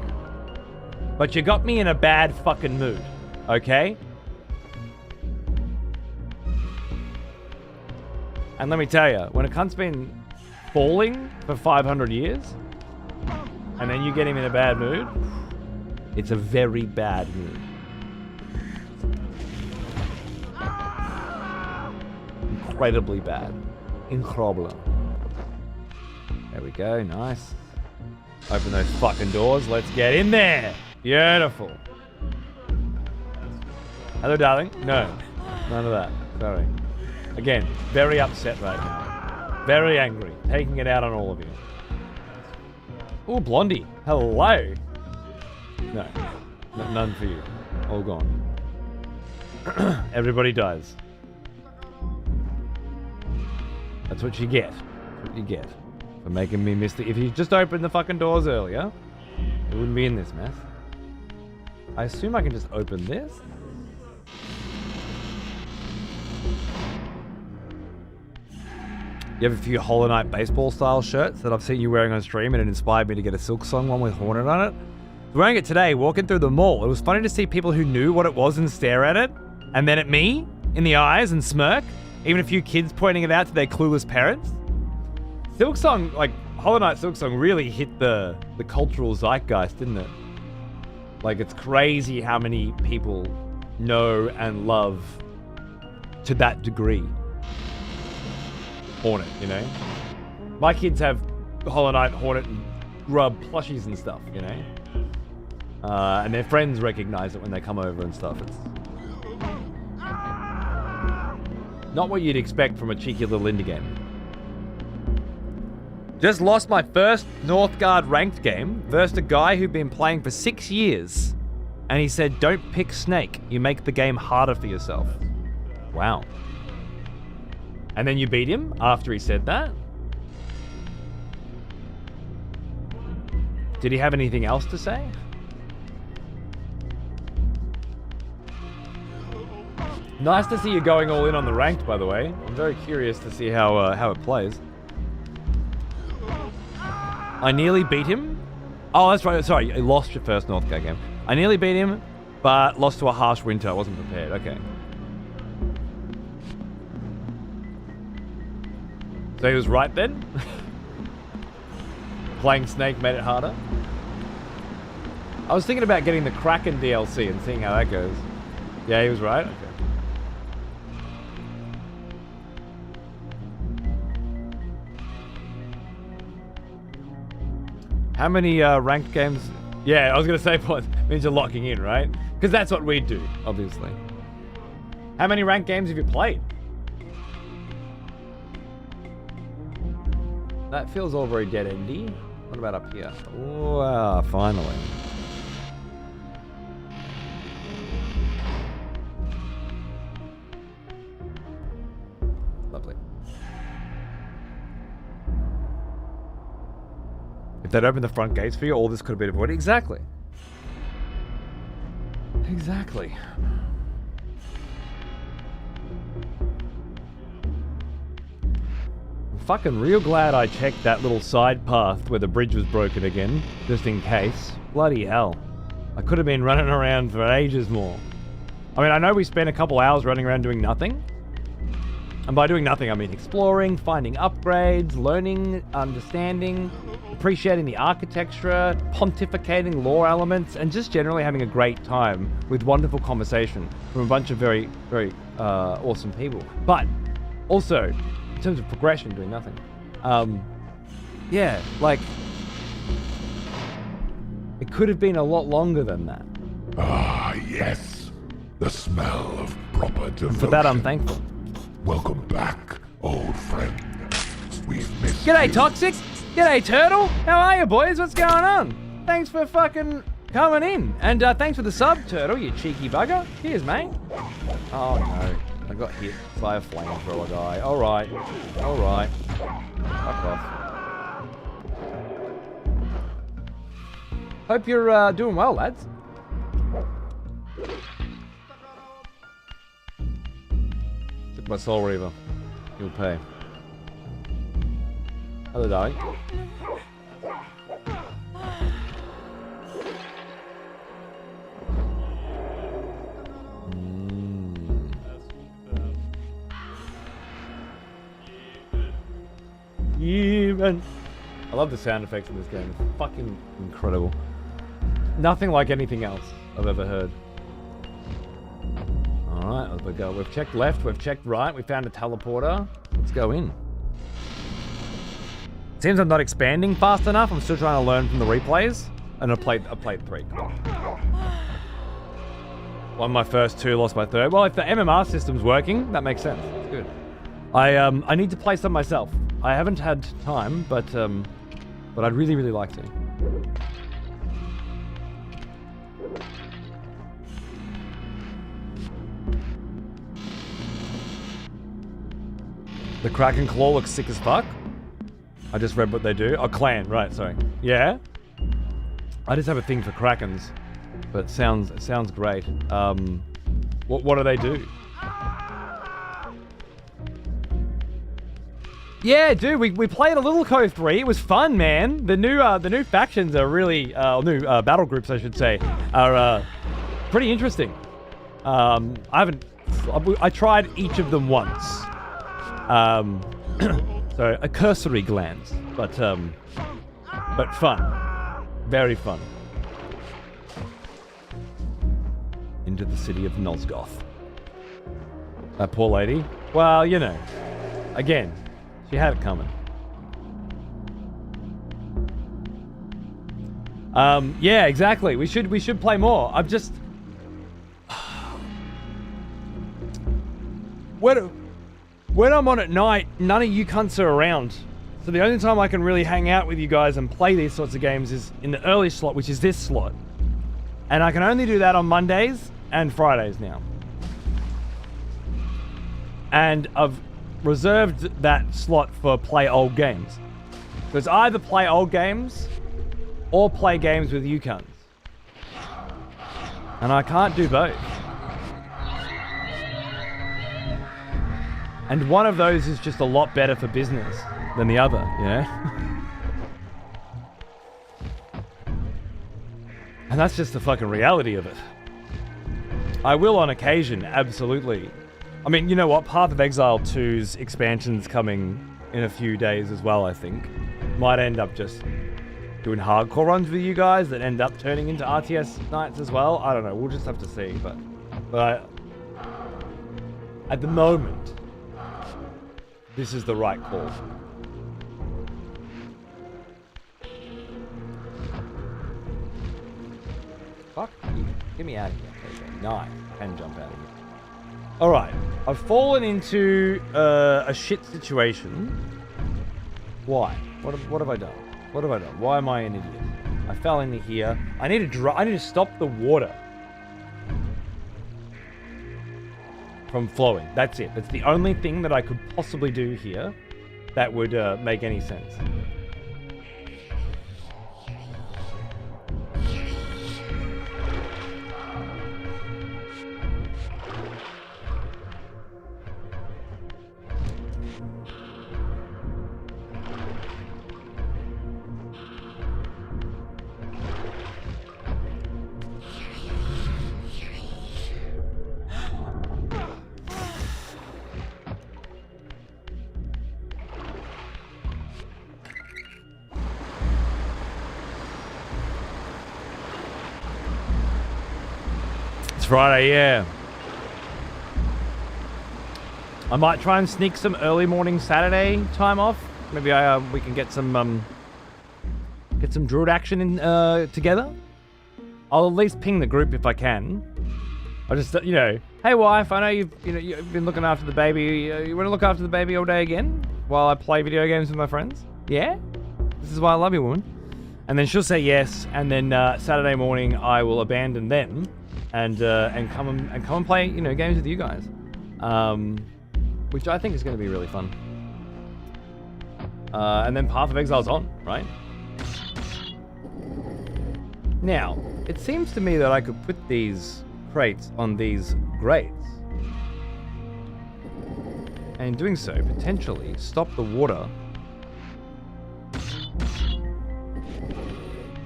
But you got me in a bad fucking mood. Okay? And let me tell you, when a cunt's been falling for 500 years, and then you get him in a bad mood, it's a very bad mood. Incredibly bad. Incredible. There we go, nice. Open those fucking doors, let's get in there. Beautiful. Hello, darling. No, none of that. Sorry. Again, very upset right now. Very angry. Taking it out on all of you. Oh, Blondie. Hello. No, none for you. All gone. Everybody dies. That's what you get. That's what you get for making me miss the... If you just opened the fucking doors earlier, it wouldn't be in this mess. I assume I can just open this. You have a few Hollow Knight baseball style shirts that I've seen you wearing on stream, and it inspired me to get a Silk Song one with Hornet on it. I was wearing it today, walking through the mall. It was funny to see people who knew what it was and stare at it, and then at me in the eyes and smirk. Even a few kids pointing it out to their clueless parents. Silk Song, like Hollow Knight Silk Song, really hit the cultural zeitgeist, didn't it? Like, it's crazy how many people know and love to that degree Hornet, you know? My kids have Hollow Knight, Hornet, and Grub plushies and stuff, you know? And their friends recognize it when they come over and stuff. It's not what you'd expect from a cheeky little indie game. Just lost my first Northgard ranked game versus a guy who'd been playing for 6 years. And he said, don't pick Snake. You make the game harder for yourself. Wow. And then you beat him after he said that? Did he have anything else to say? Nice to see you going all in on the ranked, by the way. I'm very curious to see how it plays. I nearly beat him. Oh, that's right. Sorry, you lost your first Northgard game. I nearly beat him, but lost to a harsh winter. I wasn't prepared. Okay. So he was right then? Playing Snake made it harder? I was thinking about getting the Kraken DLC and seeing how that goes. Yeah, he was right? Okay. How many ranked games? Yeah, I was going to say, what means you're locking in, right? Because that's what we do, obviously. How many ranked games have you played? That feels all very dead-endy. What about up here? Wow, finally. Lovely. If they'd opened the front gates for you, all this could have been avoided. Exactly. Exactly. I'm fucking real glad I checked that little side path where the bridge was broken again, just in case. Bloody hell. I could have been running around for ages more. I mean, I know we spent a couple hours running around doing nothing. And by doing nothing, I mean exploring, finding upgrades, learning, understanding, appreciating the architecture, pontificating lore elements, and just generally having a great time with wonderful conversation from a bunch of very, very awesome people. But also, in terms of progression, doing nothing. Yeah, like, it could have been a lot longer than that. Ah, yes. The smell of proper devotion. And for that, I'm thankful. Welcome back, old friend. We've missed G'day, you. Toxic! G'day, Turtle! How are you, boys? What's going on? Thanks for fucking coming in. And thanks for the sub, Turtle, you cheeky bugger. Cheers, mate. Oh, no. I got hit by a flamethrower guy. Alright. Alright. Fuck off. Hope you're doing well, lads. Took my Soul Reaver. You'll pay. Hello, darling. Even. I love the sound effects in this game. It's fucking incredible. Nothing like anything else I've ever heard. Alright, let's go. We've checked left, we've checked right, we found a teleporter. Let's go in. Seems I'm not expanding fast enough. I'm still trying to learn from the replays. And I played 3. Won my first 2, lost my third. Well, if the MMR system's working, that makes sense. It's good. I need to play some myself. I haven't had time, but I'd really, really like to. The Kraken Claw looks sick as fuck. I just read what they do. Oh, Clan, right, sorry. Yeah? I just have a thing for Krakens. But it sounds great. What do they do? Yeah, dude, we played a little Co 3. It was fun, man. The new factions are really new battle groups, I should say, are pretty interesting. I tried each of them once. So a cursory glance, but fun, very fun. Into the city of Nosgoth. That poor lady. Well, you know, again, she had it coming. Yeah, exactly. We should play more. I'm just when I'm on at night, none of you cunts are around. So the only time I can really hang out with you guys and play these sorts of games is in the early slot, which is this slot. And I can only do that on Mondays and Fridays now. And I've reserved that slot for play old games. So it's either play old games or play games with you cunts. And I can't do both. And one of those is just a lot better for business than the other, you know? And that's just the fucking reality of it. I will on occasion, absolutely. I mean, you know what? Path of Exile 2's expansion's coming in a few days as well, I think. Might end up just doing hardcore runs with you guys that end up turning into RTS nights as well. I don't know. We'll just have to see. But at the moment, this is the right call. Fuck you. Get me out of here. Okay, nice. Can jump out of here. Alright. I've fallen into a shit situation. Why? What have I done? What have I done? Why am I an idiot? I fell into here. I need to stop the water from flowing. That's it. That's the only thing that I could possibly do here that would make any sense. Friday, yeah. I might try and sneak some early morning Saturday time off. Maybe we can get some Druid action in together. I'll at least ping the group if I can. I just, you know, hey wife, I know you've been looking after the baby. You want to look after the baby all day again while I play video games with my friends? Yeah, this is why I love you, woman. And then she'll say yes, and then Saturday morning I will abandon them. And come and play, you know, games with you guys, which I think is going to be really fun. And then Path of Exile's on, right? Now, it seems to me that I could put these crates on these grates, and in doing so, potentially stop the water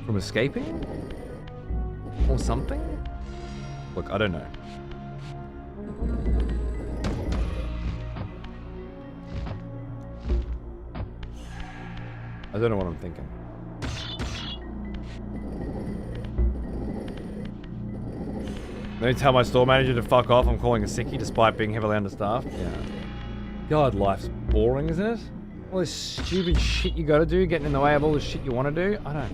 from escaping, or something. Look, I don't know. I don't know what I'm thinking. Let me tell my store manager to fuck off. I'm calling a sickie despite being heavily understaffed. Yeah. God, life's boring, isn't it? All this stupid shit you gotta do, getting in the way of all the shit you want to do. I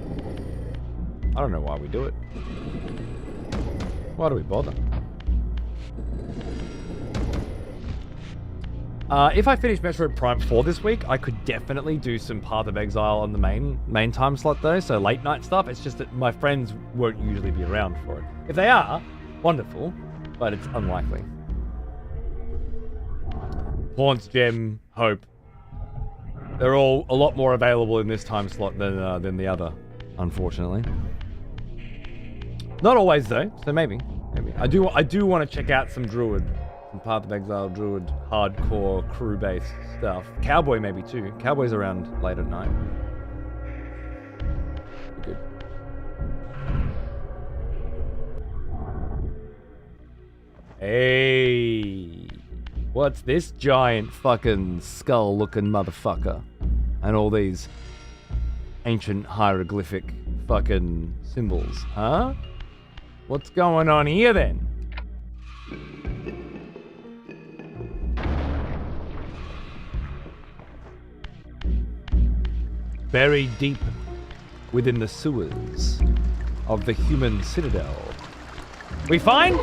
don't know why we do it. Why do we bother? If I finish Metroid Prime 4 this week, I could definitely do some Path of Exile on the main time slot though, so late night stuff. It's just that my friends won't usually be around for it. If they are, wonderful, but it's unlikely. Haunts, Gem, Hope. They're all a lot more available in this time slot than the other, unfortunately. Not always though, so maybe. I do want to check out some Druid, some Path of Exile Druid, hardcore crew-based stuff. Cowboy maybe too. Cowboy's around late at night. Good. Hey, what's this giant fucking skull-looking motherfucker? And all these ancient hieroglyphic fucking symbols, huh? What's going on here then? Buried deep within the sewers of the human citadel, we find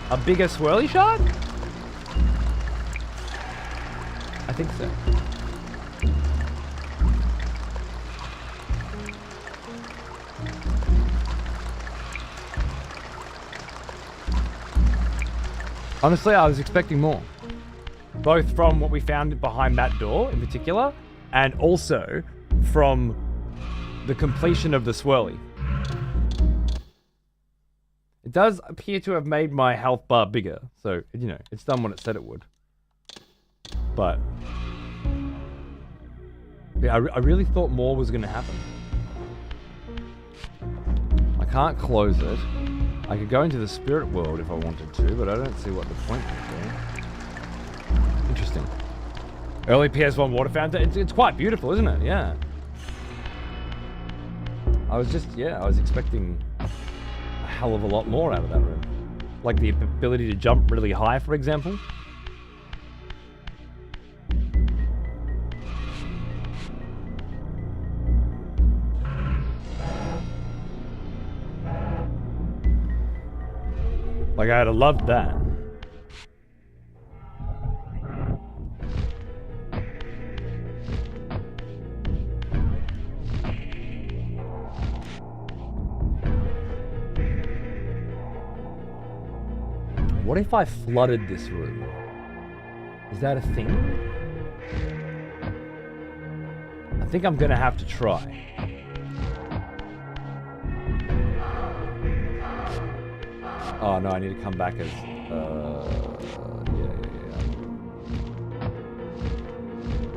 a bigger swirly shard? I think so. Honestly, I was expecting more. Both from what we found behind that door in particular, and also from the completion of the swirly. It does appear to have made my health bar bigger, so, you know, it's done what it said it would. But yeah, I really thought more was going to happen. I can't close it. I could go into the spirit world if I wanted to, but I don't see what the point would be. Interesting. Early PS1 water fountain. It's quite beautiful, isn't it? Yeah. I was expecting a hell of a lot more out of that room. Like the ability to jump really high, for example. Like, I'd have loved that. What if I flooded this room? Is that a thing? I think I'm gonna have to try. Oh no, I need to come back as, yeah.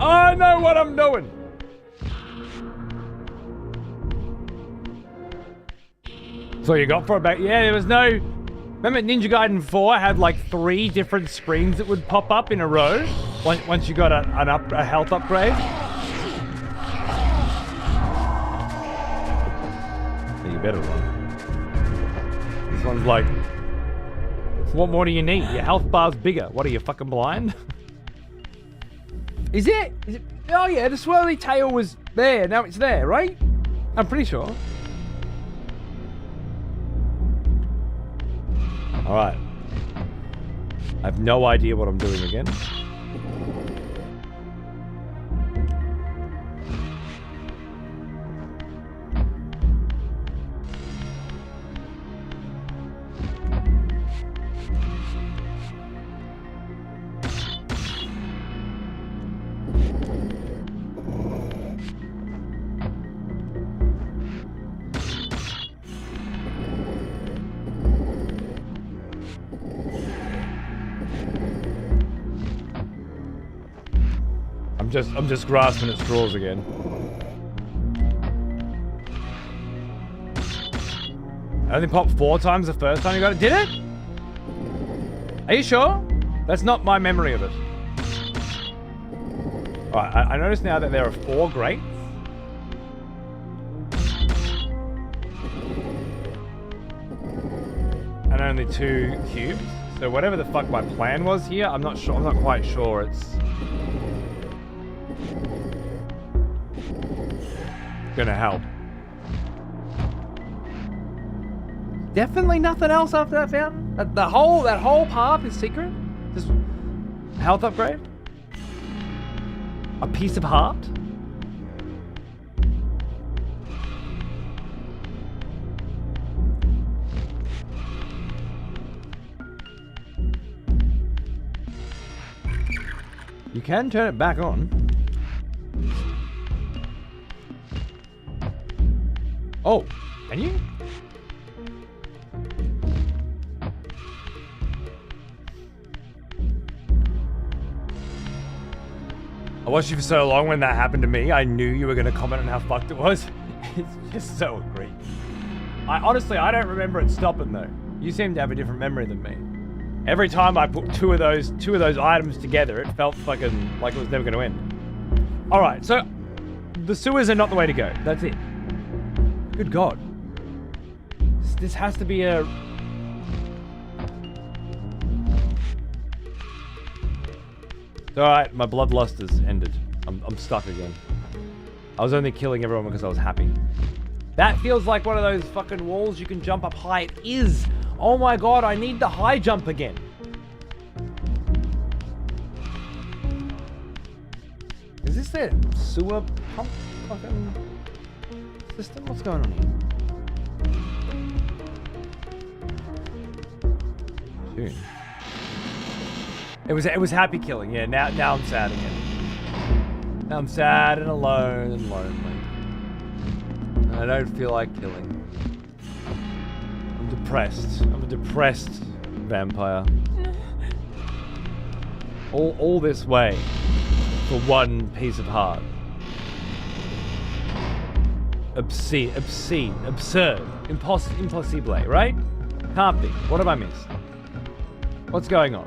I know what I'm doing! So you got for about, yeah, there was no, remember Ninja Gaiden 4 had like 3 different screens that would pop up in a row once you got a health upgrade? Yeah, you better run. This one's like, what more do you need? Your health bar's bigger. What are you, fucking blind? Is it? Oh yeah, the swirly tail was there. Now it's there, right? I'm pretty sure. Alright. I have no idea what I'm doing again. I'm just grasping at straws again. I only popped 4 times the first time you got it. Did it? Are you sure? That's not my memory of it. Alright, I notice now that there are 4 grates. And only 2 cubes. So whatever the fuck my plan was here, I'm not sure. I'm not quite sure it's gonna help. Definitely nothing else after that fountain? That whole path is secret? Just health upgrade? A piece of heart? You can turn it back on. Oh, can you? I watched you for so long. When that happened to me, I knew you were going to comment on how fucked it was. It's just so great. I don't remember it stopping though. You seem to have a different memory than me. Every time I put two of those items together, it felt fucking like it was never going to end. All right, so the sewers are not the way to go. That's it. Good God. This has to be a... Alright, my bloodlust has ended. I'm stuck again. I was only killing everyone because I was happy. That feels like one of those fucking walls you can jump up high. It is! Oh my God, I need the high jump again. Is this their sewer pump fucking system? What's going on here? Dude. It was happy killing, yeah. Now I'm sad again. Now I'm sad and alone and lonely. And I don't feel like killing. I'm depressed. I'm a depressed vampire. All this way for one piece of heart. Obscene, absurd, impossible, right? Can't be. What have I missed? What's going on?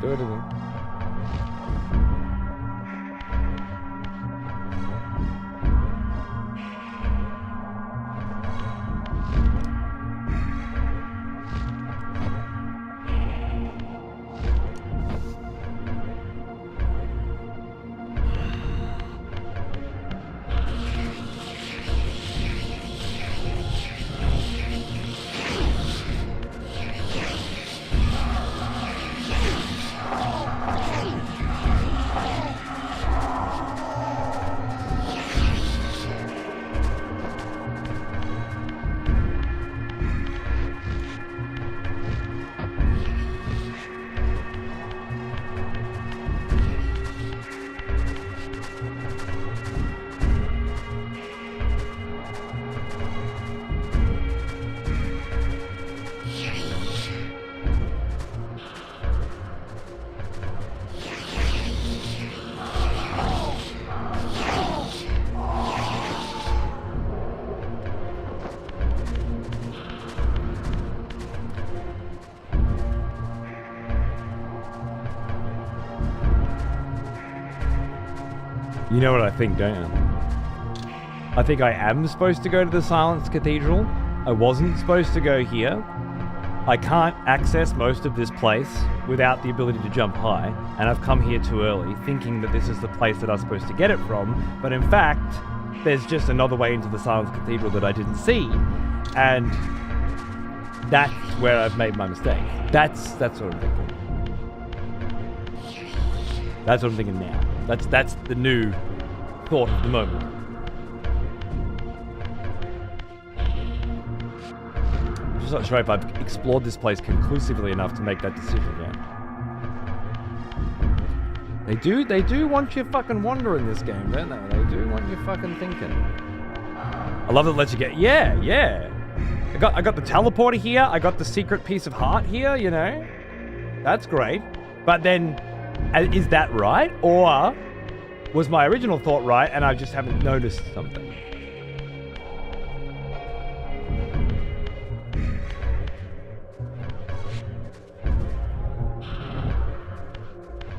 Do it again. You know what I think, don't you? I think I am supposed to go to the Silence Cathedral. I wasn't supposed to go here. I can't access most of this place without the ability to jump high, and I've come here too early, thinking that this is the place that I'm supposed to get it from, but in fact, there's just another way into the Silence Cathedral that I didn't see, and that's where I've made my mistake. That's what I'm thinking. That's what I'm thinking now. That's the new thought of the moment. I'm just not sure if I've explored this place conclusively enough to make that decision yet. They do want you fucking wander in this game, don't they? They do want you fucking thinking. I love that it lets you get, yeah. I got the teleporter here, I got the secret piece of heart here, you know? That's great. But then, is that right? Or was my original thought right and I just haven't noticed something?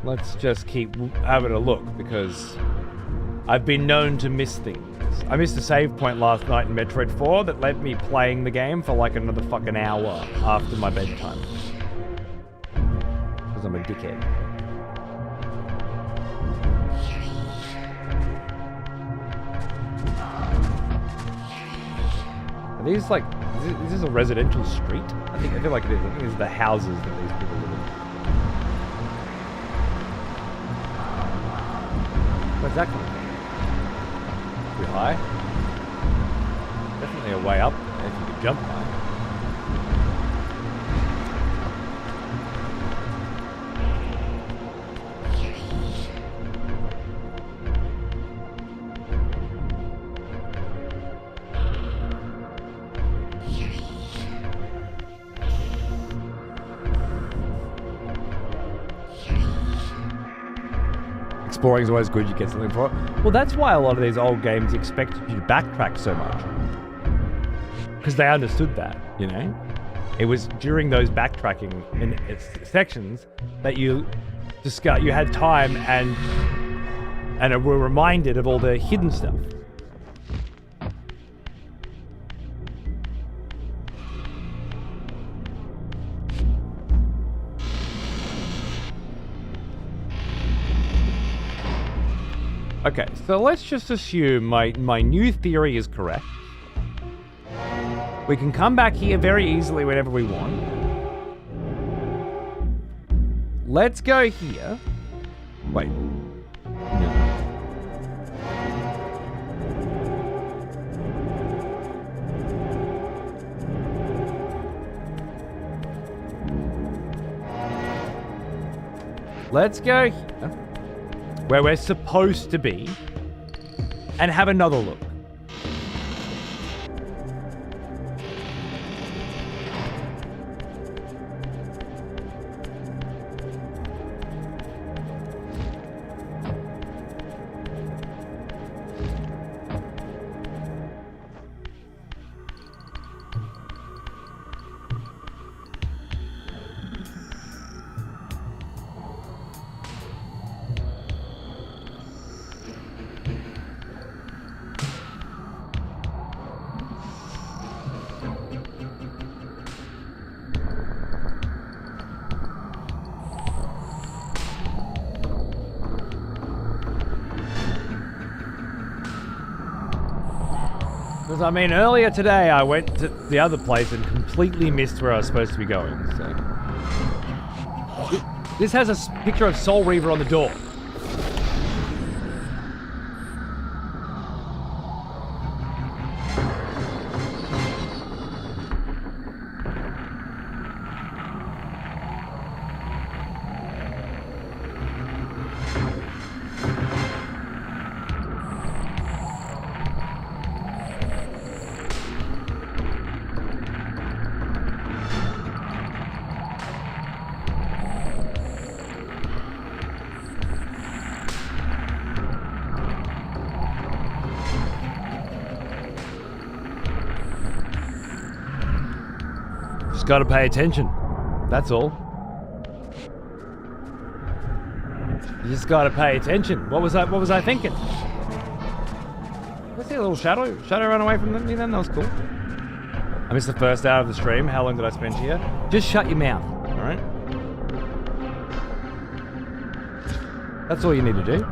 Let's just keep having a look, because I've been known to miss things. I missed a save point last night in Metroid 4 that led me playing the game for like another fucking hour after my bedtime. Because I'm a dickhead. Are these like, is this a residential street? I feel like it is. I think it's the houses that these people live in. Where's that coming from? Pretty high. Definitely a way up there if you could jump high. Exploring is always good, you get something for it. Well, that's why a lot of these old games expected you to backtrack so much. Because they understood that, you know? It was during those backtracking sections that you had time and were reminded of all the hidden stuff. Okay, so let's just assume my new theory is correct. We can come back here very easily whenever we want. Let's go here. Wait. No. Let's go here, where we're supposed to be, and have another look. Because, I mean, earlier today I went to the other place and completely missed where I was supposed to be going, so... This has a picture of Soul Reaver on the door. Gotta pay attention. That's all. You just gotta pay attention. What was I thinking? Let's see a little shadow run away from me then. That was cool. I missed the first hour of the stream. How long did I spend here? Just shut your mouth, alright? That's all you need to do.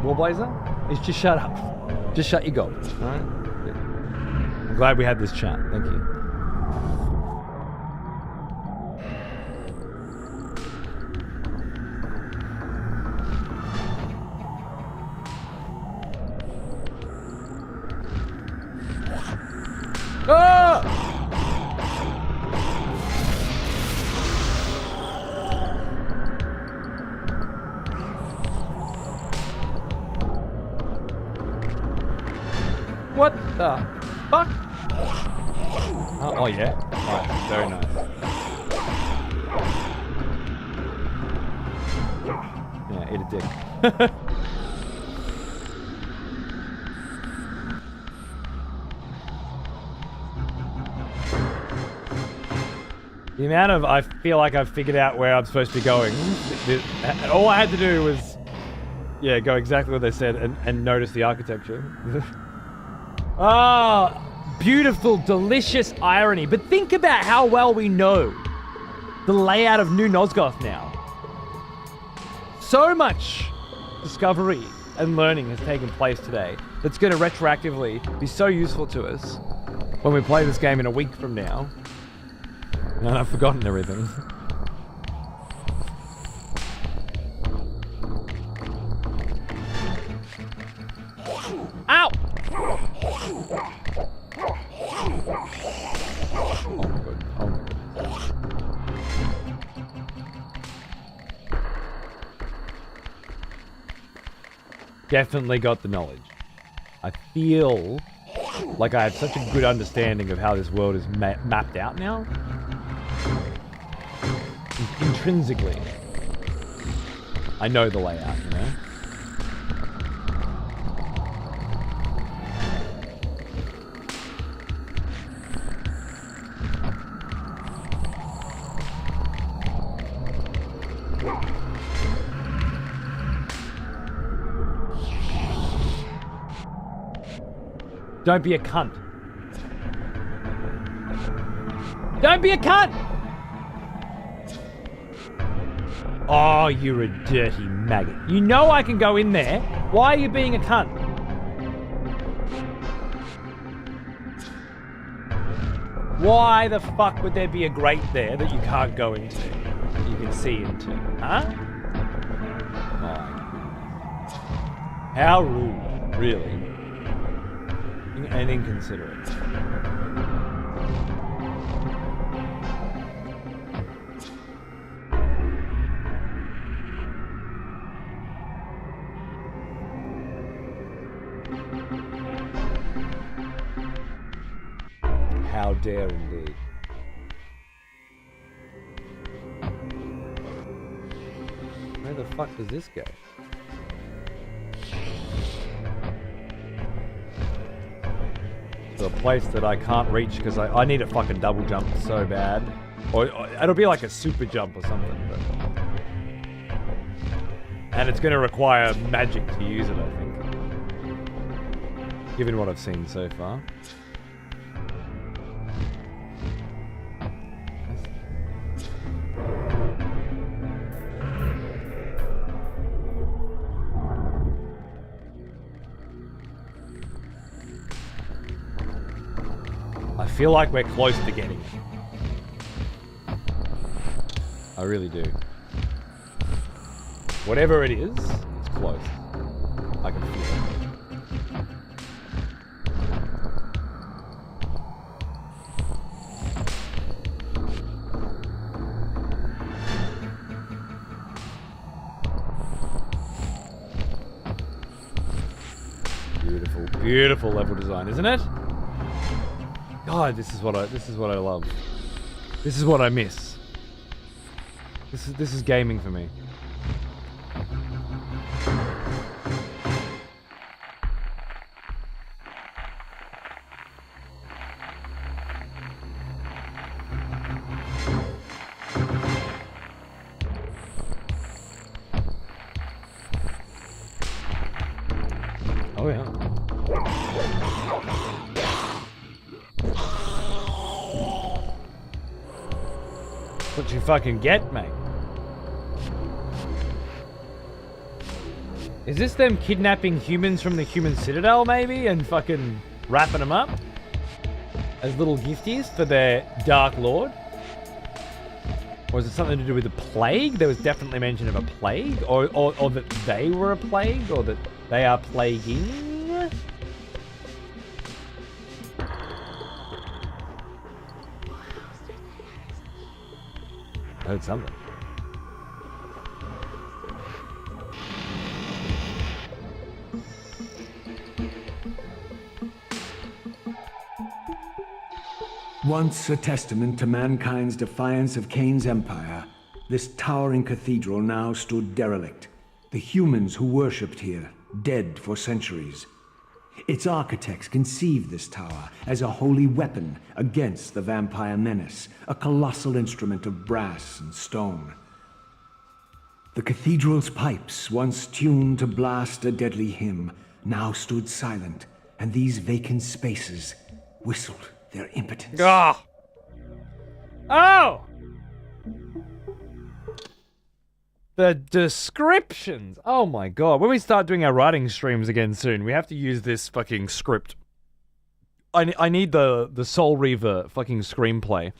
Warblazer, is just shut up. Just shut your gob, alright? I'm glad we had this chat. Thank you. The fuck? Oh yeah. Nice. Very nice. Yeah, eat a dick. The amount of, I feel like I've figured out where I'm supposed to be going. All I had to do was, yeah, go exactly what they said and notice the architecture. Ah, beautiful, delicious irony. But think about how well we know the layout of New Nosgoth now. So much discovery and learning has taken place today that's going to retroactively be so useful to us when we play this game in a week from now. And I've forgotten everything. Ow! Oh my god. Oh my god. Definitely got the knowledge. I feel like I have such a good understanding of how this world is mapped out now. Intrinsically. I know the layout, you know? Don't be a cunt. Don't be a cunt! Oh, you're a dirty maggot. You know I can go in there. Why are you being a cunt? Why the fuck would there be a grate there that you can't go into? That you can see into? Huh? My. How rude, really. And inconsiderate. How dare indeed. Where the fuck does this go? To a place that I can't reach because I need a fucking double jump so bad. Or it'll be like a super jump or something. But... And it's going to require magic to use it, I think. Given what I've seen so far. I feel like we're close to getting it. I really do. Whatever it is, it's close. I can feel it. Beautiful, beautiful level design, isn't it? God, this is what I love. This is what I miss. This is gaming for me. Oh yeah. What you fucking get, mate? Is this them kidnapping humans from the human citadel, maybe, and fucking wrapping them up as little gifties for their Dark Lord? Or is it something to do with the plague? There was definitely mention of a plague, or that they were a plague, or that they are plaguing. I heard something. Once a testament to mankind's defiance of Kain's empire, this towering cathedral now stood derelict. The humans who worshipped here, dead for centuries. Its architects conceived this tower as a holy weapon against the vampire menace, a colossal instrument of brass and stone. The cathedral's pipes, once tuned to blast a deadly hymn, now stood silent, and these vacant spaces whistled their impotence. Ah! Oh! The descriptions! Oh my god. When we start doing our writing streams again soon, we have to use this fucking script. I need the Soul Reaver fucking screenplay.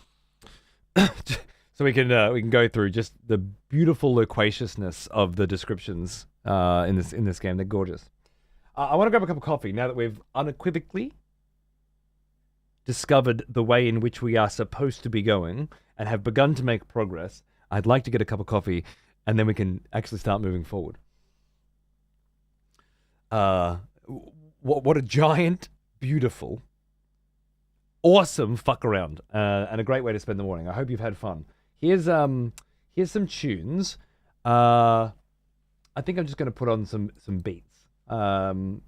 So we can go through just the beautiful loquaciousness of the descriptions in this game. They're gorgeous. I want to grab a cup of coffee now that we've unequivocally discovered the way in which we are supposed to be going and have begun to make progress. I'd like to get a cup of coffee, and then we can actually start moving forward. What a giant, beautiful, awesome fuck around, and a great way to spend the morning. I hope you've had fun. Here's some tunes. I think I'm just going to put on some beats for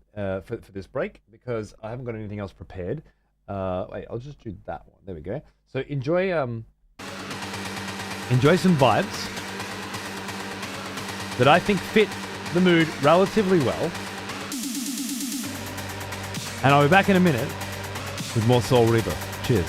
this break because I haven't got anything else prepared. Wait, I'll just do that one. There we go. So enjoy some vibes that I think fit the mood relatively well. And I'll be back in a minute with more Soul Reaver. Cheers.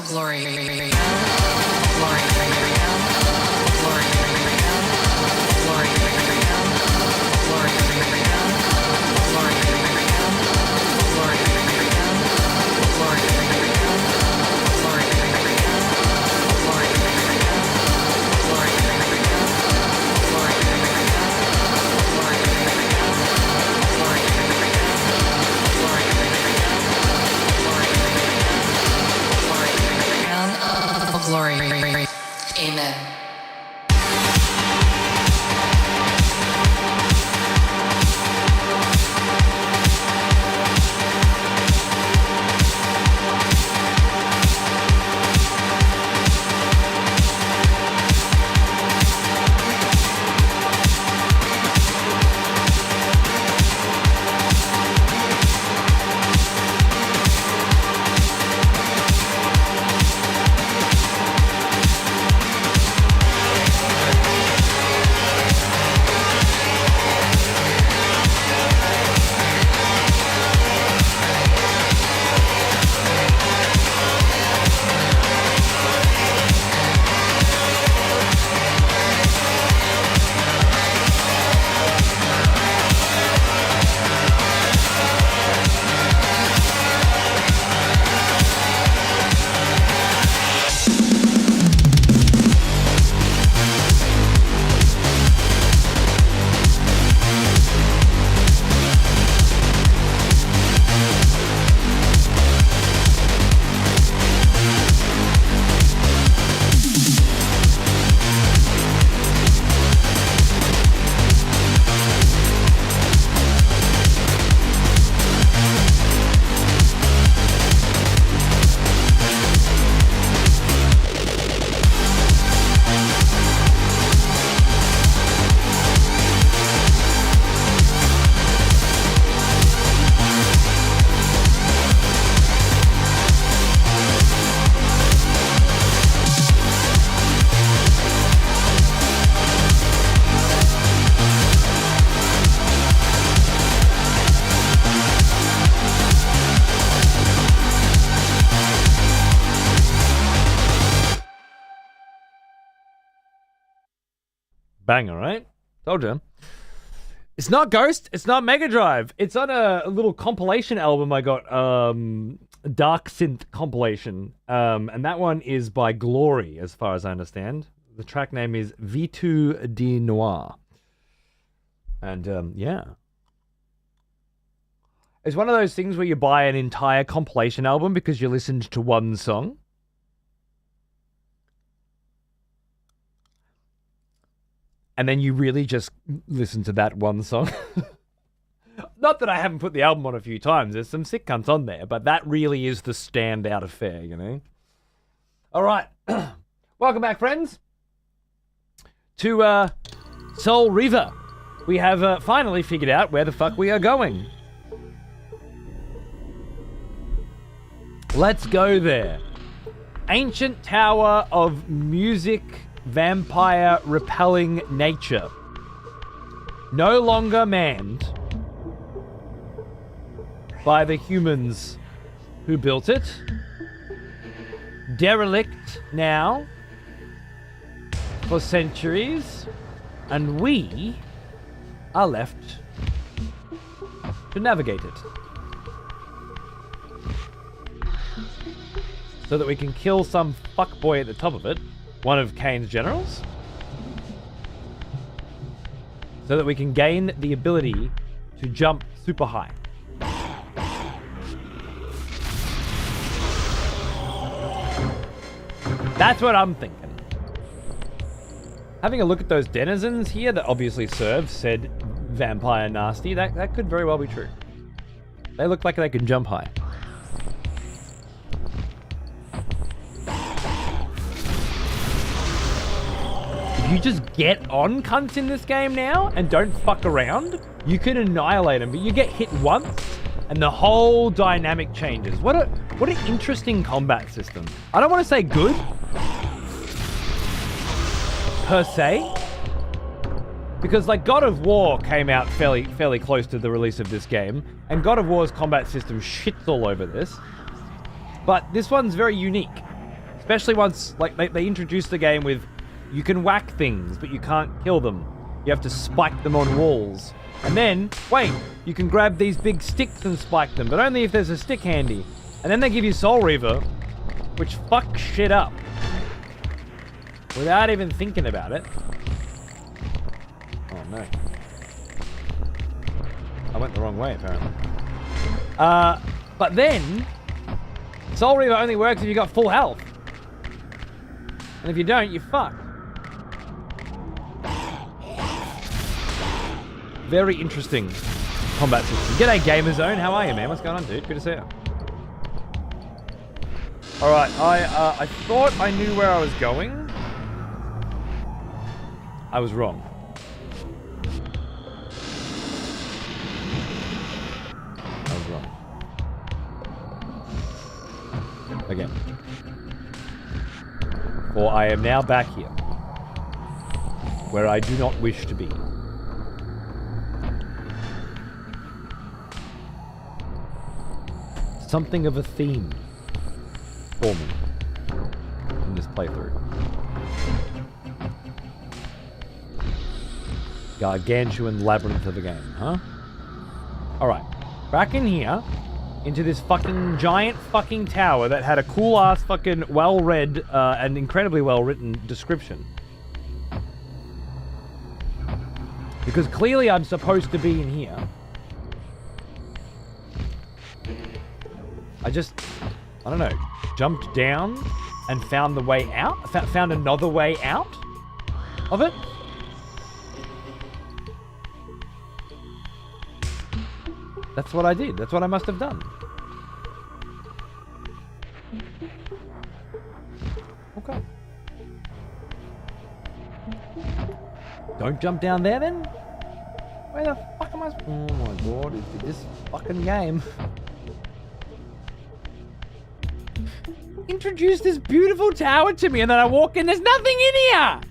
Glory. Banger, right? Told you. It's not Ghost. It's not Mega Drive. It's on a little compilation album I got. Dark Synth compilation. And that one is by Glory, as far as I understand. The track name is V2 de Noir. And, yeah. It's one of those things where you buy an entire compilation album because you listened to one song. And then you really just listen to that one song. Not that I haven't put the album on a few times. There's some sick cunts on there, but that really is the standout affair, you know? All right. Welcome back, friends, to Soul Reaver. We have finally figured out where the fuck we are going. Let's go there. Ancient Tower of Music, Vampire Repelling Nature. No longer manned by the humans who built it. Derelict now for centuries. And we are left to navigate it. So that we can kill some fuckboy at the top of it, one of Kain's generals. So that we can gain the ability to jump super high. That's what I'm thinking. Having a look at those denizens here that obviously serve said vampire nasty, that could very well be true. They look like they can jump high. If you just get on cunts in this game now and don't fuck around, you can annihilate them, but you get hit once and the whole dynamic changes. What an interesting combat system. I don't want to say good, per se, because like God of War came out fairly close to the release of this game, and God of War's combat system shits all over this, but this one's very unique, especially once like they introduced the game with you can whack things but you can't kill them, you have to spike them on walls, and then wait, you can grab these big sticks and spike them, but only if there's a stick handy, and then they give you Soul Reaver, which fucks shit up without even thinking about it. Oh no. I went the wrong way apparently. But then, Soul Reaver only works if you got full health. And if you don't, you're fucked. Very interesting combat system. G'day Gamerzone, how are you, man? What's going on, dude? Good to see you. Alright, I thought I knew where I was going. I was wrong. Again. For I am now back here, where I do not wish to be. Something of a theme for me in this playthrough. Gargantuan labyrinth of a game, huh? Alright, back in here, into this fucking giant fucking tower that had a cool ass fucking well-read and incredibly well-written description. Because clearly I'm supposed to be in here. I don't know, jumped down and found the way out? Found another way out of it? That's what I did. That's what I must have done. Okay. Don't jump down there then? Where the fuck am I? Oh my lord, it's this fucking game. Introduce this beautiful tower to me and then I walk in, there's nothing in here!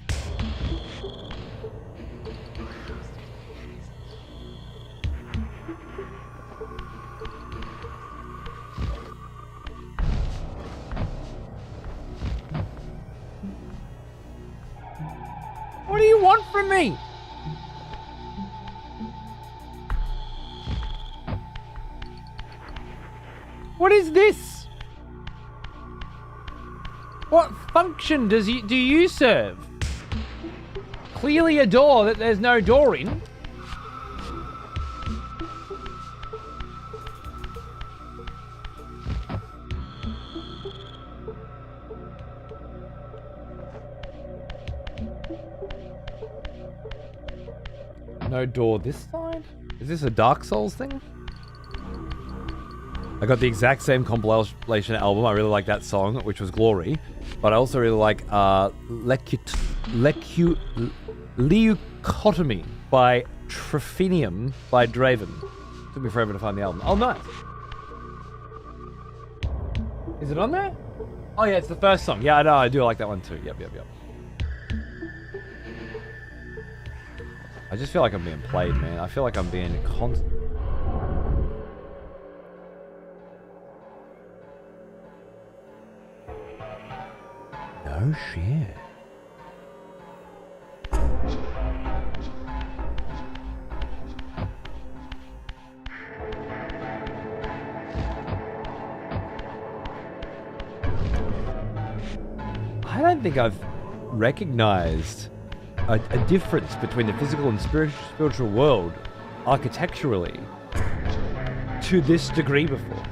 What do you want from me? me! What is this? What function do you serve? Clearly a door that there's no door in. No door this side? Is this a Dark Souls thing? I got the exact same compilation album. I really like that song, which was Glory. But I also really like Leucotomy by Trophenium by Draven. Took me forever to find the album. Oh, nice. Is it on there? Oh, yeah, it's the first song. Yeah, I know. I do like that one too. Yep. I just feel like I'm being played, man. I feel like I'm being constant. No shit. I don't think I've recognized a difference between the physical and spiritual world architecturally to this degree before.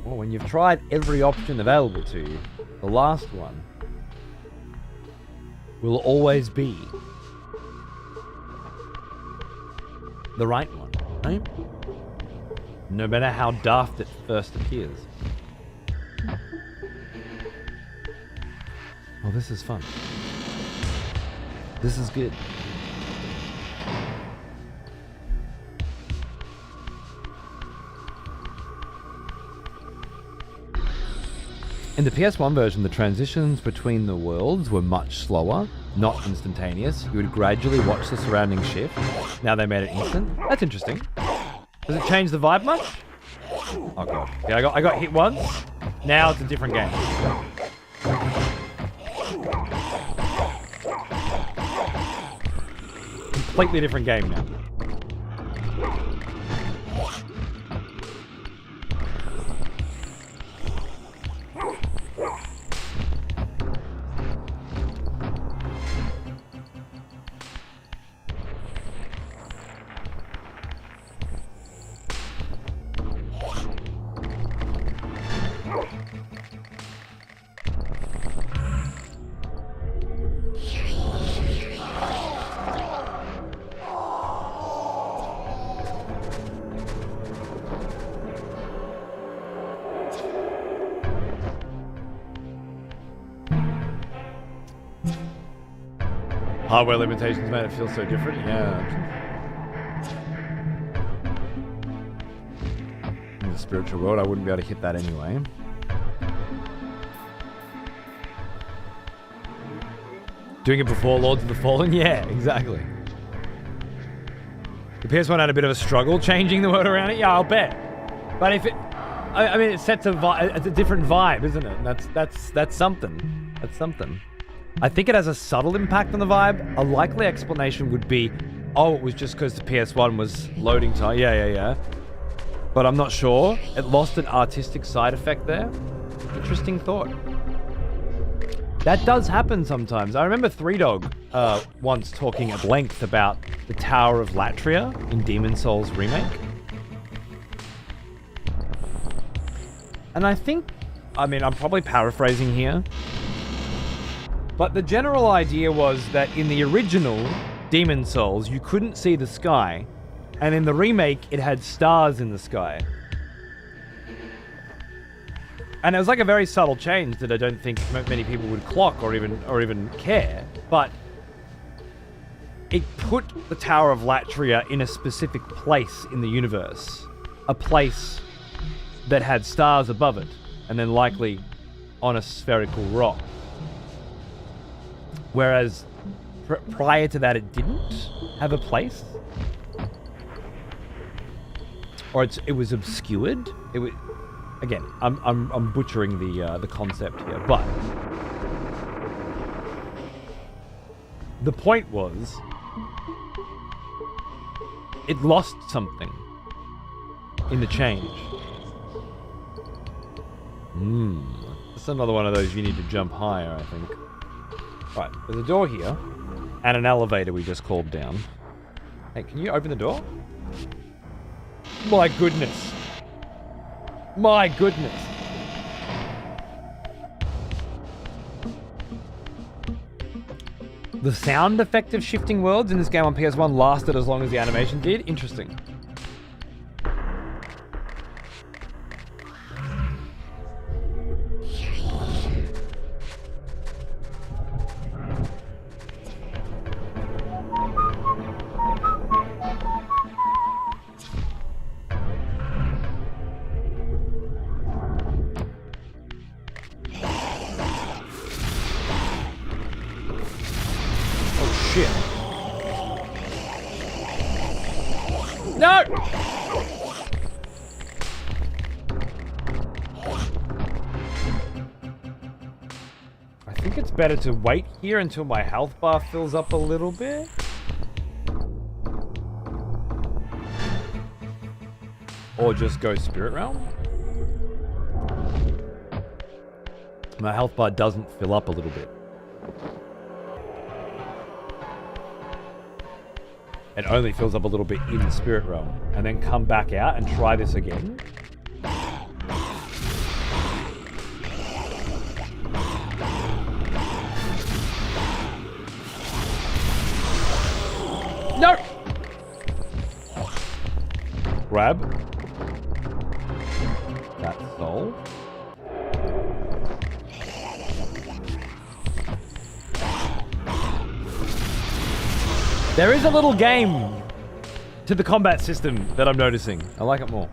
Well, when you've tried every option available to you, the last one will always be the right one, right? No matter how daft it first appears. Oh, this is fun. This is good. In the PS1 version, the transitions between the worlds were much slower, not instantaneous. You would gradually watch the surrounding shift. Now they made it instant. That's interesting. Does it change the vibe much? Oh god. Yeah, I got hit once. Now it's a different game. Completely different game now. Hardware limitations made it feel so different, yeah. In the spiritual world, I wouldn't be able to hit that anyway. Doing it before Lords of the Fallen? Yeah, exactly. The PS1 had a bit of a struggle changing the world around it? Yeah, I'll bet. But if it... I mean, it sets a different vibe, isn't it? And that's something. That's something. I think it has a subtle impact on the vibe. A likely explanation would be, oh, it was just because the PS1 was loading time. Yeah. But I'm not sure. It lost an artistic side effect there. Interesting thought. That does happen sometimes. I remember Three Dog once talking at length about the Tower of Latria in Demon's Souls remake. And I think, I mean, I'm probably paraphrasing here, but the general idea was that in the original Demon's Souls, you couldn't see the sky, and in the remake, it had stars in the sky. And it was like a very subtle change that I don't think many people would clock or even care, but it put the Tower of Latria in a specific place in the universe, a place that had stars above it, and then likely on a spherical rock. Whereas prior to that, it didn't have a place. or it was obscured. It was, again, I'm butchering the concept here, but the point was it lost something in the change. That's another one of those you need to jump higher, I think. Right, there's a door here and an elevator we just called down. Hey, can you open the door? My goodness. My goodness. The sound effect of shifting worlds in this game on PS1 lasted as long as the animation did. Interesting. No! I think it's better to wait here until my health bar fills up a little bit. Or just go Spirit Realm. My health bar doesn't fill up a little bit. It only fills up a little bit in the Spirit Realm. And then come back out and try this again. No! Grab that soul. There is a little game to the combat system that I'm noticing. I like it more.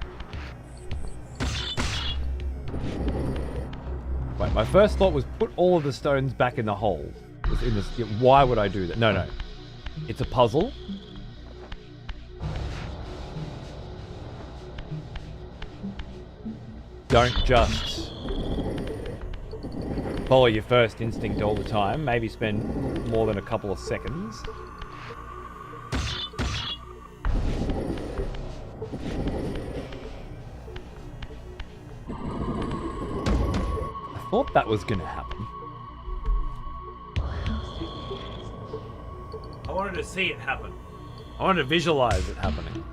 Wait, my first thought was put all of the stones back in the hole. Why would I do that? No. It's a puzzle. Don't just follow your first instinct all the time. Maybe spend more than a couple of seconds. I thought that was going to happen. I wanted to see it happen. I wanted to visualize it happening.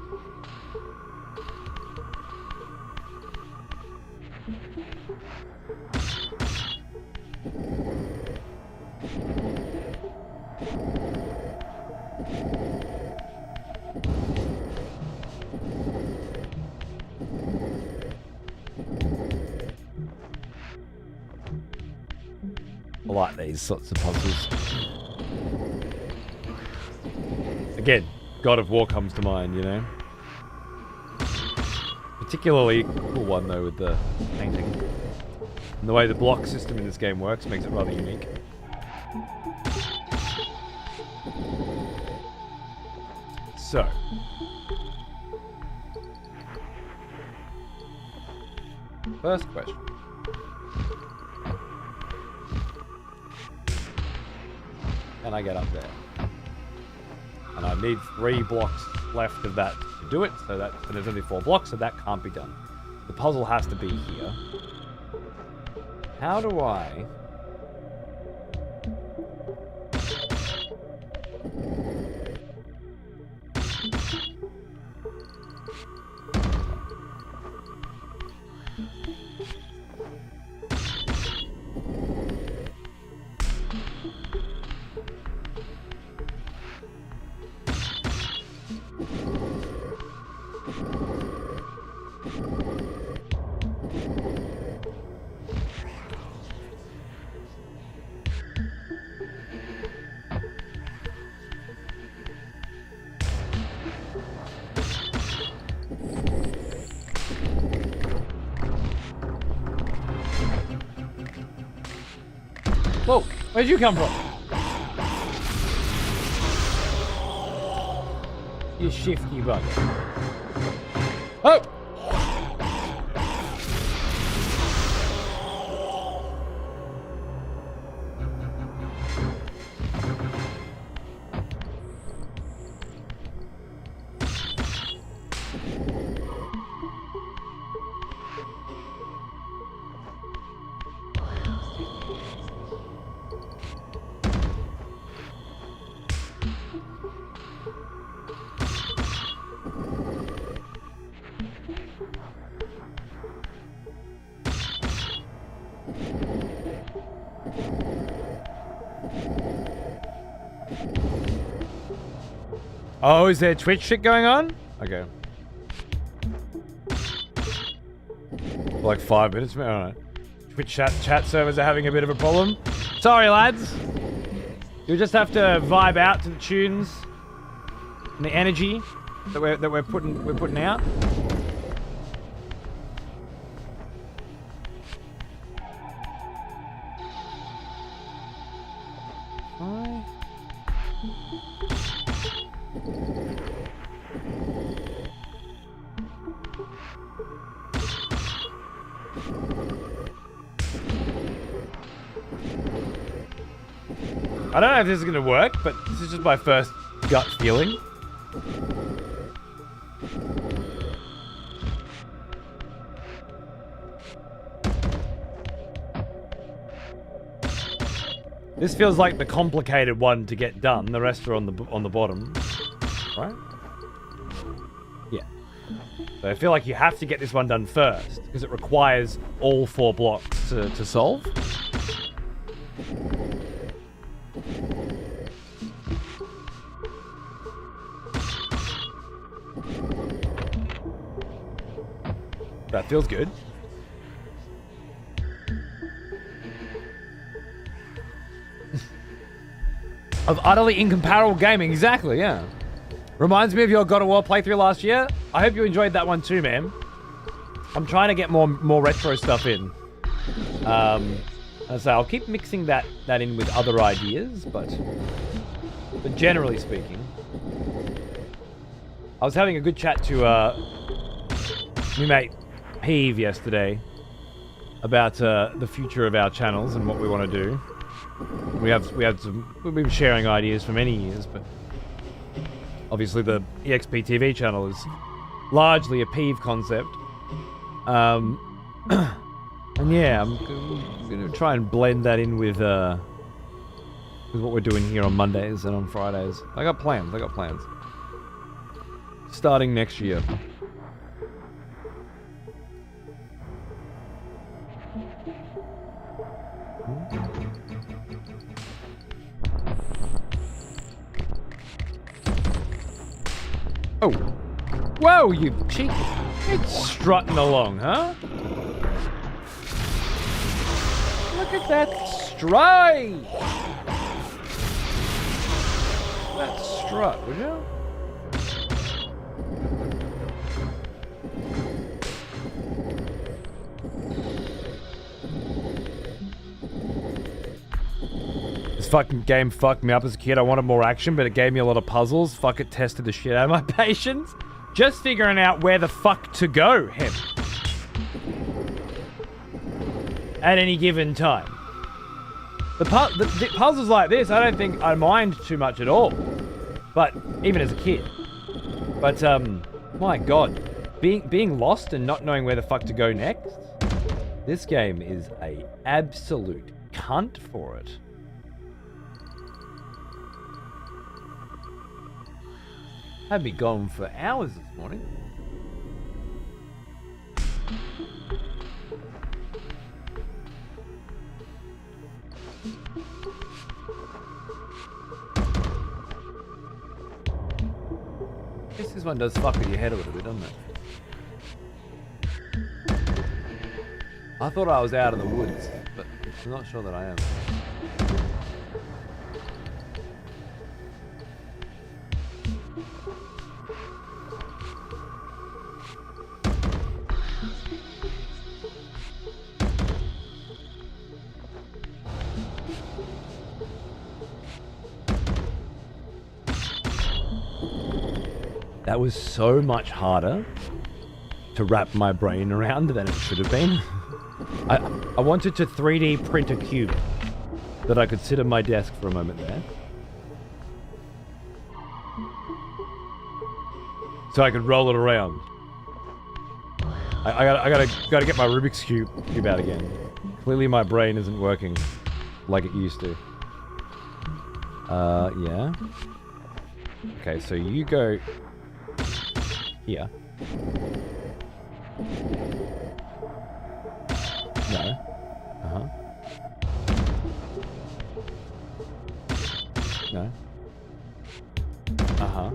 I like these sorts of puzzles. Again, God of War comes to mind, you know? Particularly cool one though with the painting. And the way the block system in this game works makes it rather unique. So. First question. Can I get up there? And I need 3 blocks left of that to do it, and there's only 4 blocks, so that can't be done. The puzzle has to be here. How do I... Whoa, where'd you come from? You shifty bugger. Oh! Oh, is there Twitch shit going on? Okay. Like 5 minutes, man. All right. Twitch chat servers are having a bit of a problem. Sorry, lads. You'll just have to vibe out to the tunes and the energy that we're putting out. I don't know if this is going to work, but this is just my first gut feeling. This feels like the complicated one to get done. The rest are on the bottom, right? Yeah. So I feel like you have to get this one done first because it requires all 4 blocks to solve. That feels good. Of utterly incomparable gaming, exactly, yeah. Reminds me of your God of War playthrough last year. I hope you enjoyed that one too, man. I'm trying to get more retro stuff in. So I'll keep mixing that in with other ideas, but generally speaking, I was having a good chat to my mate Peeve yesterday about the future of our channels and what we want to do. We've been sharing ideas for many years, but obviously the EXP TV channel is largely a Peeve concept. And yeah, I'm gonna try and blend that in with what we're doing here on Mondays and on Fridays. I got plans. Starting next year. Oh. Whoa, you cheek. It's strutting along, huh? Look at that stride. That strut, would you? This fucking game fucked me up as a kid. I wanted more action, but it gave me a lot of puzzles. Fuck, it tested the shit out of my patience. Just figuring out where the fuck to go, him. At any given time. The puzzles like this, I don't think I mind too much at all. But, even as a kid. But, my god. Being lost and not knowing where the fuck to go next, this game is a absolute cunt for it. Had me gone for hours this morning. I guess this one does fuck with your head a little bit, doesn't it? I thought I was out of the woods, but I'm not sure that I am. That was so much harder to wrap my brain around than it should have been. I wanted to 3D print a cube that I could sit at my desk for a moment there. So I could roll it around. I gotta get my Rubik's Cube out again. Clearly my brain isn't working like it used to. Yeah. Okay, so you go here. No. Uh-huh. No. Uh-huh.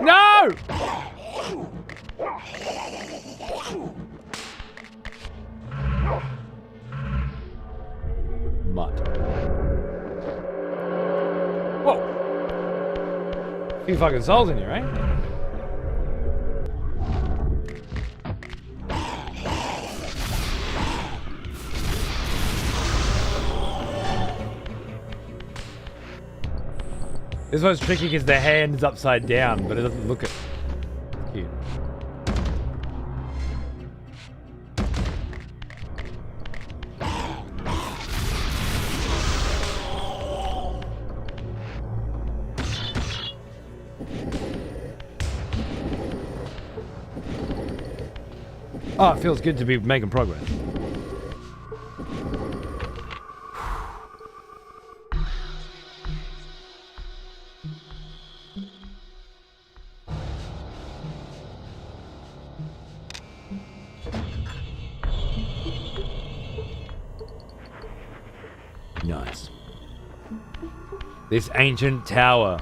No! Mud. Whoa! A few fucking souls in here, right? This one's tricky because the hand's upside down, but it doesn't look it. Cute. Oh, it feels good to be making progress. Nice. This ancient tower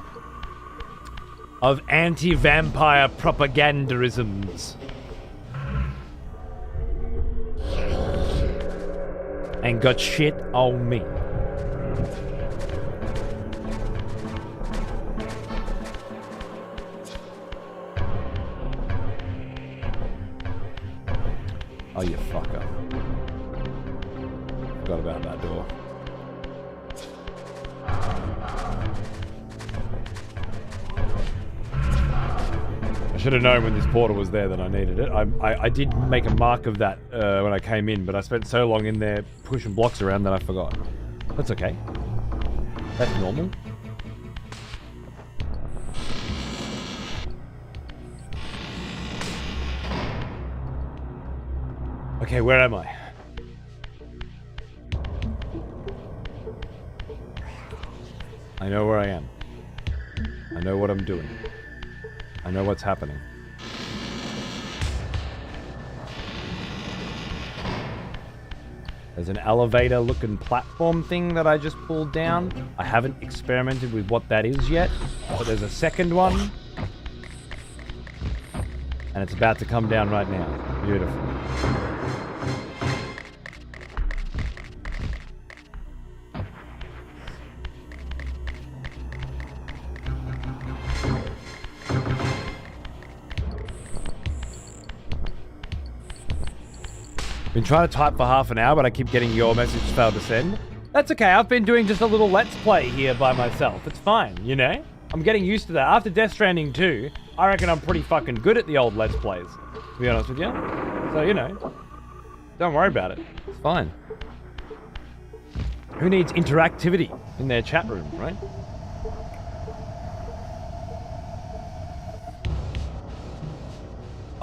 of anti-vampire propagandisms. Ain't got shit on me. Oh, you fucker. Forgot about that door. I should have known when this portal was there that I needed it. I did make a mark of that when I came in, but I spent so long in there pushing blocks around that I forgot. That's okay. That's normal. Okay, where am I? I know where I am. I know what I'm doing. I know what's happening. There's an elevator-looking platform thing that I just pulled down. I haven't experimented with what that is yet, but there's a second one. And it's about to come down right now. Beautiful. Been trying to type for half an hour, but I keep getting your message failed to send. That's okay, I've been doing just a little let's play here by myself. It's fine, you know? I'm getting used to that. After Death Stranding 2, I reckon I'm pretty fucking good at the old let's plays, to be honest with you. So, you know, don't worry about it. It's fine. Who needs interactivity in their chat room, right?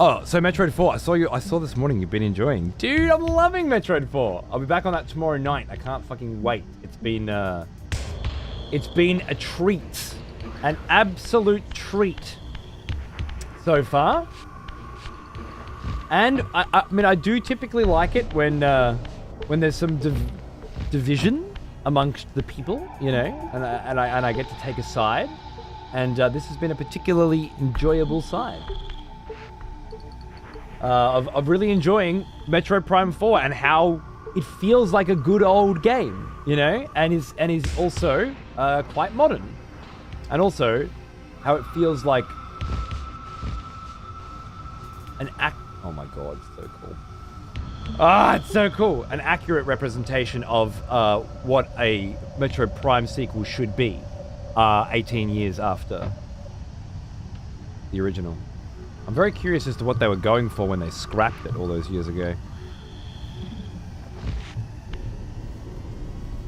Oh, so Metroid 4, I saw this morning you've been enjoying. Dude, I'm loving Metroid 4. I'll be back on that tomorrow night. I can't fucking wait. It's been a treat. An absolute treat so far. And I mean, I do typically like it when there's some division amongst the people, you know, and I get to take a side. And this has been a particularly enjoyable side. Of really enjoying Metroid Prime 4 and how it feels like a good old game, you know, and is also quite modern, and also how it feels like an oh my god, it's so cool. It's so cool. An accurate representation of what a Metroid Prime sequel should be 18 years after the original. I'm very curious as to what they were going for when they scrapped it all those years ago.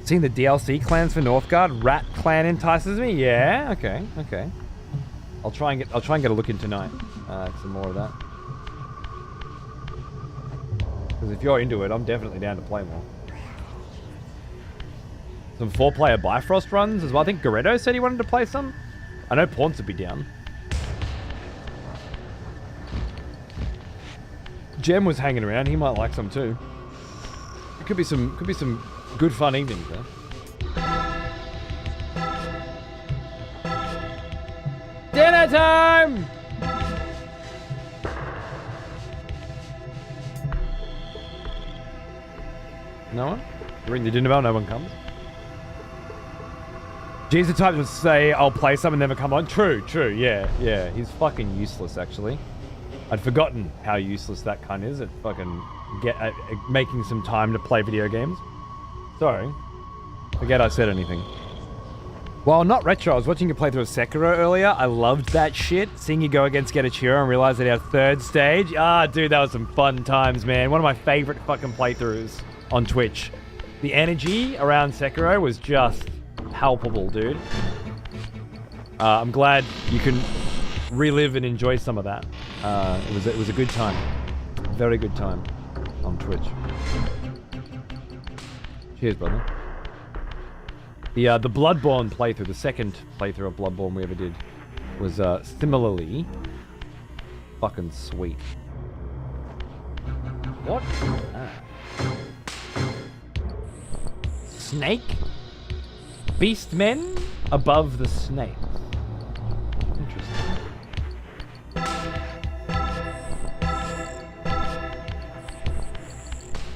Seeing the DLC clans for Northgard, Rat Clan entices me. Yeah, okay. I'll try and get a look in tonight. Some more of that. Because if you're into it, I'm definitely down to play more. Some 4-player Bifrost runs as well. I think Goretto said he wanted to play some. I know Paunce would be down. Jem was hanging around. He might like some too. It could be some good fun evenings there. Dinner time! No one? You ring the dinner bell, no one comes. G's the type to say, I'll play some and never come on. True, yeah. He's fucking useless, actually. I'd forgotten how useless that cunt is at fucking making some time to play video games. Sorry. Forget I said anything. Well, not retro. I was watching you play through a Sekiro earlier. I loved that shit. Seeing you go against Getachiro and realize that our third stage. Dude, that was some fun times, man. One of my favorite fucking playthroughs on Twitch. The energy around Sekiro was just palpable, dude. I'm glad you can relive and enjoy some of that. It was a good time. Very good time on Twitch. Cheers, brother. The Bloodborne playthrough, the second playthrough of Bloodborne we ever did, was similarly fucking sweet. What? Snake? Beastmen above the snake. Interesting.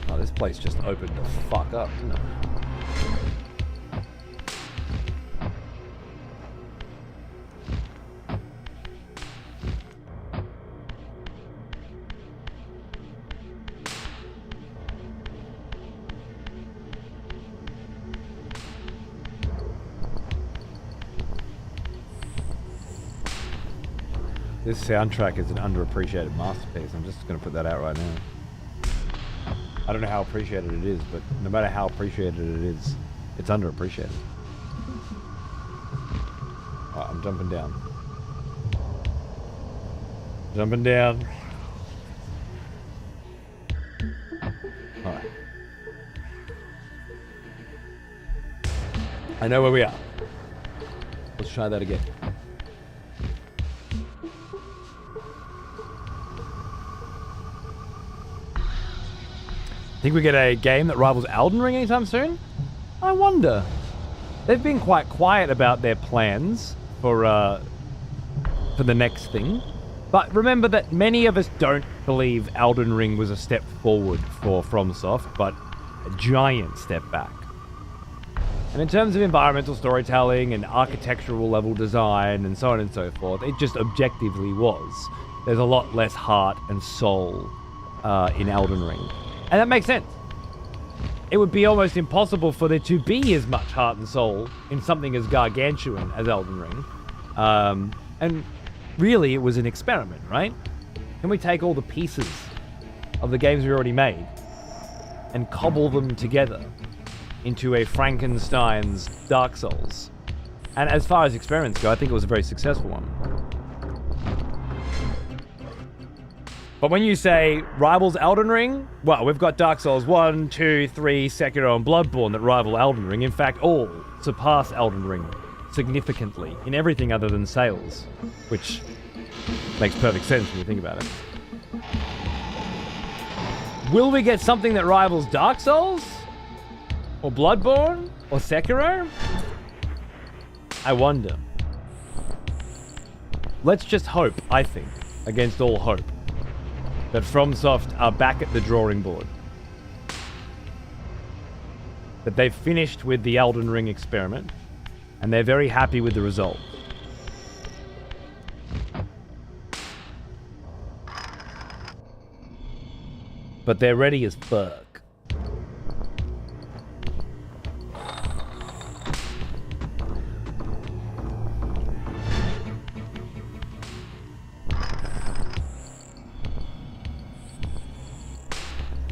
Oh, this place just opened the fuck up, didn't it? This soundtrack is an underappreciated masterpiece. I'm just going to put that out right now. I don't know how appreciated it is, but no matter how appreciated it is, it's underappreciated. Alright, I'm jumping down. Jumping down. Alright. I know where we are. Let's try that again. Think we get a game that rivals Elden Ring anytime soon? I wonder. They've been quite quiet about their plans for the next thing. But remember that many of us don't believe Elden Ring was a step forward for FromSoft, but a giant step back. And in terms of environmental storytelling and architectural level design and so on and so forth, it just objectively was. There's a lot less heart and soul in Elden Ring. And that makes sense. It would be almost impossible for there to be as much heart and soul in something as gargantuan as Elden Ring. And really, it was an experiment, right? Can we take all the pieces of the games we already made and cobble them together into a Frankenstein's Dark Souls? And as far as experiments go, I think it was a very successful one. But when you say rivals Elden Ring, well, we've got Dark Souls 1, 2, 3, Sekiro, and Bloodborne that rival Elden Ring. In fact, all surpass Elden Ring significantly in everything other than sales, which makes perfect sense when you think about it. Will we get something that rivals Dark Souls? Or Bloodborne? Or Sekiro? I wonder. Let's just hope, I think, against all hope, that FromSoft are back at the drawing board. that they've finished with the Elden Ring experiment, and they're very happy with the result. But they're ready as fuck.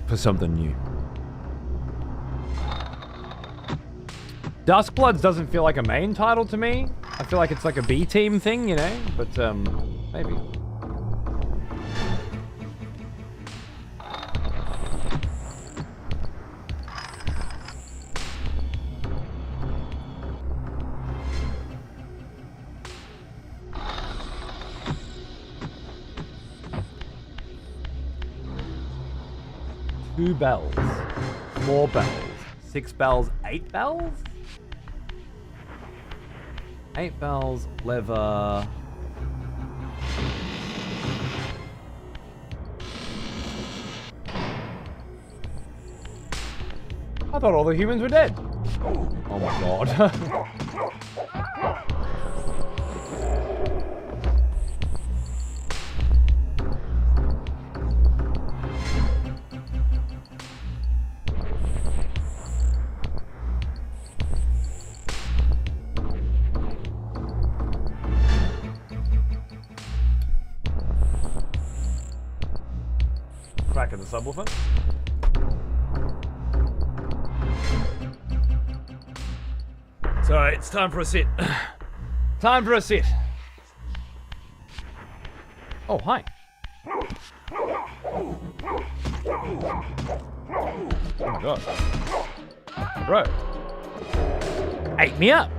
For something new. Duskbloods doesn't feel like a main title to me. I feel like it's like a B-team thing, you know? But, maybe. Two bells, 4 bells, 6 bells, 8 bells? 8 bells, lever. I thought all the humans were dead. Oh my god. Cracking the subwoofer. So it's time for a sit. Time for a sit. Oh, hi. Oh my god. Bro. Ate me up.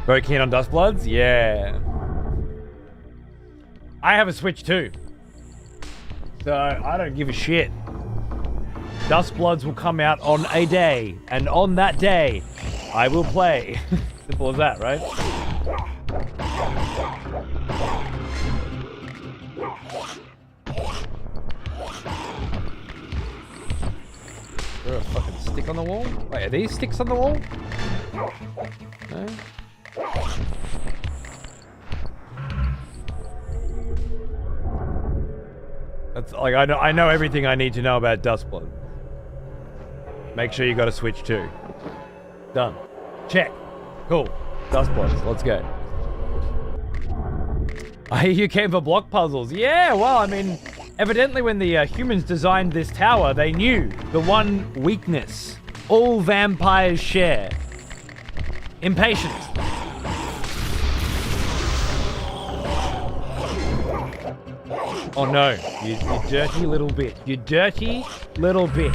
Very keen on Duskbloods? Yeah. I have a Switch too. So I don't give a shit. Duskbloods will come out on a day, and on that day, I will play. Simple as that, right? Is there a fucking stick on the wall? Wait, are these sticks on the wall? No? That's like I know everything I need to know about Duskblood. Make sure you got a Switch too. Done. Check. Cool. Duskbloods. Let's go. I hear you came for block puzzles. Yeah, well, I mean, evidently when the humans designed this tower, they knew the one weakness all vampires share. Impatience. Oh no, you dirty little bitch. You dirty little bitch.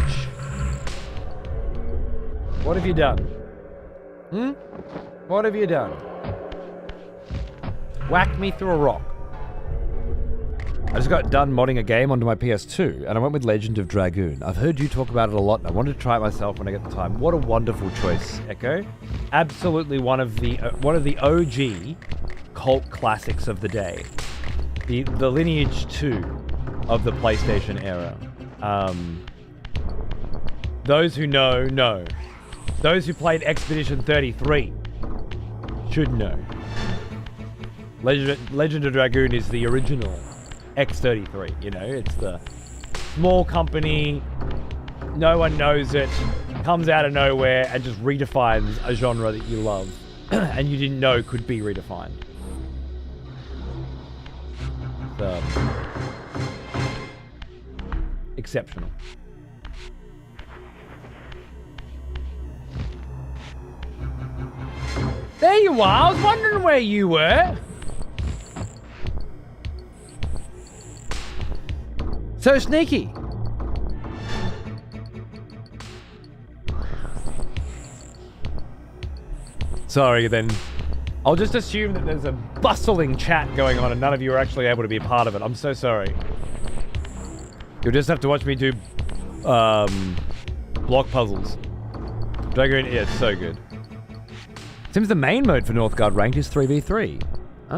What have you done? What have you done? Whacked me through a rock. I just got done modding a game onto my PS2, and I went with Legend of Dragoon. I've heard you talk about it a lot, and I wanted to try it myself when I get the time. What a wonderful choice, Echo. Absolutely one of the OG cult classics of the day. The Lineage 2 of the PlayStation era. Those who know, know. Those who played Expedition 33 should know. Legend of Dragoon is the original X33, you know? It's the small company, no one knows it, comes out of nowhere and just redefines a genre that you love and you didn't know could be redefined. Exceptional. There you are. I was wondering where you were. So sneaky. Sorry, then. I'll just assume that there's a bustling chat going on and none of you are actually able to be a part of it. I'm so sorry. You'll just have to watch me do block puzzles. Dragon, yeah, it's so good. Seems the main mode for Northgard ranked is 3v3.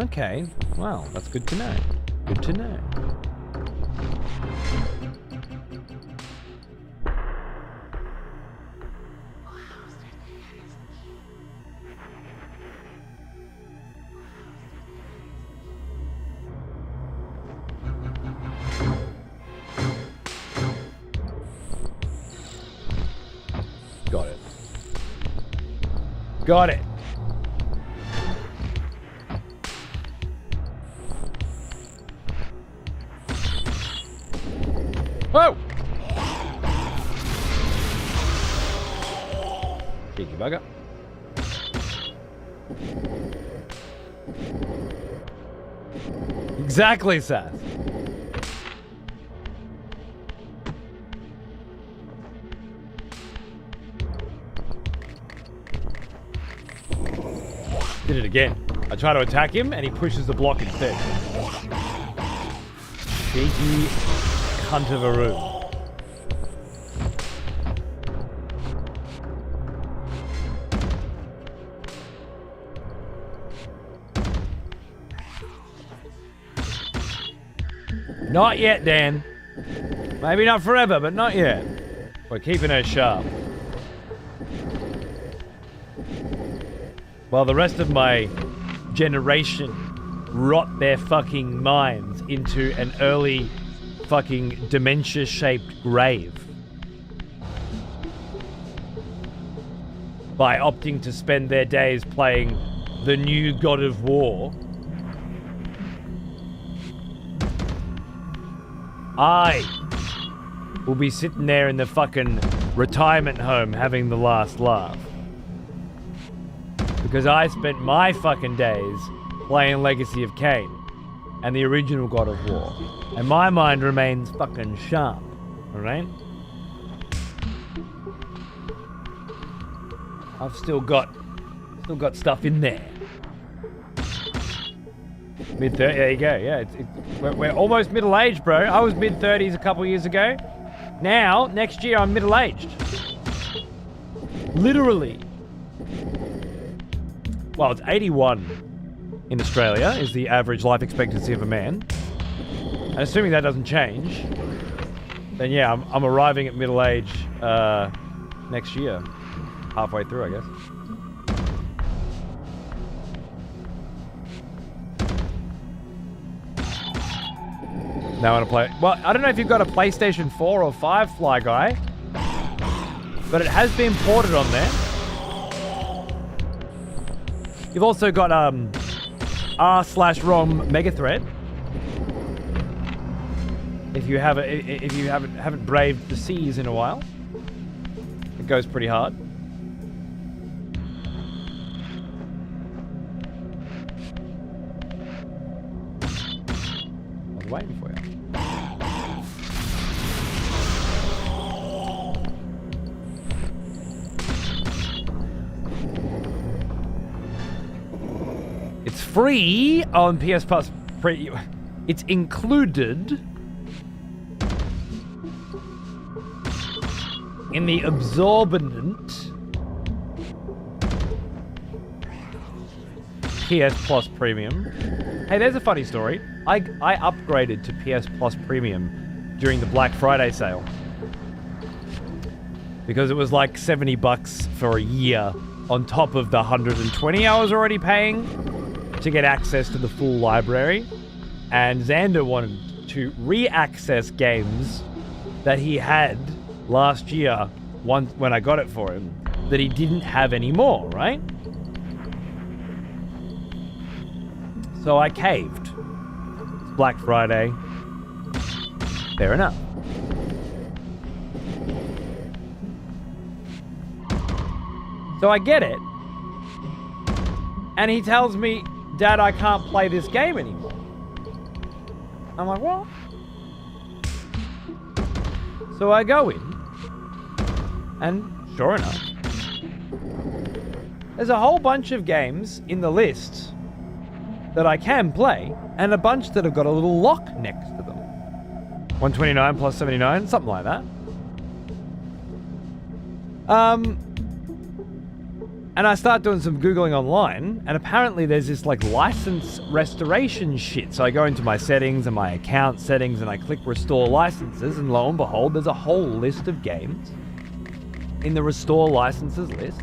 Okay, well, that's good to know. Good to know. Got it. Got it. Whoa! Cheeky bugger. Exactly, Seth. Did it again. I try to attack him and he pushes the block instead. Cheeky cunt of a room. Not yet, Dan. Maybe not forever, but not yet. We're keeping her sharp. While the rest of my generation rot their fucking minds into an early fucking dementia-shaped grave by opting to spend their days playing the new God of War, I will be sitting there in the fucking retirement home having the last laugh. Because I spent my fucking days playing Legacy of Kain and the original God of War. And my mind remains fucking sharp. Alright? I've still got stuff in there. Mid-30s, there you go. Yeah, we're almost middle-aged, bro. I was mid-30s a couple years ago. Now, next year, I'm middle-aged. Literally. Well, it's 81 in Australia is the average life expectancy of a man. And assuming that doesn't change, then yeah, I'm arriving at middle age next year. Halfway through, I guess. Now I want to play... Well, I don't know if you've got a PlayStation 4 or 5, Fly Guy, but it has been ported on there. You've also got r/ROM Megathread. If you haven't braved the seas in a while, it goes pretty hard. I was waiting for you. It's free on PS Plus. It's included in the absorbent PS Plus Premium. Hey, there's a funny story. I upgraded to PS Plus Premium during the Black Friday sale because it was like $70 for a year on top of the 120 I was already paying to get access to the full library. And Xander wanted to re-access games that he had last year when I got it for him that he didn't have anymore, right? So I caved. It's Black Friday. Fair enough. So I get it. And he tells me, Dad, I can't play this game anymore. I'm like, what? So I go in, and sure enough, there's a whole bunch of games in the list that I can play, and a bunch that have got a little lock next to them. 129 plus 79, something like that. And I start doing some Googling online, and apparently there's this like license restoration shit. So I go into my settings and my account settings and I click restore licenses, and lo and behold, there's a whole list of games in the restore licenses list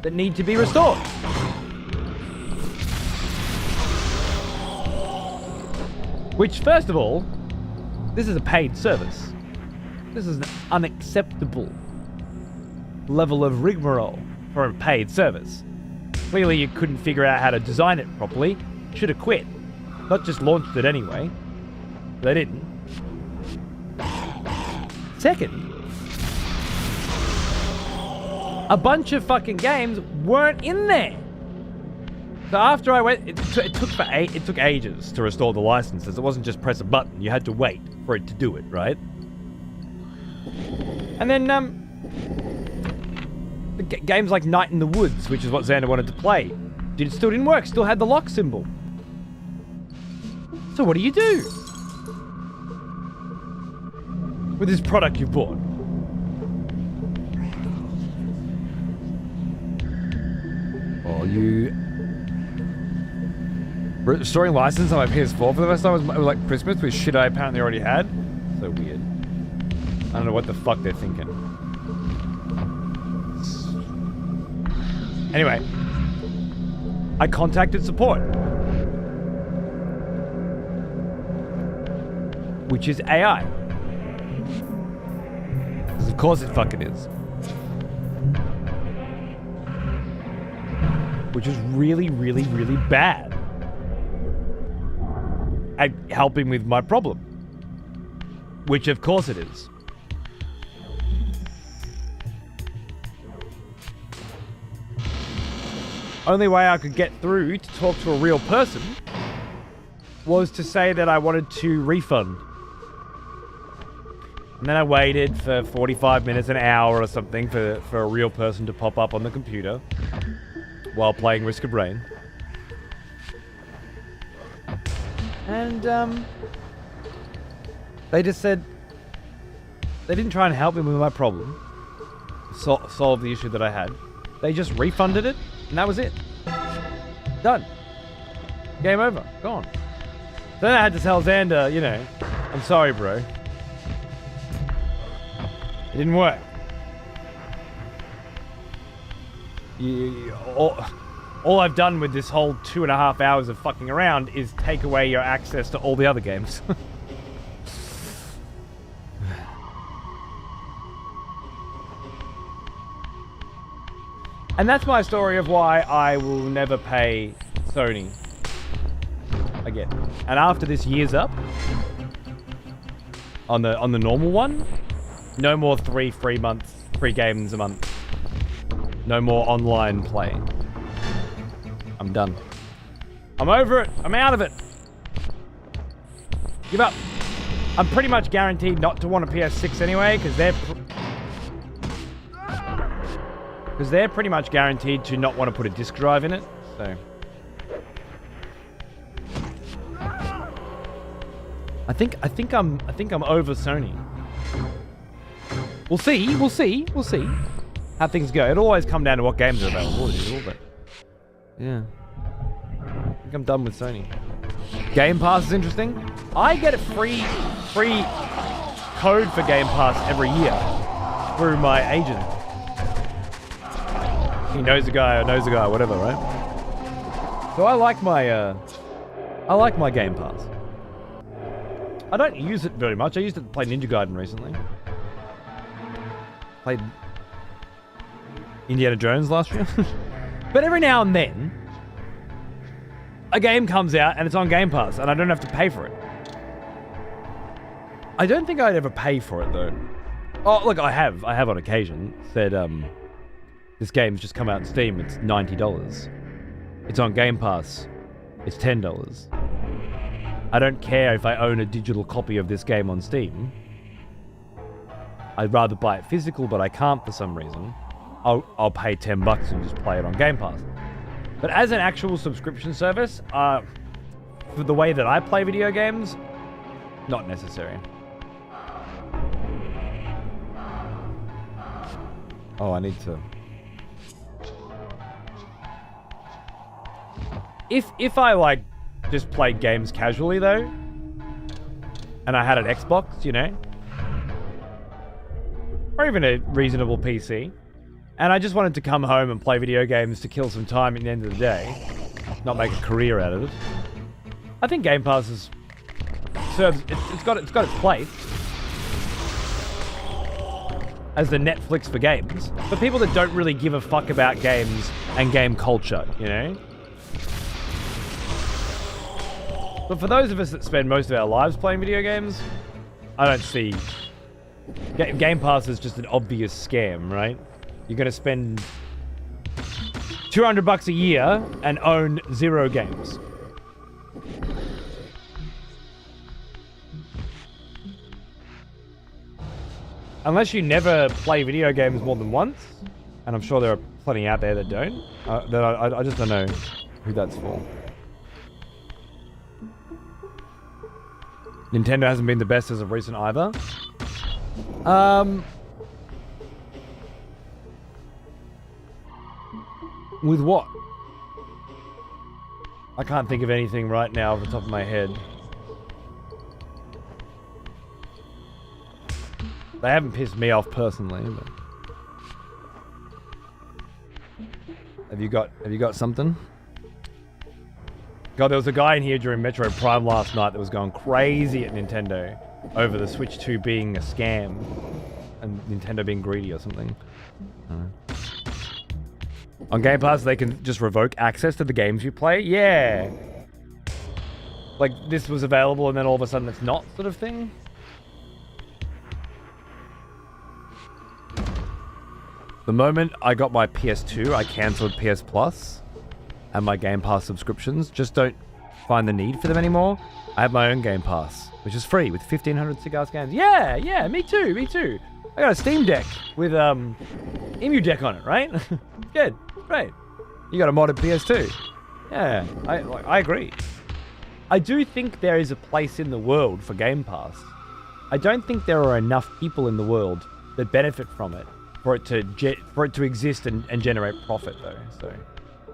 that need to be restored. Which, first of all, this is a paid service. This is an unacceptable level of rigmarole for a paid service. Clearly you couldn't figure out how to design it properly. Should have quit. Not just launched it anyway. They didn't. Second, a bunch of fucking games weren't in there. So after I went, it took ages to restore the licenses. It wasn't just press a button. You had to wait for it to do it, right? And then games like Night in the Woods, which is what Xander wanted to play, it still didn't work. Still had the lock symbol. So what do you do with this product you've bought? Oh, you restoring license on my PS4 for the first time was like Christmas with shit I apparently already had. So weird. I don't know what the fuck they're thinking. Anyway, I contacted support, which is AI. Because of course it fucking is. Which is really, really, really bad at helping with my problem. Which of course it is. Only way I could get through to talk to a real person was to say that I wanted to refund. And then I waited for 45 minutes, an hour or something for a real person to pop up on the computer while playing Risk of Rain. And they just said they didn't try and help me with my problem, solve the issue that I had. They just refunded it, and that was it. Done. Game over. Gone. Then I had to tell Xander, you know, I'm sorry, bro. It didn't work. All I've done with this whole 2.5 hours of fucking around is take away your access to all the other games. And that's my story of why I will never pay Sony again. And after this year's up, on the normal one, no more 3 free games a month. No more online playing. I'm done. I'm over it. I'm out of it. Give up. I'm pretty much guaranteed not to want a PS6 anyway, because they're pretty much guaranteed to not want to put a disk drive in it. So I think I'm over Sony. We'll see how things go. It'll always come down to what games are available, but yeah. I think I'm done with Sony. Game Pass is interesting. I get a free code for Game Pass every year through my agent. He knows a guy, whatever, right? So I like my Game Pass. I don't use it very much. I used it to play Ninja Gaiden recently. Played Indiana Jones last year. But every now and then, a game comes out and it's on Game Pass and I don't have to pay for it. I don't think I'd ever pay for it though. Oh, look, I have on occasion said, this game's just come out on Steam, it's $90. It's on Game Pass, it's $10. I don't care if I own a digital copy of this game on Steam. I'd rather buy it physical, but I can't for some reason, I'll pay $10 and just play it on Game Pass. But as an actual subscription service, for the way that I play video games, not necessary. Oh, I need to... If I, like, just played games casually, though, and I had an Xbox, you know, or even a reasonable PC, and I just wanted to come home and play video games to kill some time at the end of the day, not make a career out of it, I think Game Pass serves... It's got its place as the Netflix for games, for people that don't really give a fuck about games and game culture, you know? But for those of us that spend most of our lives playing video games, I don't see... Game Pass is just an obvious scam, right? You're going to spend $200 a year and own 0 games. Unless you never play video games more than once, and I'm sure there are plenty out there that don't, I just don't know who that's for. Nintendo hasn't been the best as of recent either. With what? I can't think of anything right now off the top of my head. They haven't pissed me off personally, but... Have you got something? God, there was a guy in here during Metro Prime last night that was going crazy at Nintendo over the Switch 2 being a scam and Nintendo being greedy or something. On Game Pass, they can just revoke access to the games you play? Yeah! Like, this was available and then all of a sudden it's not, sort of thing? The moment I got my PS2, I cancelled PS Plus and my Game Pass subscriptions. Just don't find the need for them anymore. I have my own Game Pass, which is free with 1,500 cigar scans. Yeah, me too. I got a Steam Deck with Emu Deck on it, right? Good, great. You got a modded PS2. Yeah, I agree. I do think there is a place in the world for Game Pass. I don't think there are enough people in the world that benefit from it for it to exist and generate profit, though. So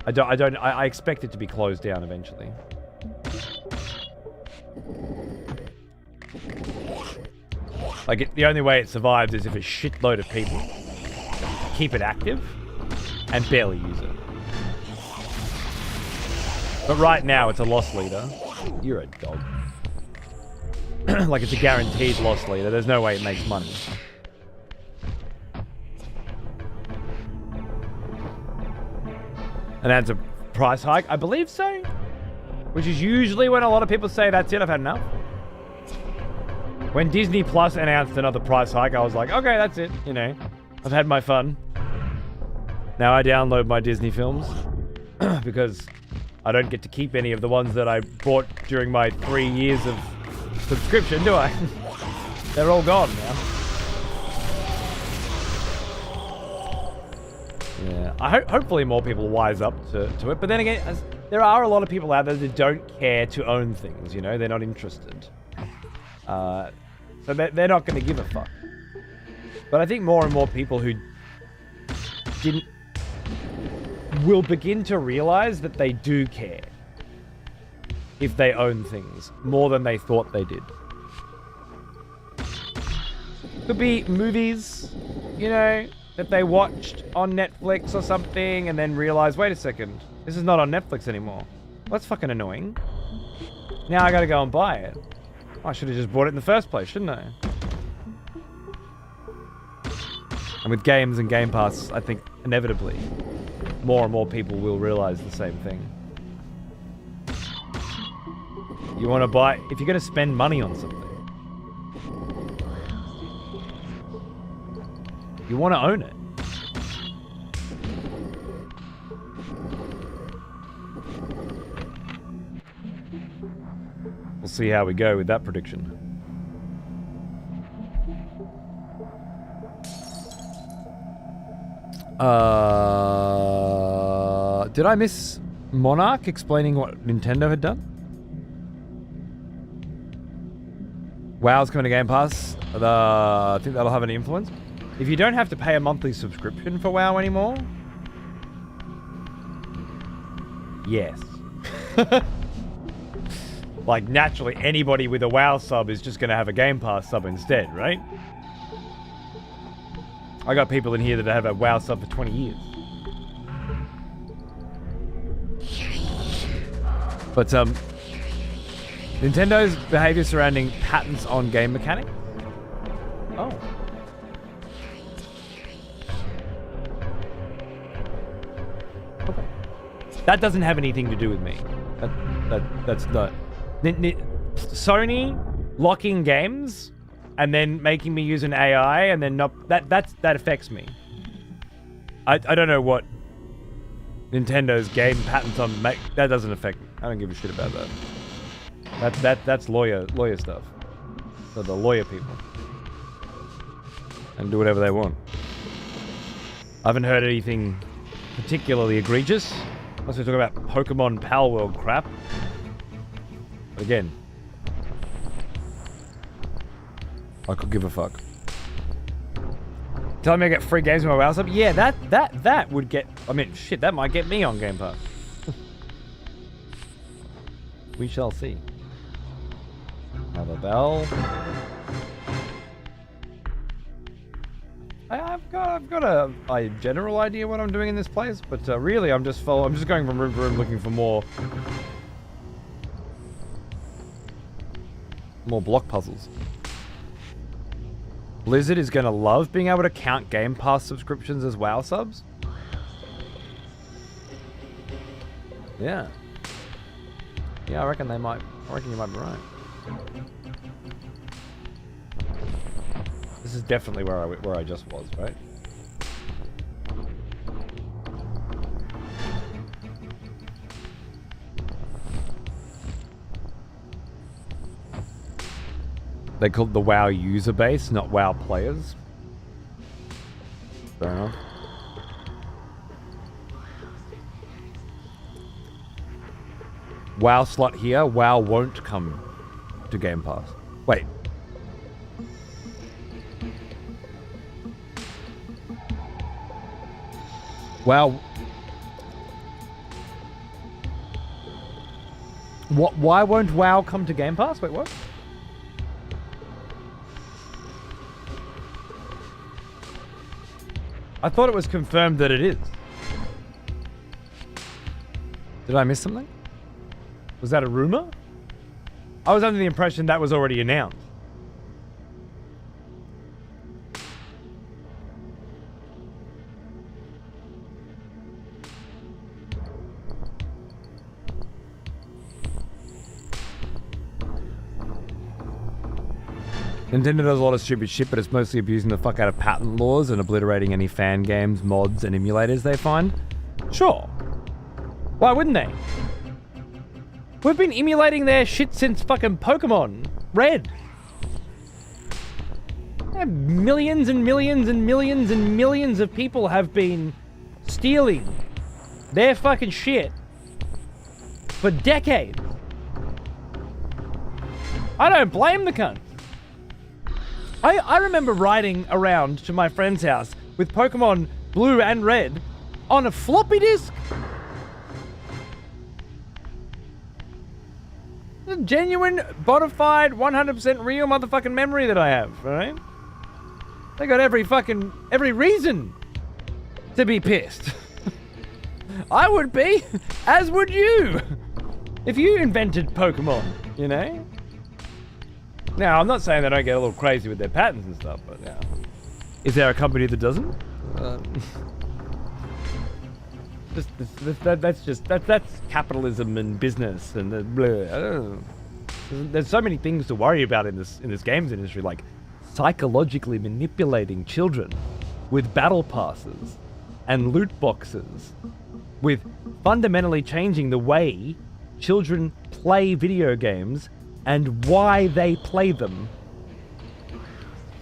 I expect it to be closed down eventually. Like, the only way it survives is if a shitload of people keep it active and barely use it. But right now, it's a loss leader. You're a dog. Like, it's a guaranteed loss leader. There's no way it makes money. And that's a price hike? I believe so. Which is usually when a lot of people say, that's it, I've had enough. When Disney Plus announced another price hike, I was like, okay, that's it, you know. I've had my fun. Now I download my Disney films because I don't get to keep any of the ones that I bought during my 3 years of subscription, do I? They're all gone now. Yeah, hopefully more people wise up to it. But then again, there are a lot of people out there that don't care to own things, you know? They're not interested. So they're not going to give a fuck. But I think more and more people who didn't will begin to realize that they do care if they own things more than they thought they did. Could be movies, you know, that they watched on Netflix or something and then realized, wait a second, this is not on Netflix anymore. Well, that's fucking annoying. Now I gotta go and buy it. I should have just bought it in the first place, shouldn't I? And with games and Game Pass, I think inevitably more and more people will realize the same thing. You want to buy, if you're going to spend money on something, you want to own it. We'll see how we go with that prediction. Did I miss Monarch explaining what Nintendo had done? WoW's coming to Game Pass. I think that'll have an influence. If you don't have to pay a monthly subscription for WoW anymore, yes. Like, naturally, anybody with a WoW sub is just going to have a Game Pass sub instead, right? I got people in here that have a WoW sub for 20 years. But, Nintendo's behavior surrounding patents on game mechanics? Oh. Okay. That doesn't have anything to do with me. That's not... Sony locking games and then making me use an AI and then not... That affects me. I don't know what Nintendo's game patents on... That doesn't affect me. I don't give a shit about that. That's lawyer stuff. So the lawyer people. And do whatever they want. I haven't heard anything particularly egregious. Unless we talk about Pokemon Pal World crap. But again, I could give a fuck. Telling me I get free games with my WoW sub? Yeah, that would get... I mean, shit, that might get me on Game Pass. We shall see. Another bell. I've got a general idea what I'm doing in this place, but really I'm just going from room to room looking for more block puzzles. Blizzard is gonna love being able to count Game Pass subscriptions as WoW subs. Yeah. Yeah, I reckon you might be right. This is definitely where I just was, right? They called the WoW user base, not WoW players. Fair enough. WoW slot here. WoW won't come to Game Pass. Wait. WoW. What? Why won't WoW come to Game Pass? Wait, what? I thought it was confirmed that it is. Did I miss something? Was that a rumor? I was under the impression that was already announced. Nintendo does a lot of stupid shit, but it's mostly abusing the fuck out of patent laws and obliterating any fan games, mods, and emulators they find. Sure. Why wouldn't they? We've been emulating their shit since fucking Pokemon Red. Millions and millions and millions and millions of people have been stealing their fucking shit for decades. I don't blame the cunt. I remember riding around to my friend's house with Pokemon Blue and Red on a floppy disk. A genuine, bona fide, 100% real motherfucking memory that I have, right? They got every reason to be pissed. I would be, as would you, if you invented Pokemon, you know? Now, I'm not saying they don't get a little crazy with their patents and stuff, but yeah. Is there a company that doesn't? That's capitalism and business and the blah. I don't know. There's so many things to worry about in this games industry, like psychologically manipulating children with battle passes and loot boxes, with fundamentally changing the way children play video games and why they play them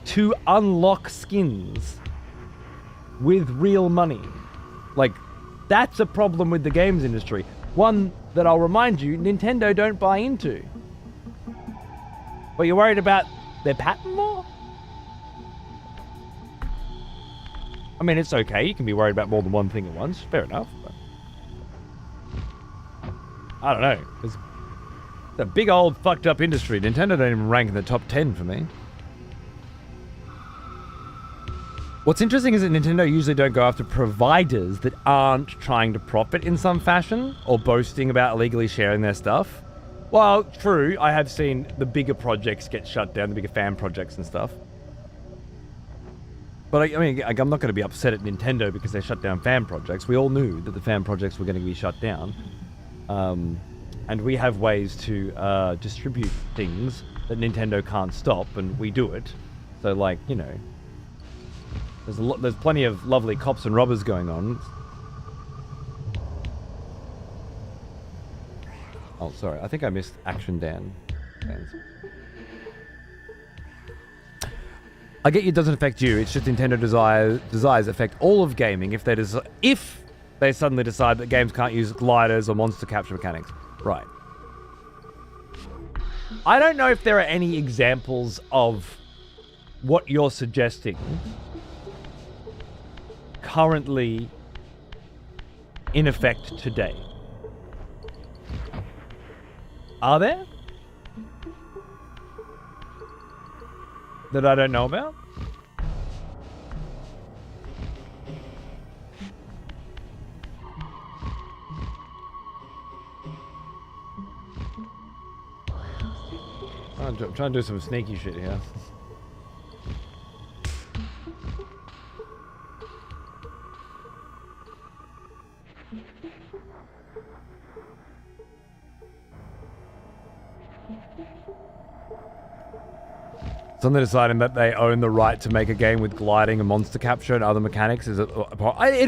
to unlock skins with real money. Like, that's a problem with the games industry. One that I'll remind you, Nintendo don't buy into. But you're worried about their patent law? I mean, it's okay. You can be worried about more than one thing at once. Fair enough. But I don't know. It's a big old fucked up industry. Nintendo don't even rank in the top 10 for me. What's interesting is that Nintendo usually don't go after providers that aren't trying to profit in some fashion or boasting about illegally sharing their stuff. Well, true, I have seen the bigger projects get shut down, the bigger fan projects and stuff. But I mean, I'm not going to be upset at Nintendo because they shut down fan projects. We all knew that the fan projects were going to be shut down. And we have ways to distribute things that Nintendo can't stop, and we do it. So, like, you know, there's plenty of lovely cops and robbers going on. Oh, sorry. I think I missed Action Dan. I get it doesn't affect you. It's just Nintendo desires affect all of gaming if they suddenly decide that games can't use gliders or monster capture mechanics. Right. I don't know if there are any examples of what you're suggesting currently in effect today. Are there? That I don't know about? I'm trying to do some sneaky shit here. Suddenly deciding that they own the right to make a game with gliding and monster capture and other mechanics is it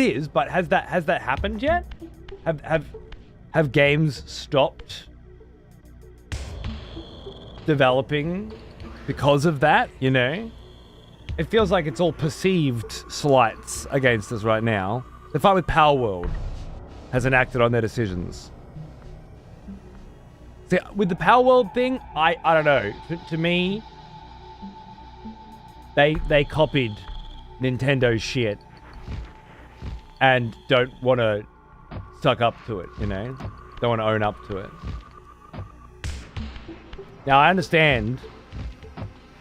is, but has that happened yet? Have games stopped developing because of that, you know? It feels like it's all perceived slights against us right now. The fight with Power World hasn't acted on their decisions. See, with the Power World thing, I don't know. To me, they copied Nintendo's shit and don't want to suck up to it, you know? Don't want to own up to it. Now, I understand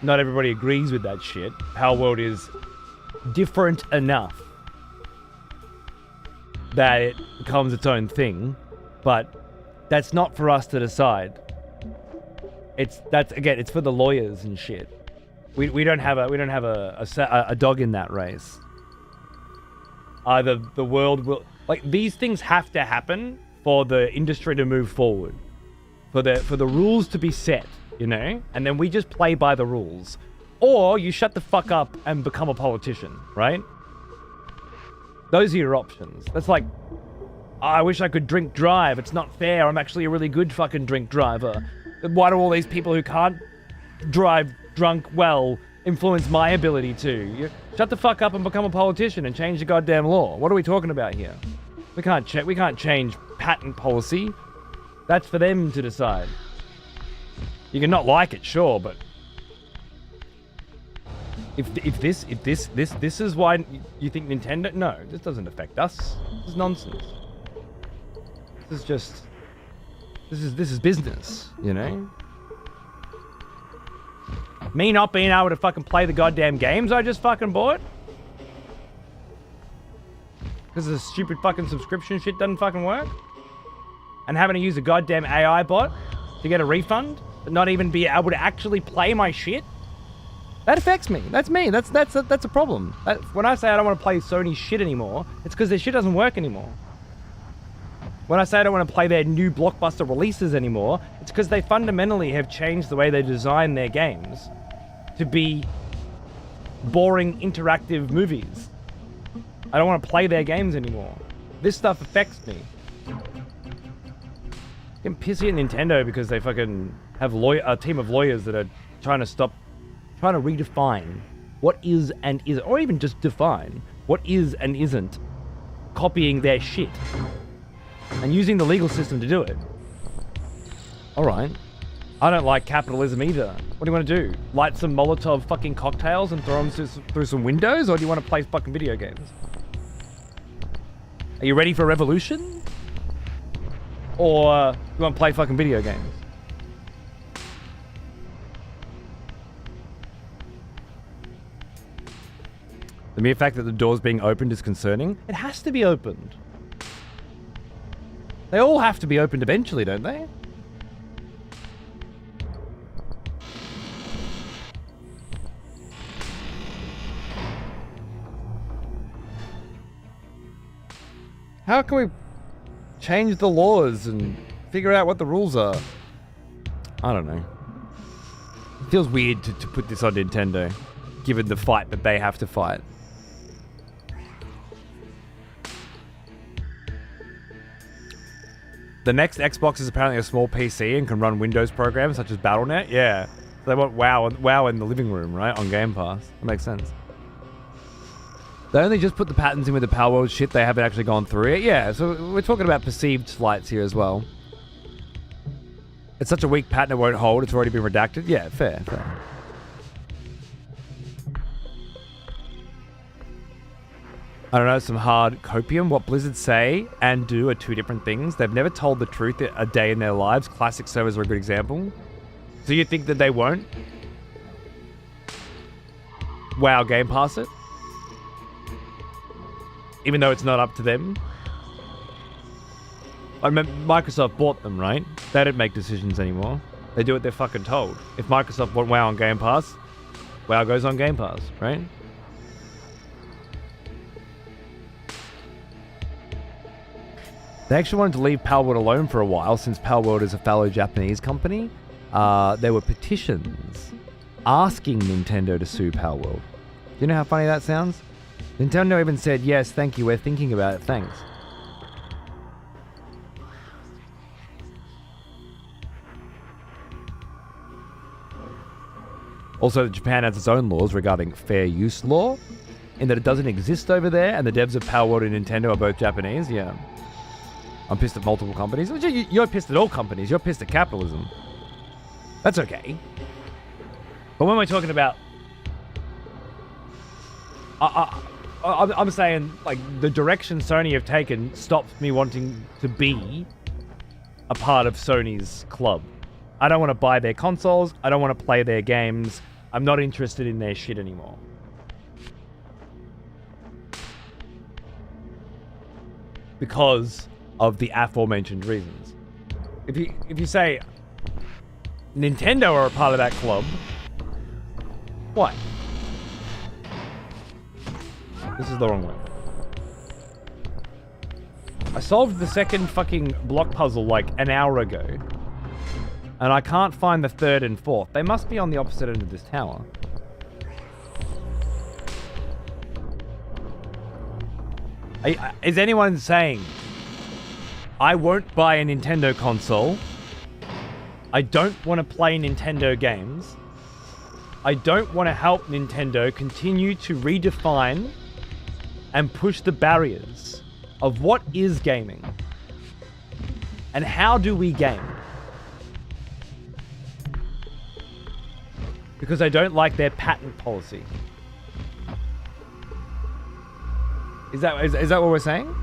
not everybody agrees with that shit. Power World is different enough that it becomes its own thing, but that's not for us to decide. It's for the lawyers and shit. We don't have a dog in that race. Either the world will, like, these things have to happen for the industry to move forward, for the rules to be set, you know, and then we just play by the rules, or you shut the fuck up and become a politician, right? Those are your options. That's like, I wish I could drink drive. It's not fair. I'm actually a really good fucking drink driver. Why do all these people who can't drive drunk well influence my ability to? Shut the fuck up and become a politician and change the goddamn law. What are we talking about here? We can't change patent policy. That's for them to decide. You can not like it, sure, but if this is why you think Nintendo, no, this doesn't affect us. This is nonsense. This is business, you know? Me not being able to fucking play the goddamn games I just fucking bought? Because the stupid fucking subscription shit doesn't fucking work? And having to use a goddamn AI bot to get a refund, but not even be able to actually play my shit? That affects me. That's me. That's a problem. When I say I don't want to play Sony shit anymore, it's because their shit doesn't work anymore. When I say I don't want to play their new blockbuster releases anymore, it's because they fundamentally have changed the way they design their games to be boring interactive movies. I don't want to play their games anymore. This stuff affects me. I'm pissy at Nintendo because they fucking have a team of lawyers that are trying to redefine what is and isn't, or even just define what is and isn't copying their shit and using the legal system to do it. All right. I don't like capitalism either. What do you want to do? Light some Molotov fucking cocktails and throw them through some windows, or do you want to play fucking video games? Are you ready for revolution? Or you want to play fucking video games? The mere fact that the door's being opened is concerning. It has to be opened. They all have to be opened eventually, don't they? How can we change the laws and figure out what the rules are? I don't know. It feels weird to put this on Nintendo, given the fight that they have to fight. The next Xbox is apparently a small PC and can run Windows programs such as Battle.net. Yeah, they want WoW in the living room, right? On Game Pass. That makes sense. They only just put the patterns in with the Power World shit. They haven't actually gone through it. Yeah, so we're talking about perceived slights here as well. It's such a weak pattern it won't hold. It's already been redacted. Yeah, fair. I don't know, some hard copium. What Blizzard say and do are two different things. They've never told the truth a day in their lives. Classic servers are a good example. So you think that they won't? WoW Game Pass it? Even though it's not up to them? I remember Microsoft bought them, right? They don't make decisions anymore. They do what they're fucking told. If Microsoft want WoW on Game Pass, WoW goes on Game Pass, right? They actually wanted to leave Palworld alone for a while, since Palworld is a fellow Japanese company. There were petitions asking Nintendo to sue Palworld. Do you know how funny that sounds? Nintendo even said, yes, thank you, we're thinking about it, thanks. Also, Japan has its own laws regarding fair use law, in that it doesn't exist over there, and the devs of Palworld and Nintendo are both Japanese, yeah. I'm pissed at multiple companies. You're pissed at all companies, you're pissed at capitalism. That's okay. But when we're talking about... I'm saying, like, the direction Sony have taken stops me wanting to be a part of Sony's club. I don't want to buy their consoles. I don't want to play their games. I'm not interested in their shit anymore. Because of the aforementioned reasons. If you say Nintendo are a part of that club, what? This is the wrong way. I solved the second fucking block puzzle like an hour ago. And I can't find the third and fourth. They must be on the opposite end of this tower. Is anyone saying, I won't buy a Nintendo console. I don't want to play Nintendo games. I don't want to help Nintendo continue to redefine and push the barriers of what is gaming and how do we game. Because I don't like their patent policy. Is that what we're saying?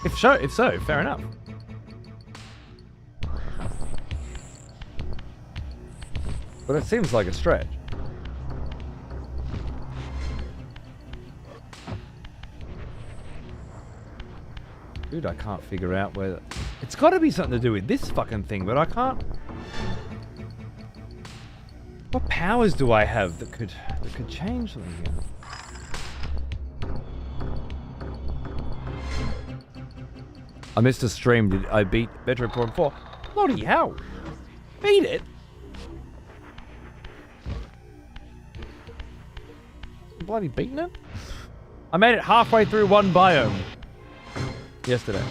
If so, fair enough. But it seems like a stretch. Dude, I can't figure out whether... It's got to be something to do with this fucking thing, but I can't... What powers do I have that could change something here? I missed a stream. Did I beat Metroid Prime 4? Bloody hell! Beat it? Bloody beaten it? I made it halfway through one biome yesterday.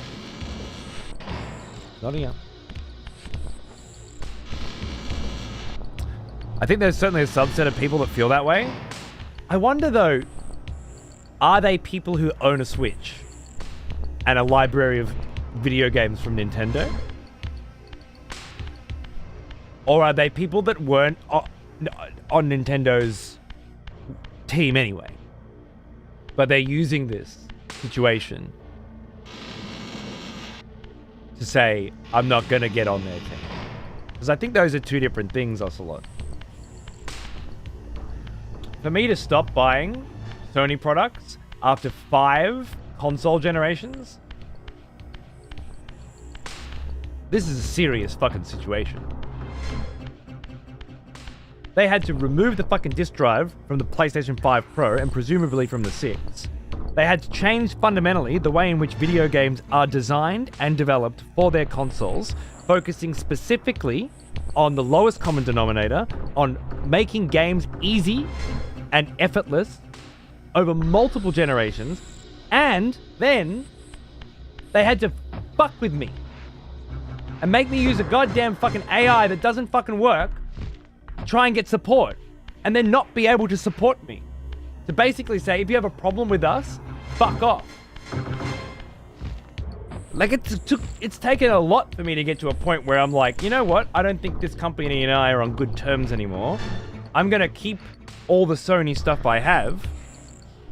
Bloody hell. I think there's certainly a subset of people that feel that way. I wonder though, are they people who own a Switch and a library of video games from Nintendo? Or are they people that weren't on Nintendo's team anyway, but they're using this situation to say, I'm not going to get on their team? Because I think those are two different things, Ocelot. For me to stop buying Sony products after 5 console generations, this is a serious fucking situation. They had to remove the fucking disk drive from the PlayStation 5 Pro and presumably from the 6. They had to change fundamentally the way in which video games are designed and developed for their consoles, focusing specifically on the lowest common denominator, on making games easy and effortless over multiple generations, and then they had to fuck with me and make me use a goddamn fucking AI that doesn't fucking work, try and get support, and then not be able to support me. To basically say, if you have a problem with us, fuck off. Like, it's taken a lot for me to get to a point where I'm like, you know what? I don't think this company and I are on good terms anymore. I'm gonna keep all the Sony stuff I have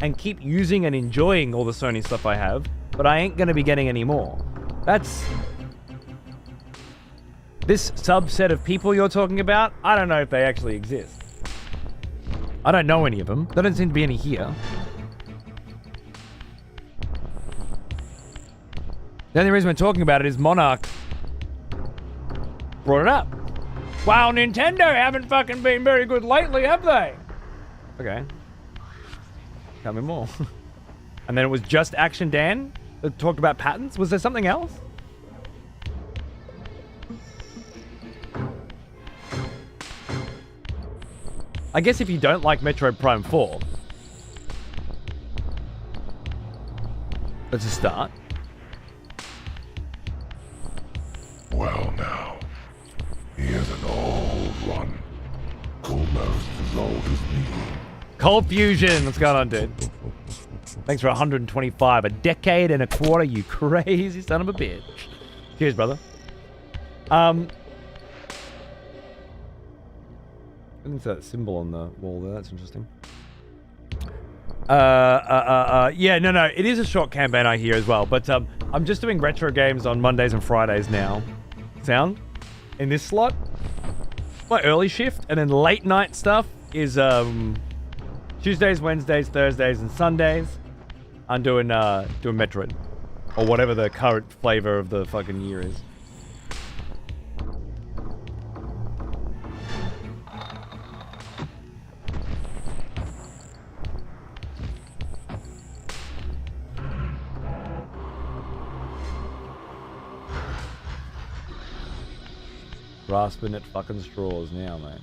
and keep using and enjoying all the Sony stuff I have, but I ain't gonna be getting any more. That's... This subset of people you're talking about, I don't know if they actually exist. I don't know any of them. There don't seem to be any here. The only reason we're talking about it is Monarch brought it up. Wow, Nintendo haven't fucking been very good lately, have they? Okay. Tell me more. And then it was just Action Dan that talked about patents. Was there something else? I guess if you don't like Metroid Prime 4, that's a start. Well now, here's an old one. Almost as old as me. Cold Fusion, what's going on, dude? Thanks for 125, a decade and a quarter, you crazy son of a bitch. Cheers, brother. I didn't see that symbol on the wall there. That's interesting. Yeah, no. It is a short campaign, I hear, as well. But I'm just doing retro games on Mondays and Fridays now. Sound? In this slot. My early shift. And then late night stuff is Tuesdays, Wednesdays, Thursdays, and Sundays. I'm doing Metroid. Or whatever the current flavor of the fucking year is. Grasping at fucking straws now, mate.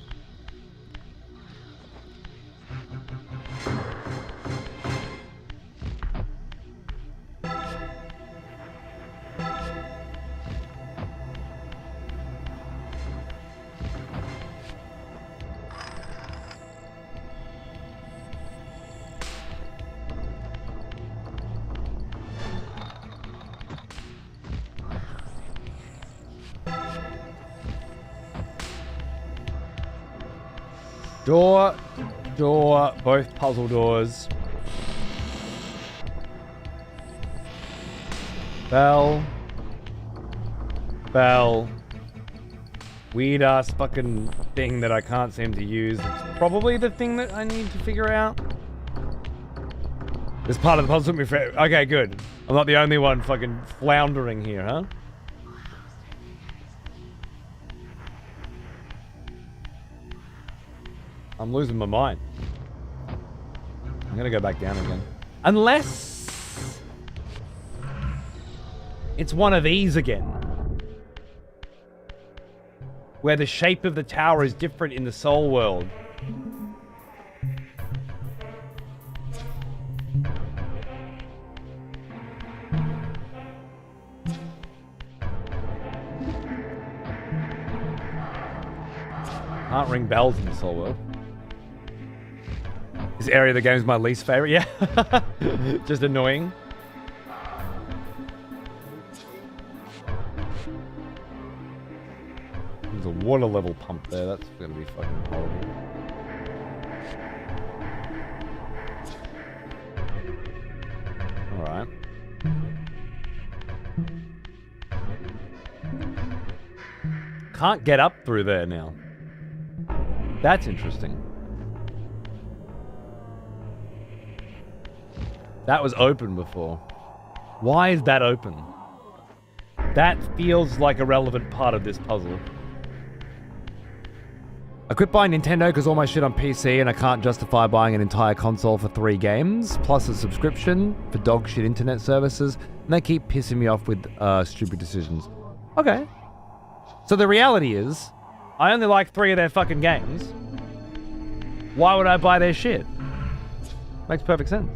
Door, both puzzle doors. Bell. Weird ass fucking thing that I can't seem to use. It's probably the thing that I need to figure out. This part of the puzzle took me forever. Okay, good. I'm not the only one fucking floundering here, huh? I'm losing my mind. I'm gonna go back down again. Unless it's one of these again. Where the shape of the tower is different in the Soul World. Can't ring bells in this whole world. This area of the game is my least favorite. Yeah. Just annoying. There's a water level pump there. That's going to be fucking horrible. Alright. Can't get up through there now. That's interesting. That was open before. Why is that open? That feels like a relevant part of this puzzle. I quit buying Nintendo because all my shit on PC and I can't justify buying an entire console for 3 games, plus a subscription for dog shit internet services, and they keep pissing me off with stupid decisions. Okay. So the reality is, I only like 3 of their fucking games. Why would I buy their shit? Makes perfect sense.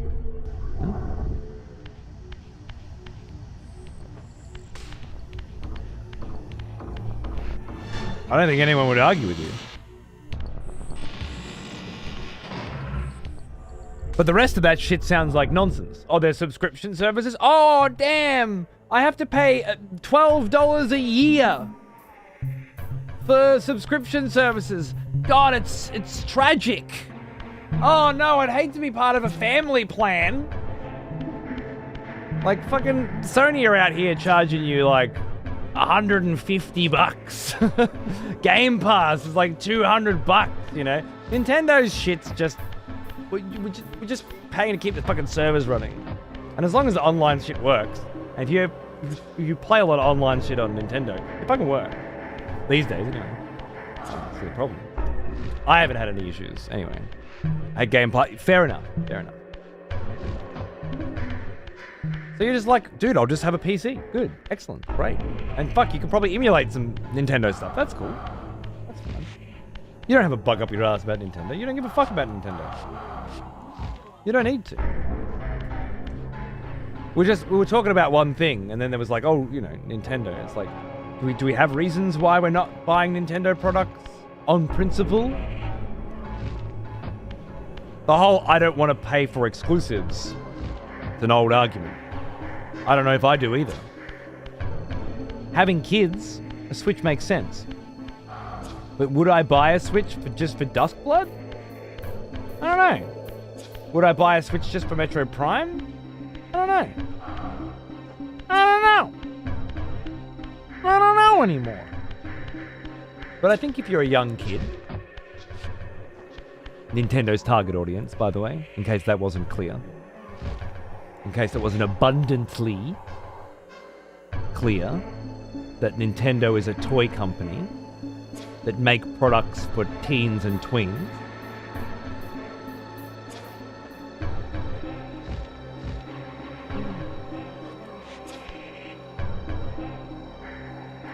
I don't think anyone would argue with you. But the rest of that shit sounds like nonsense. Oh, there's subscription services? Oh, damn! I have to pay $12 a year for subscription services. God, it's tragic. Oh no, I'd hate to be part of a family plan. Like fucking Sony are out here charging you like $150. Game Pass is like $200, you know? Nintendo's shit's just... We're just paying to keep the fucking servers running. And as long as the online shit works, and if you play a lot of online shit on Nintendo, it fucking works. These days, anyway. That's the problem. I haven't had any issues, anyway. At gameplay, fair enough. So you're just like, dude, I'll just have a PC. Good, excellent, great. And fuck, you can probably emulate some Nintendo stuff. That's cool. That's fine. You don't have a bug up your ass about Nintendo. You don't give a fuck about Nintendo. You don't need to. We were talking about one thing, and then there was like, oh, you know, Nintendo. It's like, do we have reasons why we're not buying Nintendo products on principle? The whole I don't want to pay for exclusives. It's an old argument. I don't know if I do either. Having kids, a Switch makes sense. But would I buy a Switch just for Duskblood? I don't know. Would I buy a Switch just for Metro Prime? I don't know. I don't know anymore. But I think if you're a young kid, Nintendo's target audience, by the way, in case that wasn't clear, in case it wasn't abundantly clear that Nintendo is a toy company that make products for teens and tweens.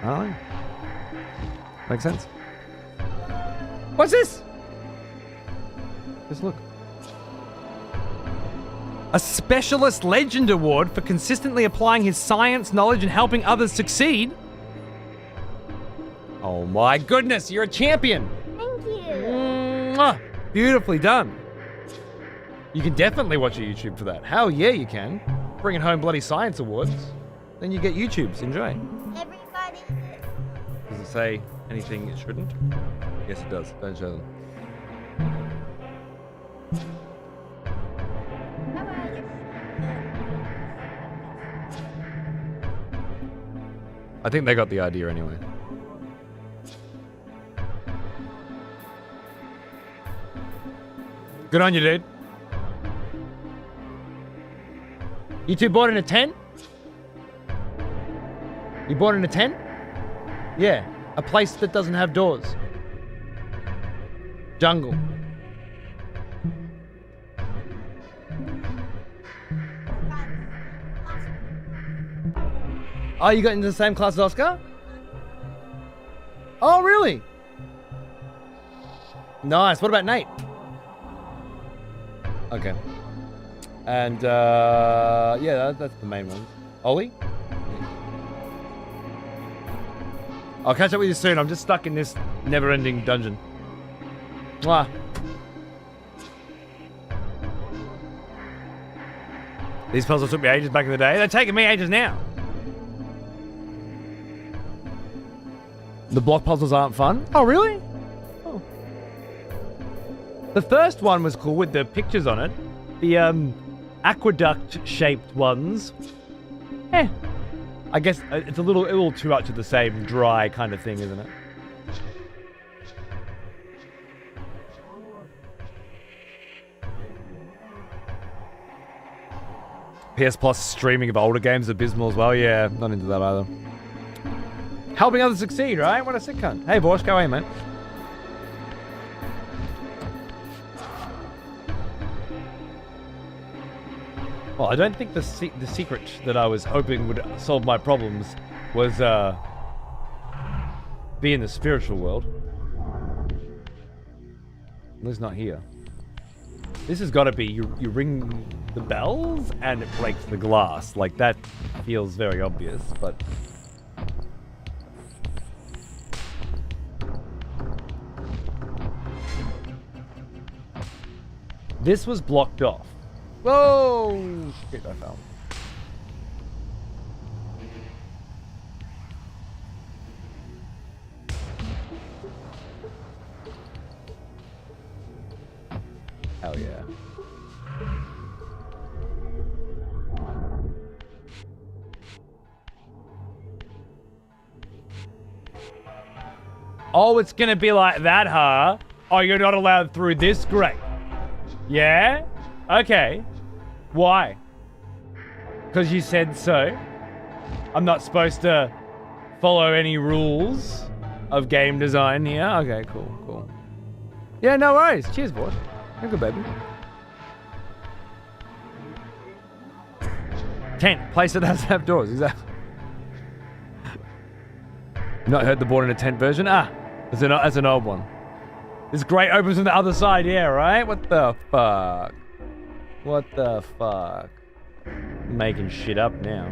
I don't know. Makes sense. What's this? Just look. A Specialist Legend Award for consistently applying his science knowledge and helping others succeed. Oh my goodness, you're a champion. Thank you. Mwah. Beautifully done. You can definitely watch a YouTube for that. Hell yeah, you can. Bringing home bloody science awards. Then you get YouTubes. Enjoy. Everybody. Does it say anything it shouldn't? Yes, it does. Don't show them. I think they got the idea anyway. Good on you, dude. You two bought in a tent? You bought in a tent? Yeah, a place that doesn't have doors. Jungle. Oh, you got into the same class as Oscar? Oh, really? Nice. What about Nate? Okay. And, yeah, that's the main one. Ollie? I'll catch up with you soon. I'm just stuck in this never-ending dungeon. Mwah. These puzzles took me ages back in the day. They're taking me ages now. The block puzzles aren't fun? Oh, really? Oh. The first one was cool with the pictures on it. The aqueduct-shaped ones. I guess it's a little too much of the same dry kind of thing, isn't it? PS Plus streaming of older games is abysmal as well. Yeah, not into that either. Helping others succeed, right? What a sick cunt. Hey, Borsch, go away, mate. Well, I don't think the secret that I was hoping would solve my problems was be in the spiritual world. At least not here. This has got to be you ring the bells and it breaks the glass. Like, that feels very obvious, but... This was blocked off. Whoa! Shit, I fell. Hell yeah. Oh, it's gonna be like that, huh? Oh, you're not allowed through this? Great. Yeah? Okay. Why? Because you said so? I'm not supposed to follow any rules of game design here? Okay, cool. Yeah, no worries. Cheers, boy. You're good, baby. Tent. Place that doesn't have doors. Exactly. Not heard the Born in a Tent version? Ah, that's an old one. This grate opens from the other side, yeah, right? What the fuck? What the fuck? I'm making shit up now.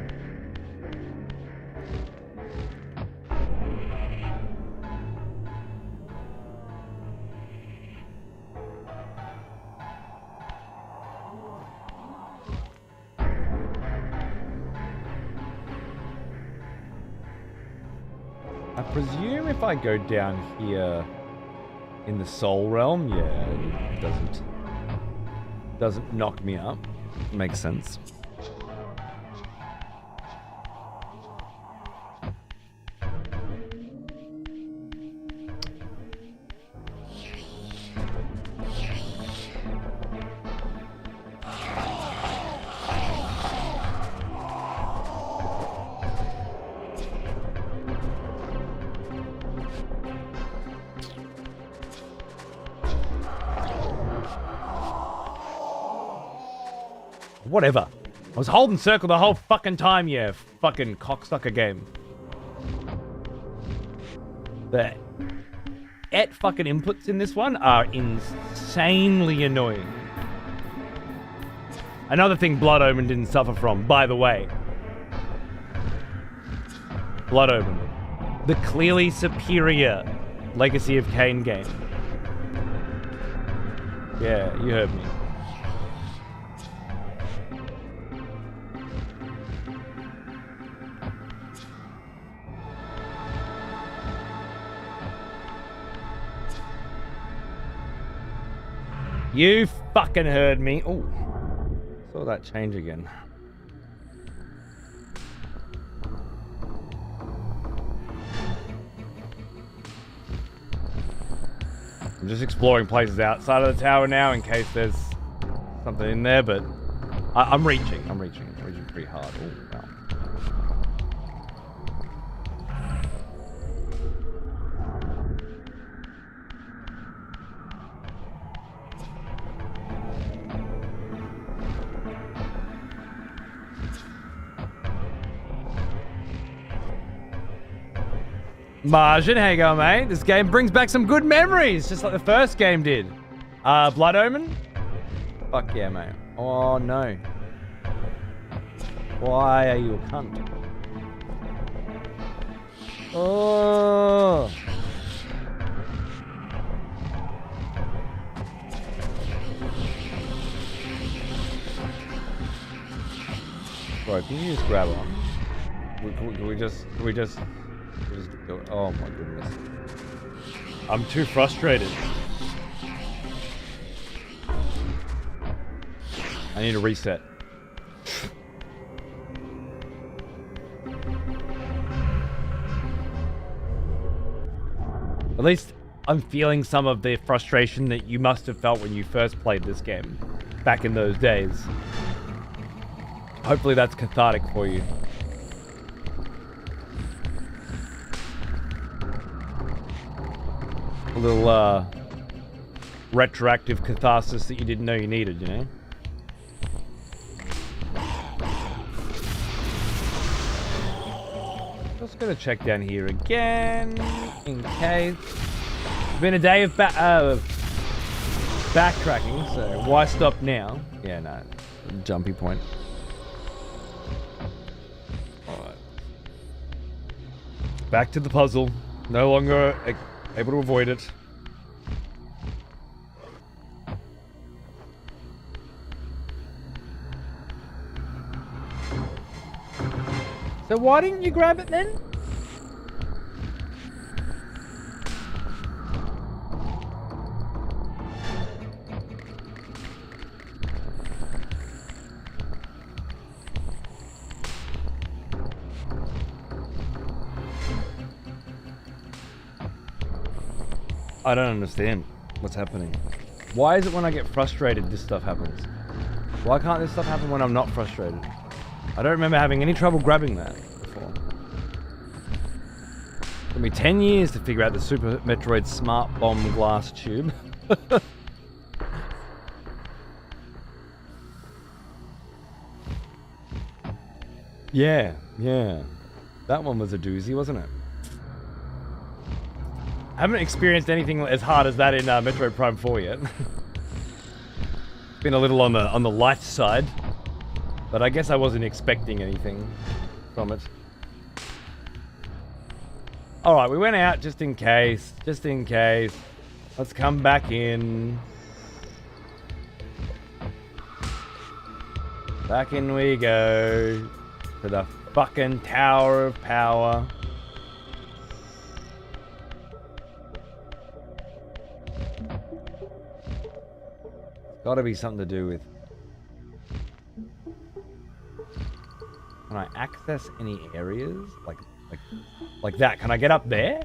I presume if I go down here in the soul realm, yeah, it doesn't knock me up. Makes sense. Whatever. I was holding circle the whole fucking time, yeah. Fucking cocksucker game. The fucking inputs in this one are insanely annoying. Another thing Blood Omen didn't suffer from, by the way. Blood Omen. The clearly superior Legacy of Kain game. Yeah, you heard me. You fucking heard me. Oh, saw that change again. I'm just exploring places outside of the tower now in case there's something in there, but I'm reaching pretty hard. Oh, wow. Margin, how you going, mate? This game brings back some good memories, just like the first game did. Blood Omen? Fuck yeah, mate. Oh, no. Why are you a cunt? Oh. Bro, can you just grab on? Can we just do it? Oh my goodness. I'm too frustrated. I need to reset. At least I'm feeling some of the frustration that you must have felt when you first played this game back in those days. Hopefully that's cathartic for you. A little retroactive catharsis that you didn't know you needed, you know? Just gonna check down here again in case. It's been a day of backtracking, so why stop now? Yeah, no, jumpy point. Alright. Back to the puzzle. No longer able to avoid it. So why didn't you grab it then? I don't understand what's happening. Why is it when I get frustrated this stuff happens? Why can't this stuff happen when I'm not frustrated? I don't remember having any trouble grabbing that before. It took me 10 years to figure out the Super Metroid Smart Bomb glass tube. Yeah. That one was a doozy, wasn't it? I haven't experienced anything as hard as that in Metroid Prime 4 yet. Been a little on the light side, but I guess I wasn't expecting anything from it. All right, we went out just in case. Let's come back in. Back in we go to the fucking Tower of Power. Gotta be something to do with. Can I access any areas? Like that? Can I get up there?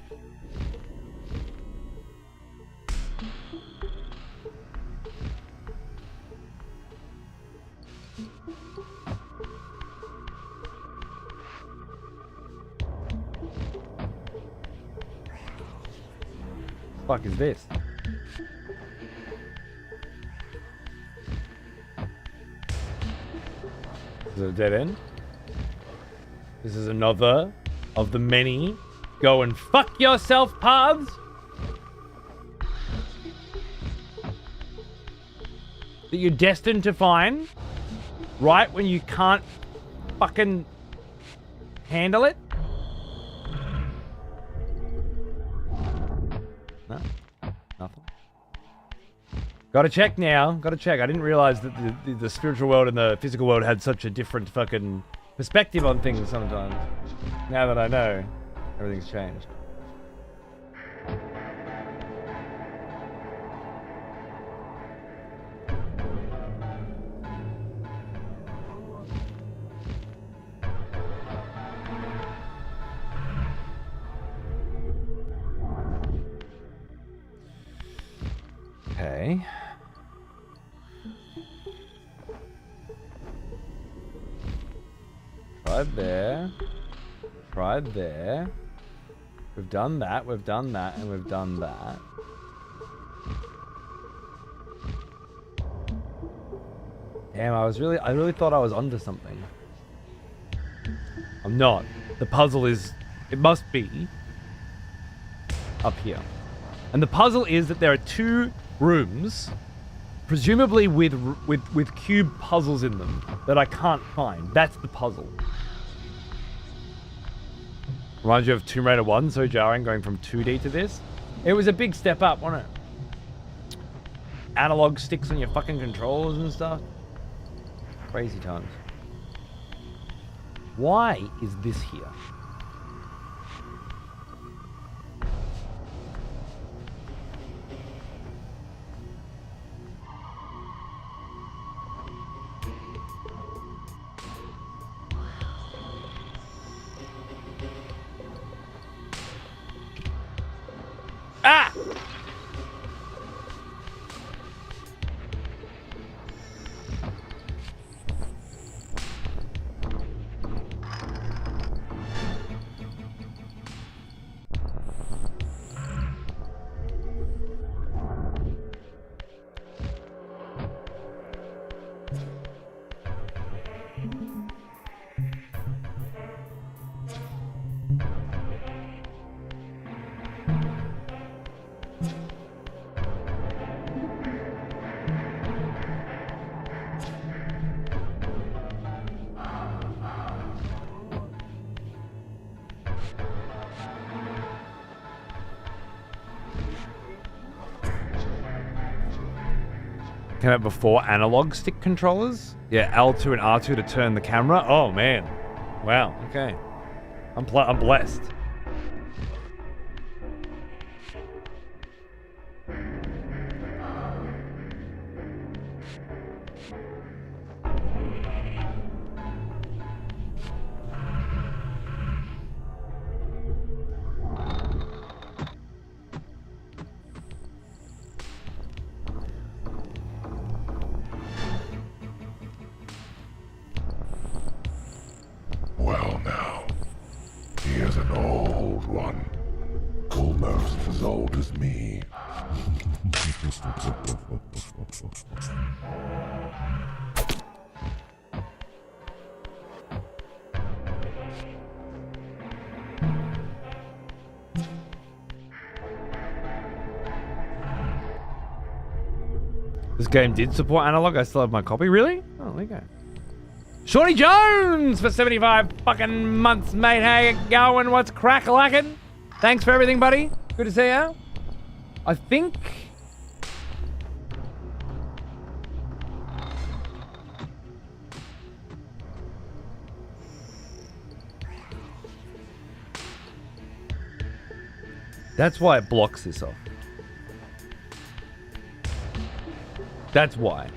What the fuck is this? Is it a dead end? This is another of the many go and fuck yourself paths that you're destined to find right when you can't fucking handle it. No, nothing. Gotta check now. Gotta check. I didn't realize that the spiritual world and the physical world had such a different fucking perspective on things sometimes. Now that I know, everything's changed. Okay. Tried there. We've done that, and we've done that. Damn, I really thought I was onto something. I'm not. The puzzle is, it must be up here. And the puzzle is that there are two rooms, presumably with cube puzzles in them, that I can't find. That's the puzzle. Reminds you of Tomb Raider 1, so jarring going from 2D to this. It was a big step up, wasn't it? Analog sticks on your fucking controllers and stuff. Crazy times. Why is this here? Ah! Came out before analog stick controllers. Yeah, L2 and R2 to turn the camera. Oh man, wow. Okay, I'm blessed. Well now, here's an old one. Almost as old as me. This game did support analog. I still have my copy. Really? Oh, there you go. Shorty Jones for 75 fucking months, mate. How you going? What's crack-a-lackin'? Thanks for everything, buddy. Good to see you. I think... that's why it blocks this off. That's why.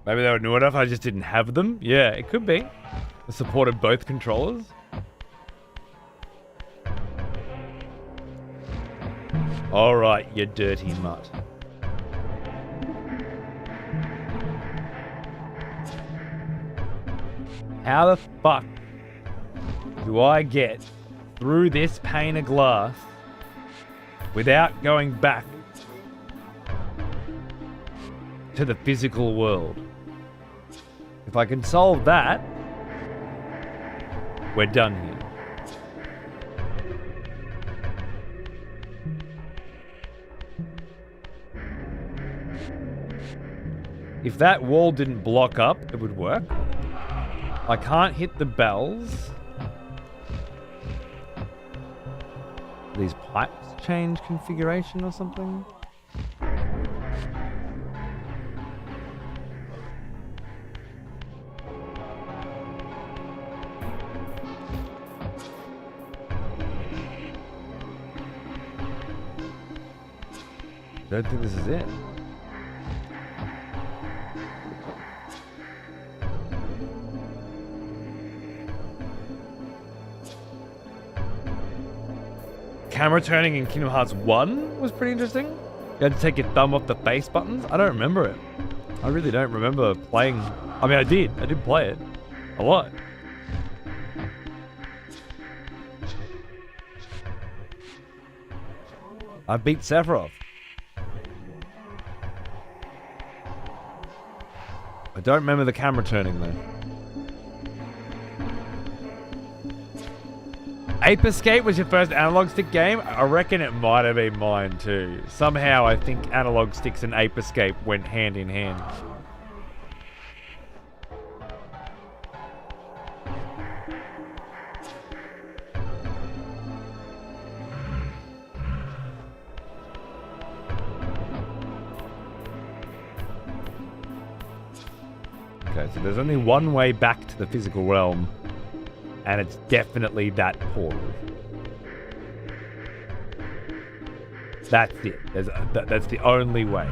Maybe they were new enough, I just didn't have them. Yeah, it could be. I supported both controllers. Alright, you dirty mutt. How the fuck do I get through this pane of glass without going back to the physical world? If I can solve that, we're done here. If that wall didn't block up, it would work. I can't hit the bells. These pipes change configuration or something? I don't think this is it. Camera turning in Kingdom Hearts 1 was pretty interesting. You had to take your thumb off the face buttons. I don't remember it. I really don't remember playing. I mean, I did play it a lot. I beat Sephiroth. I don't remember the camera turning though. Ape Escape was your first analog stick game? I reckon it might have been mine too. Somehow I think analog sticks and Ape Escape went hand in hand. Okay, so there's only one way back to the physical realm, and it's definitely that portal. That's it. That's the only way.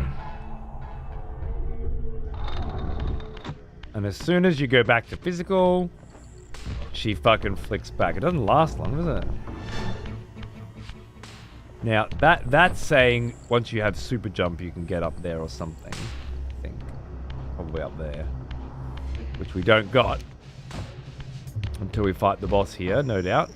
And as soon as you go back to physical, she fucking flicks back. It doesn't last long, does it? Now, that's saying once you have super jump, you can get up there or something. I think. Probably up there. Which we don't got. Until we fight the boss here, no doubt.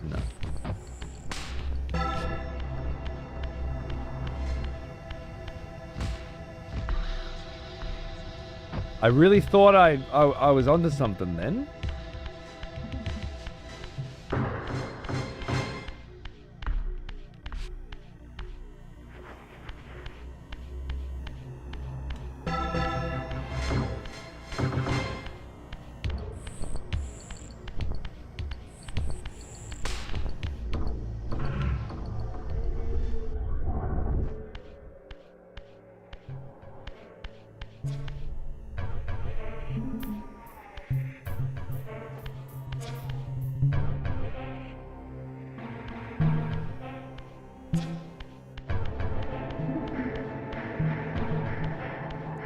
No. I really thought I was onto something then.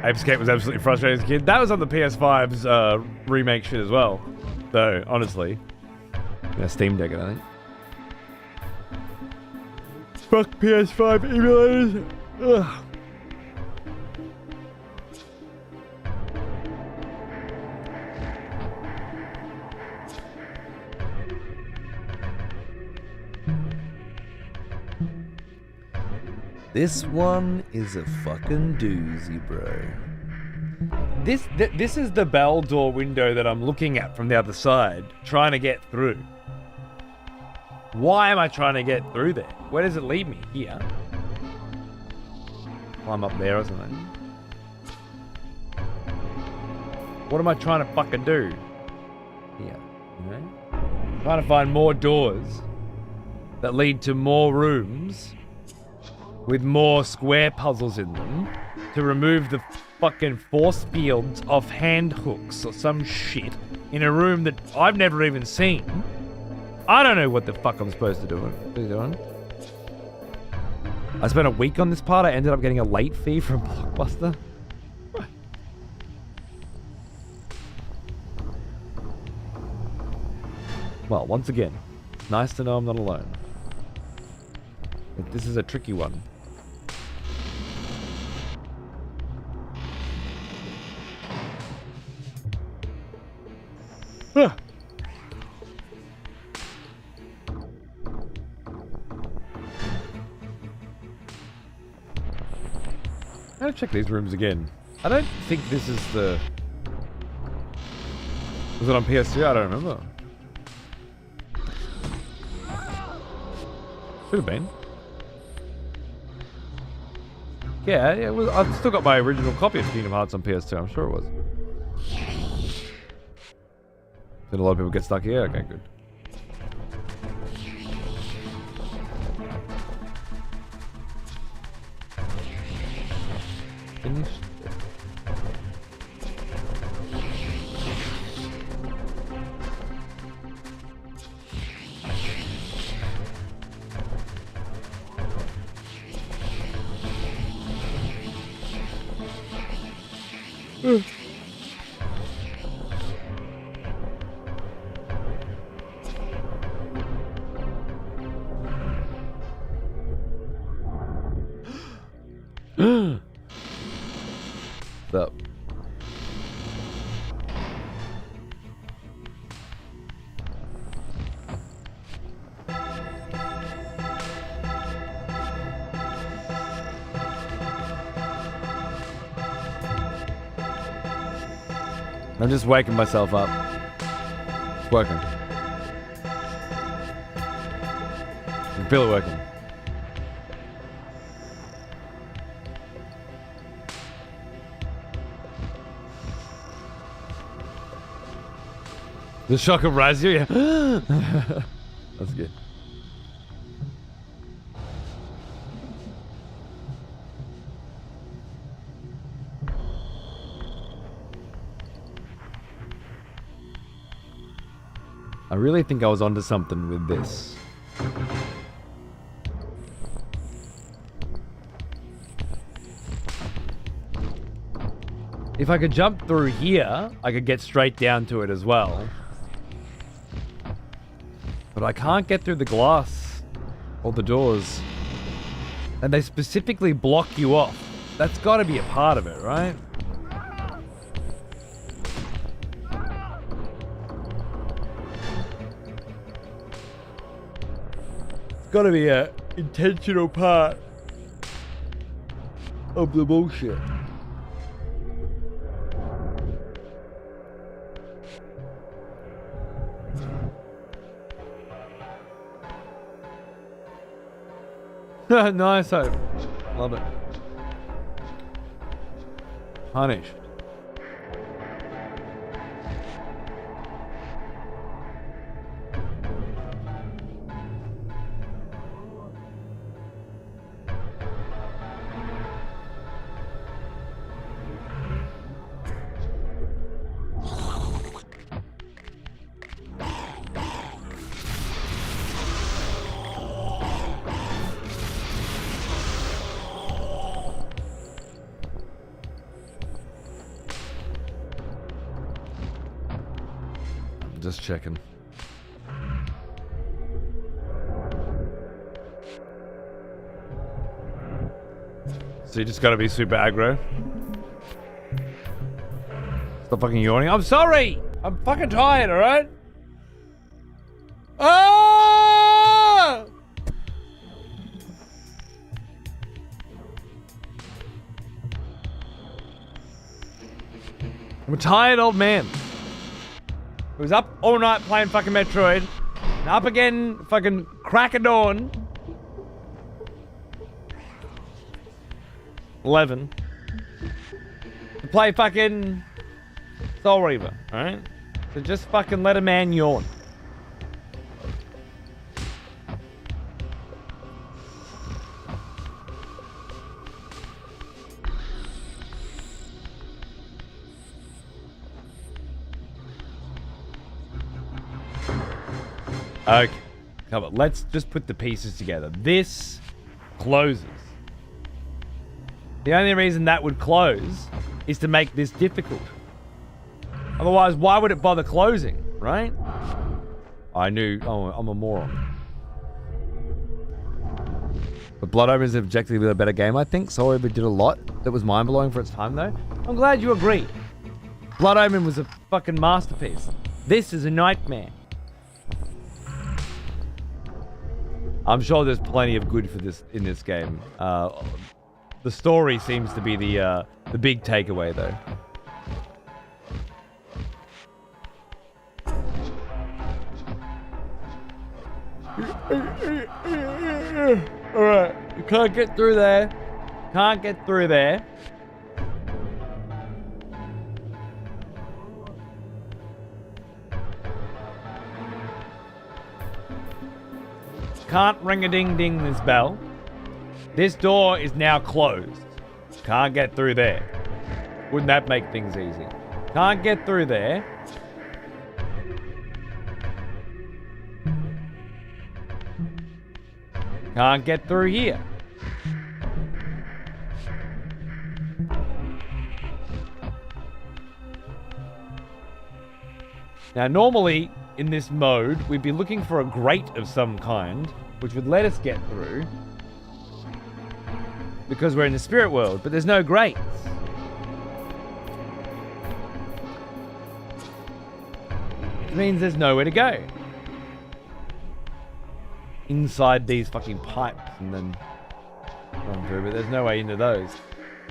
Ape Escape was absolutely frustrating as a kid. That was on the PS5's remake shit as well. Though, honestly. Yeah, Steam Deck, I think. Fuck PS5 emulators. Ugh. This one is a fucking doozy, bro. This is the bell door window that I'm looking at from the other side, trying to get through. Why am I trying to get through there? Where does it lead me? Here? Climb up there or something. What am I trying to fucking do? Here, you know? Trying to find more doors that lead to more rooms with more square puzzles in them to remove the fucking force fields of hand hooks or some shit in a room that I've never even seen. I don't know what the fuck I'm supposed to do. I spent a week on this part. I ended up getting a late fee from Blockbuster. Well, once again, nice to know I'm not alone. But this is a tricky one. Ah. I'm gonna check these rooms again. I don't think this is the... Was it on PS2? I don't remember. Should have been. Yeah, it was. I've still got my original copy of Kingdom Hearts on PS2. I'm sure it was. Did a lot of people get stuck here? Okay, good. Finished. What's up? I'm just waking myself up. It's working. I can feel it working. The shock of Razio, yeah. That's good. I really think I was onto something with this. If I could jump through here, I could get straight down to it as well. But I can't get through the glass or the doors. And they specifically block you off. That's got to be a part of it, right? It's got to be a intentional part of the bullshit. Nice hope. Love it. Punished. Just checking. So you just gotta be super aggro. Stop fucking yawning. I'm sorry! I'm fucking tired, alright? Ah! I'm a tired old man. He was up all night playing fucking Metroid. And up again fucking crack of dawn. 11. To play fucking Soul Reaver, alright? So just fucking let a man yawn. Okay, come on, let's just put the pieces together. This closes. The only reason that would close is to make this difficult. Otherwise, why would it bother closing, right? I knew, oh, I'm a moron. But Blood Omen is objectively a better game, I think. Soul Reaver did a lot that was mind-blowing for its time, though. I'm glad you agree. Blood Omen was a fucking masterpiece. This is a nightmare. I'm sure there's plenty of good for this in this game. The story seems to be the big takeaway, though. All right, you can't get through there. Can't get through there. Can't ring-a-ding-ding this bell. This door is now closed. Can't get through there. Wouldn't that make things easy? Can't get through there. Can't get through here. Now, normally, in this mode, we'd be looking for a grate of some kind, which would let us get through, because we're in the spirit world, but there's no grates. Which means there's nowhere to go. Inside these fucking pipes and then run through, but there's no way into those.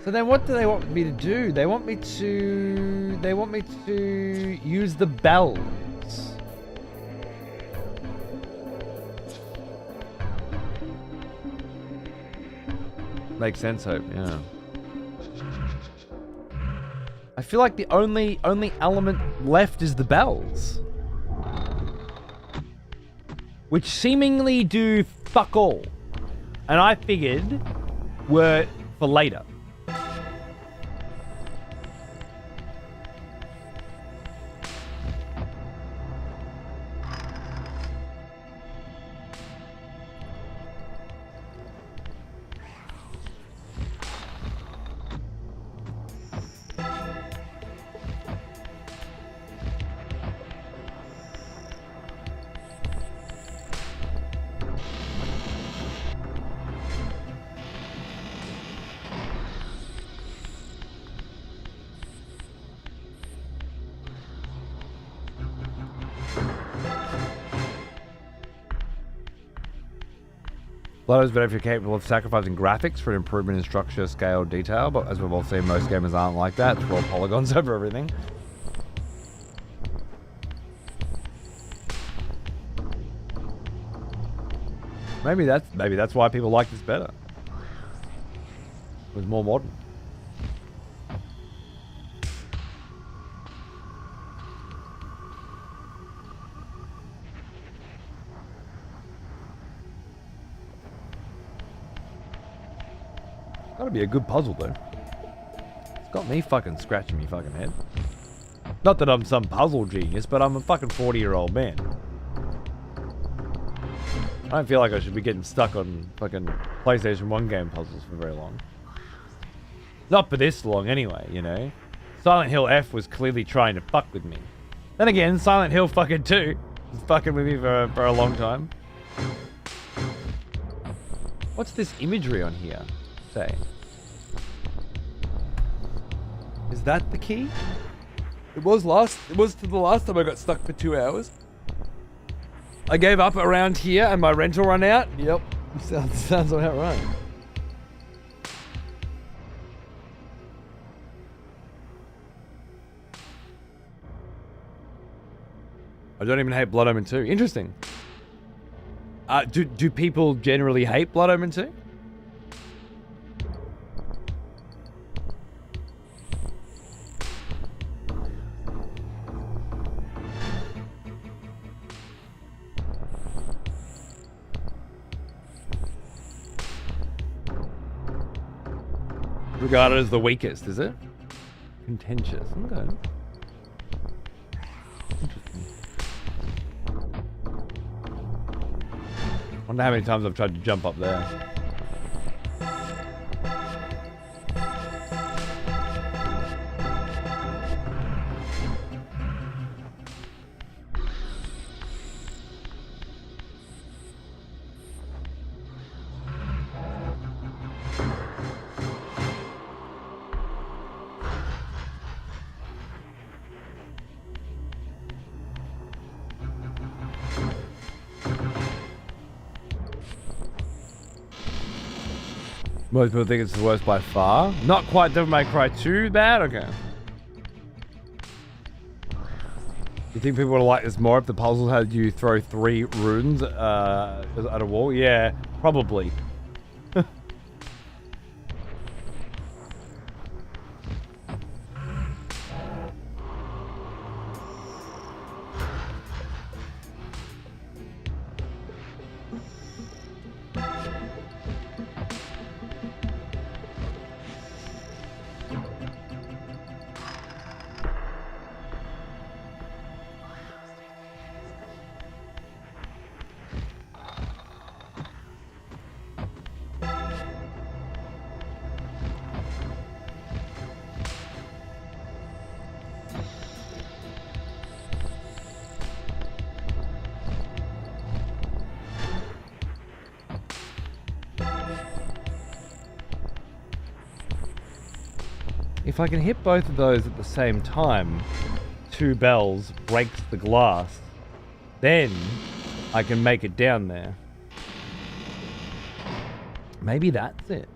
So then what do they want me to do? They want me to use the bells. Makes sense, Hope, yeah. I feel like the only element left is the bells. Which seemingly do fuck all. And I figured were for later. Blood is better if you're capable of sacrificing graphics for an improvement in structure, scale, detail, but as we've all seen, most gamers aren't like that. 12 polygons over everything. Maybe that's why people like this better. It was more modern. Gotta be a good puzzle though. It's got me fucking scratching me fucking head. Not that I'm some puzzle genius, but I'm a fucking 40-year-old man. I don't feel like I should be getting stuck on fucking PlayStation 1 game puzzles for very long. Not for this long anyway, you know. Silent Hill F was clearly trying to fuck with me. Then again, Silent Hill fucking 2 was fucking with me for a long time. What's this imagery on here say? Is that the key? It was to the last time I got stuck for 2 hours. I gave up around here and my rental ran out. Yep. Sounds about right. I don't even hate Blood Omen 2. Interesting. Do people generally hate Blood Omen 2? Regarded as the weakest, is it? Contentious. Okay. Interesting. Wonder how many times I've tried to jump up there. Most people think it's the worst by far. Not quite Devil May Cry 2 bad? Okay. You think people would like this more if the puzzle had you throw 3 runes at a wall? Yeah, probably. If I can hit both of those at the same time, 2 bells breaks the glass, then I can make it down there. Maybe that's it.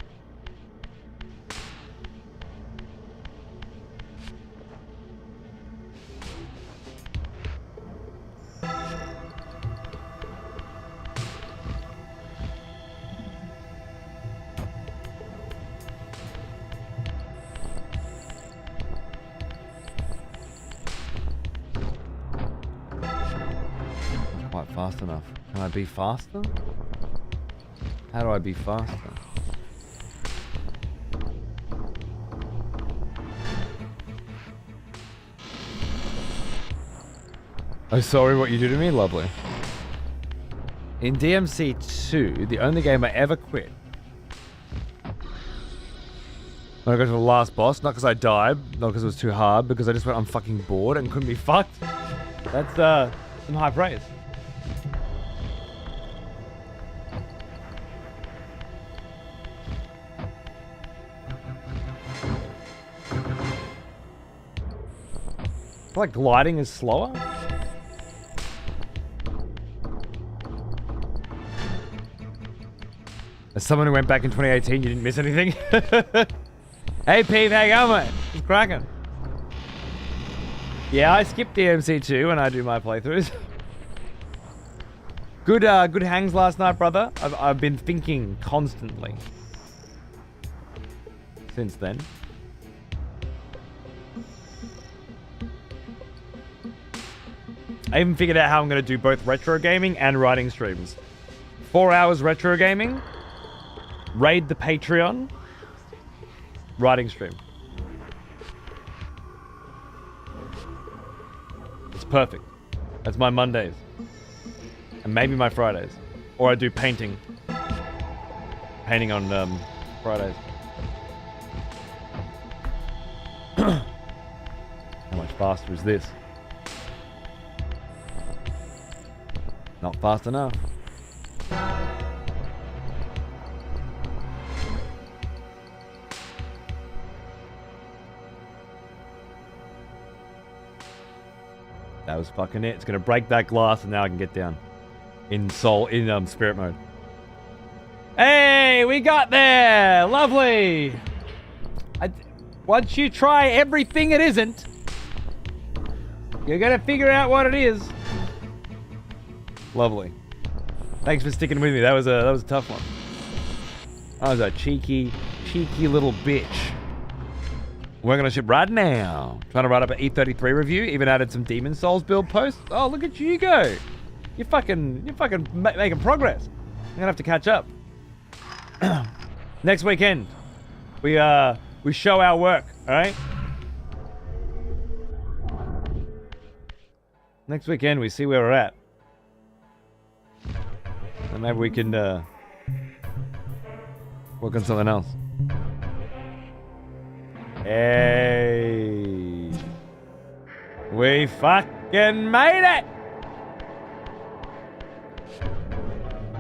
Fast enough. Can I be faster? How do I be faster? Oh, sorry what you do to me? Lovely. In DMC 2, the only game I ever quit when I got to the last boss, not because I died, not because it was too hard, because I just went, I'm fucking bored and couldn't be fucked. That's some high praise. Like gliding is slower? As someone who went back in 2018, you didn't miss anything? Hey, Pete, how you going, mate? It's cracking. Yeah, I skip DMC too when I do my playthroughs. Good hangs last night, brother. I've been thinking constantly since then. I even figured out how I'm going to do both retro gaming and writing streams. 4 hours retro gaming, raid the Patreon, writing stream. It's perfect. That's my Mondays. And maybe my Fridays. Or I do painting. Painting on Fridays. How much faster is this? Not fast enough. That was fucking it. It's gonna break that glass and now I can get down. In spirit mode. Hey, we got there! Lovely! Once you try everything it isn't, you're gonna figure out what it is. Lovely. Thanks for sticking with me. That was a tough one. I was a cheeky little bitch. Working on ship right now. Trying to write up an E33 review. Even added some Demon Souls build posts. Oh, look at you go. You're fucking making progress. I'm gonna have to catch up. Next weekend, we show our work. All right. Next weekend, we see where we're at. And maybe we can work on something else. Hey, we fucking made it!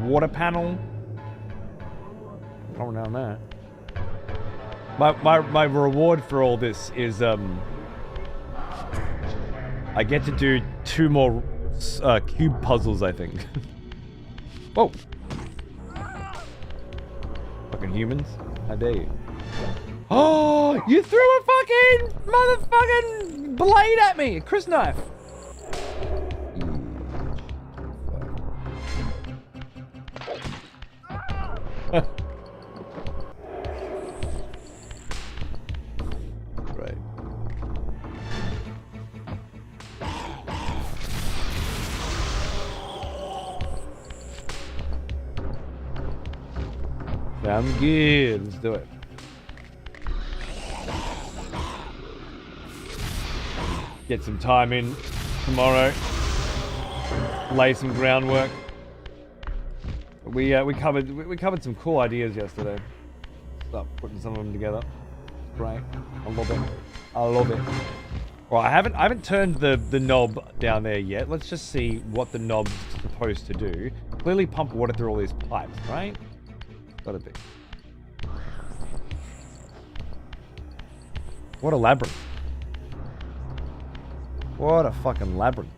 Water panel. Oh, down there. My reward for all this is I get to do 2 more cube puzzles, I think. Whoa! Fucking humans, how dare you? Oh, you threw a fucking motherfucking blade at me! A Chris knife! Right. Sounds good. Let's do it. Get some time in tomorrow. Lay some groundwork. We covered some cool ideas yesterday. Start putting some of them together. Great. I love it. I love it. Well, I haven't turned the knob down there yet. Let's just see what the knob's supposed to do. Clearly pump water through all these pipes, right? Gotta be. What a labyrinth. What a fucking labyrinth.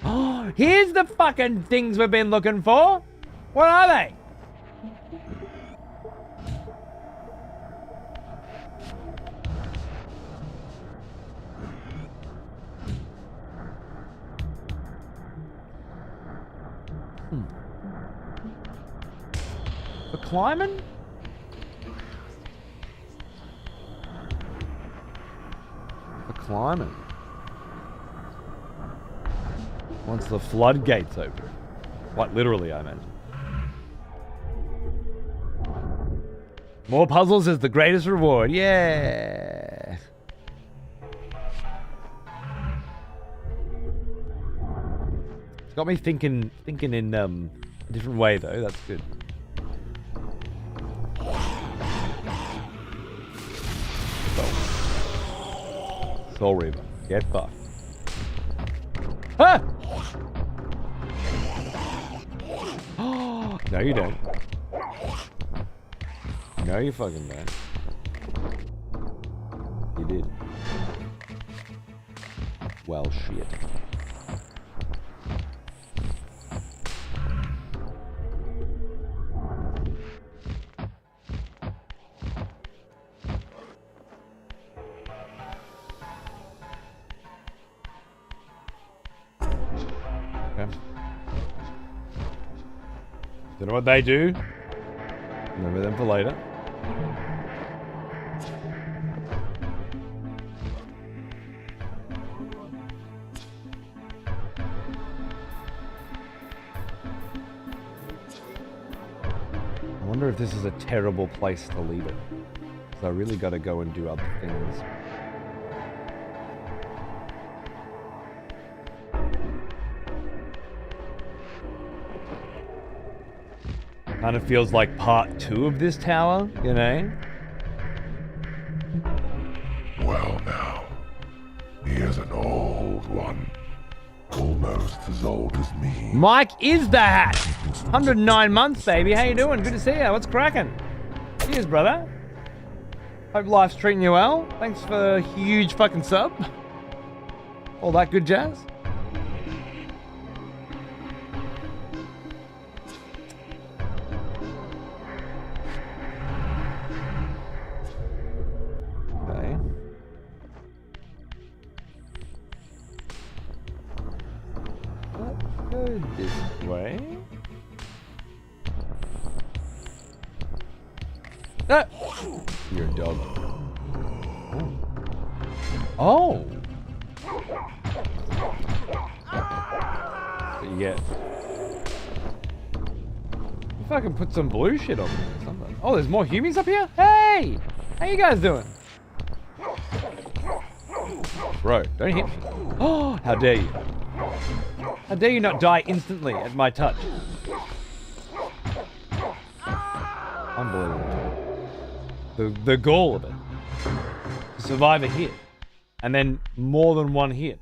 Oh, here's the fucking things we've been looking for. What are they? For climbing? For climbing. Once the floodgates open. Quite literally, I imagine. More puzzles is the greatest reward. Yeah. It's got me thinking in a different way though. That's good. Soul Reaver, get fucked. Ah! No, you don't. No, you fucking don't. You did. Well, shit. Don't know what they do. Remember them for later. I wonder if this is a terrible place to leave it. So I really got to go and do other things. Kind of feels like part 2 of this tower, you know? Well now, he is an old one. Almost as old as me. Mike is the hat! 109 months, baby. How you doing? Good to see you. What's cracking? Cheers, brother. Hope life's treating you well. Thanks for a huge fucking sub. All that good jazz. Okay. Let's go this way. Ah! You're a dog. Oh! What you get? If I can put some blue shit on me or something. Oh, there's more humans up here? Hey! How you guys doing? Bro, don't hit me. Oh, how dare you? How dare you not die instantly at my touch? Unbelievable. The goal of it. To survive a hit. And then more than one hit.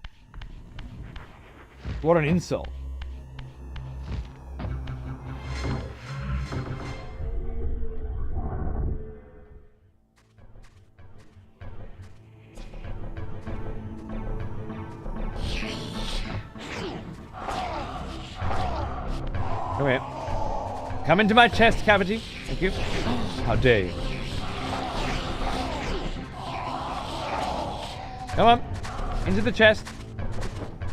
What an insult. Come here. Come into my chest cavity. Thank you. How dare you. Come on. Into the chest.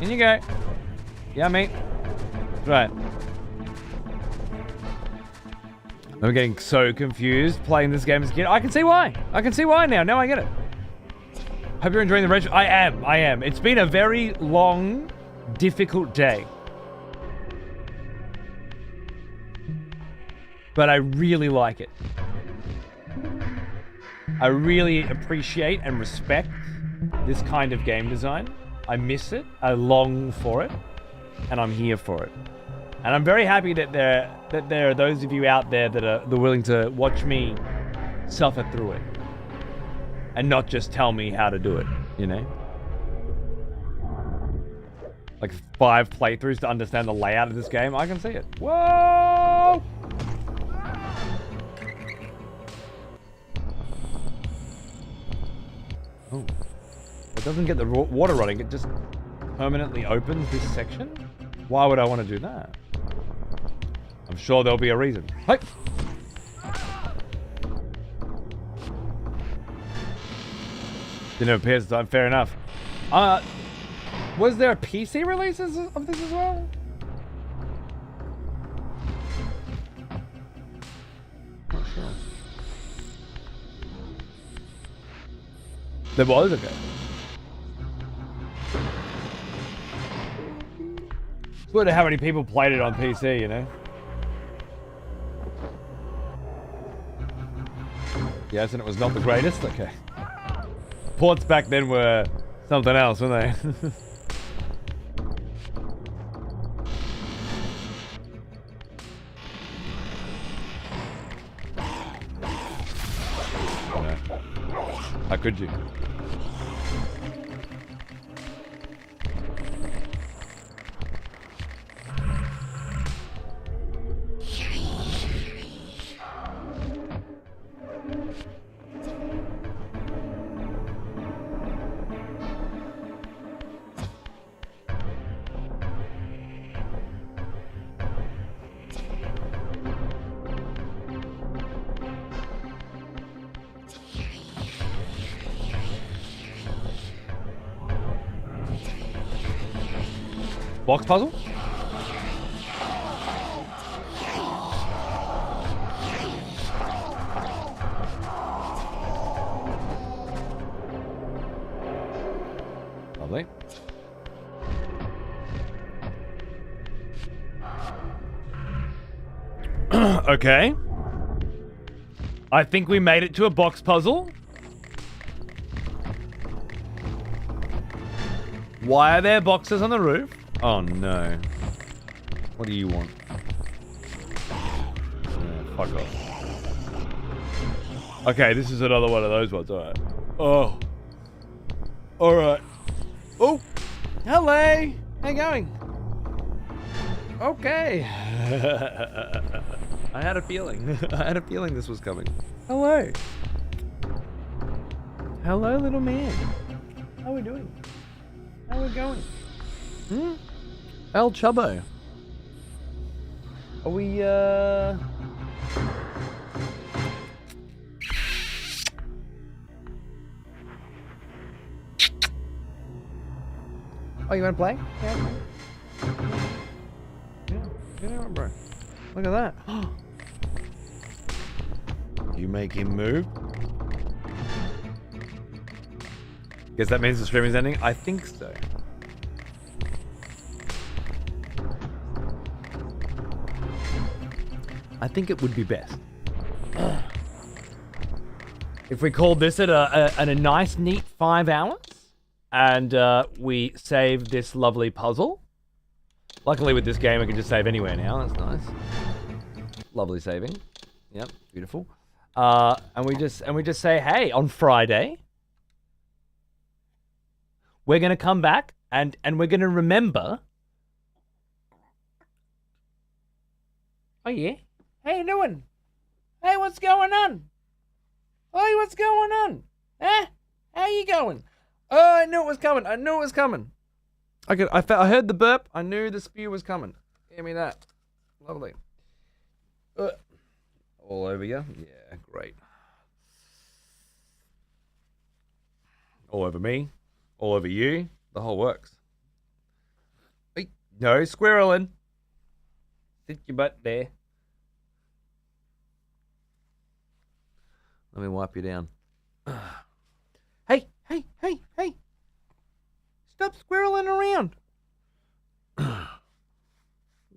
In you go. Yeah, mate. Right. I'm getting so confused playing this game as a kid. I can see why. I can see why now. Now I get it. Hope you're enjoying the retro. I am. It's been a very long, difficult day. But I really like it. I really appreciate and respect this kind of game design. I miss it, I long for it, and I'm here for it. And I'm very happy that there are those of you out there that are willing to watch me suffer through it. And not just tell me how to do it, you know? Like 5 playthroughs to understand the layout of this game, I can see it. Whoa! Oh. It doesn't get the water running, it just permanently opens this section? Why would I want to do that? I'm sure there'll be a reason. Hey! Didn't appear this time, fair enough. Was there a PC release of this as well? Not sure. There was? Okay. It's weird how many people played it on PC, you know? Yes, and it was not the greatest? Okay. Ports back then were something else, weren't they? No. How could you? Box puzzle? Lovely. Okay. I think we made it to a box puzzle. Why are there boxes on the roof? Oh no. What do you want? Yeah, fuck off. Okay, this is another one of those ones. Alright. Oh. Alright. Oh. Hello. How you going? Okay. I had a feeling. I had a feeling this was coming. Hello. Hello, little man. How are we doing? How are we going? El Chubbo. Are we, Oh, you wanna play? Yeah. Get out, bro. Look at that. You make him move? Guess that means the stream is ending? I think so. I think it would be best if we called this at a nice, neat 5 hours, and we saved this lovely puzzle. Luckily with this game, I can just save anywhere now. That's nice. Lovely saving. Yep, beautiful. And we just say, hey, on Friday, we're gonna come back and we're gonna remember. Oh yeah. How you doing? Hey, what's going on? Hey, what's going on? Huh? How you going? Oh, I knew it was coming. I knew it was coming. I heard the burp. I knew the spew was coming. Give me that. Lovely. All over you? Yeah, great. All over me. All over you. The whole works. Hey, no squirreling. Sit your butt there. Let me wipe you down. Hey. Stop squirreling around.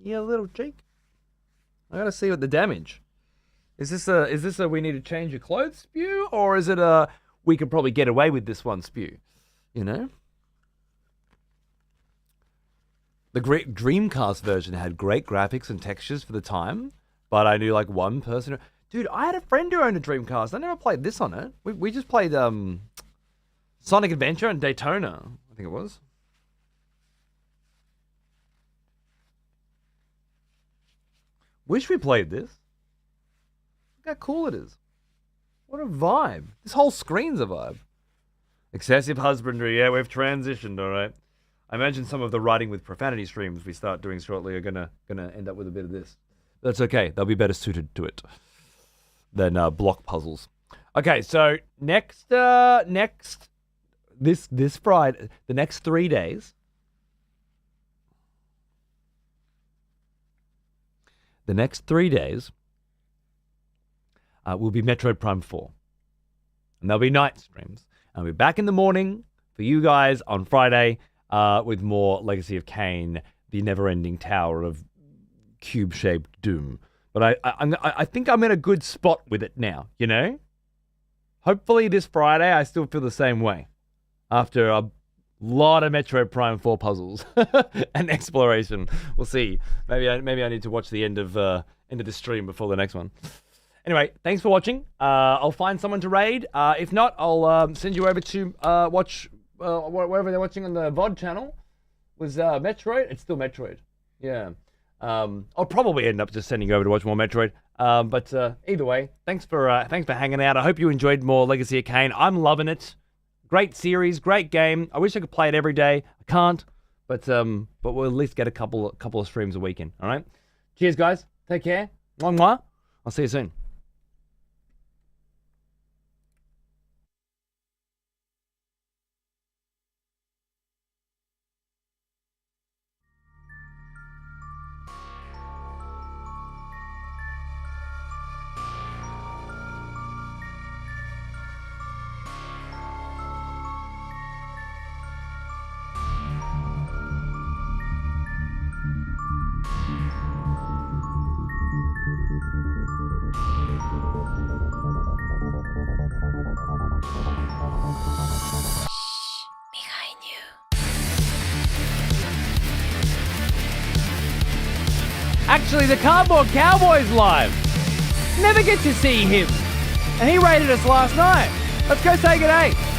You little cheek. I gotta see what the damage. Is this a we need to change your clothes spew, or is it a we could probably get away with this one spew? You know? The great Dreamcast version had great graphics and textures for the time, but I knew like one person. Dude, I had a friend who owned a Dreamcast. I never played this on it. We just played Sonic Adventure and Daytona, I think it was. Wish we played this. Look how cool it is. What a vibe. This whole screen's a vibe. Excessive husbandry. Yeah, we've transitioned, all right. I imagine some of the writing with profanity streams we start doing shortly are gonna end up with a bit of this. That's okay. They'll be better suited to it than block puzzles. Okay, so next this Friday, the next 3 days. The next 3 days will be Metroid Prime 4. And there'll be night streams. I'll be back in the morning for you guys on Friday with more Legacy of Kain, the never-ending tower of cube-shaped doom. But I think I'm in a good spot with it now, you know? Hopefully this Friday I still feel the same way. After a lot of Metroid Prime 4 puzzles and exploration. We'll see. Maybe I need to watch the end of the stream before the next one. Anyway, thanks for watching. I'll find someone to raid. If not, I'll send you over to watch wherever they're watching on the VOD channel. Was Metroid? It's still Metroid. Yeah. I'll probably end up just sending you over to watch more Metroid. But either way, thanks for hanging out. I hope you enjoyed more Legacy of Kain. I'm loving it. Great series, great game. I wish I could play it every day. I can't, but we'll at least get a couple of streams a week in. All right. Cheers, guys. Take care. Mwah, mwah. I'll see you soon. Actually, the Cardboard Cowboy's live. Never get to see him. And he raided us last night. Let's go say good day.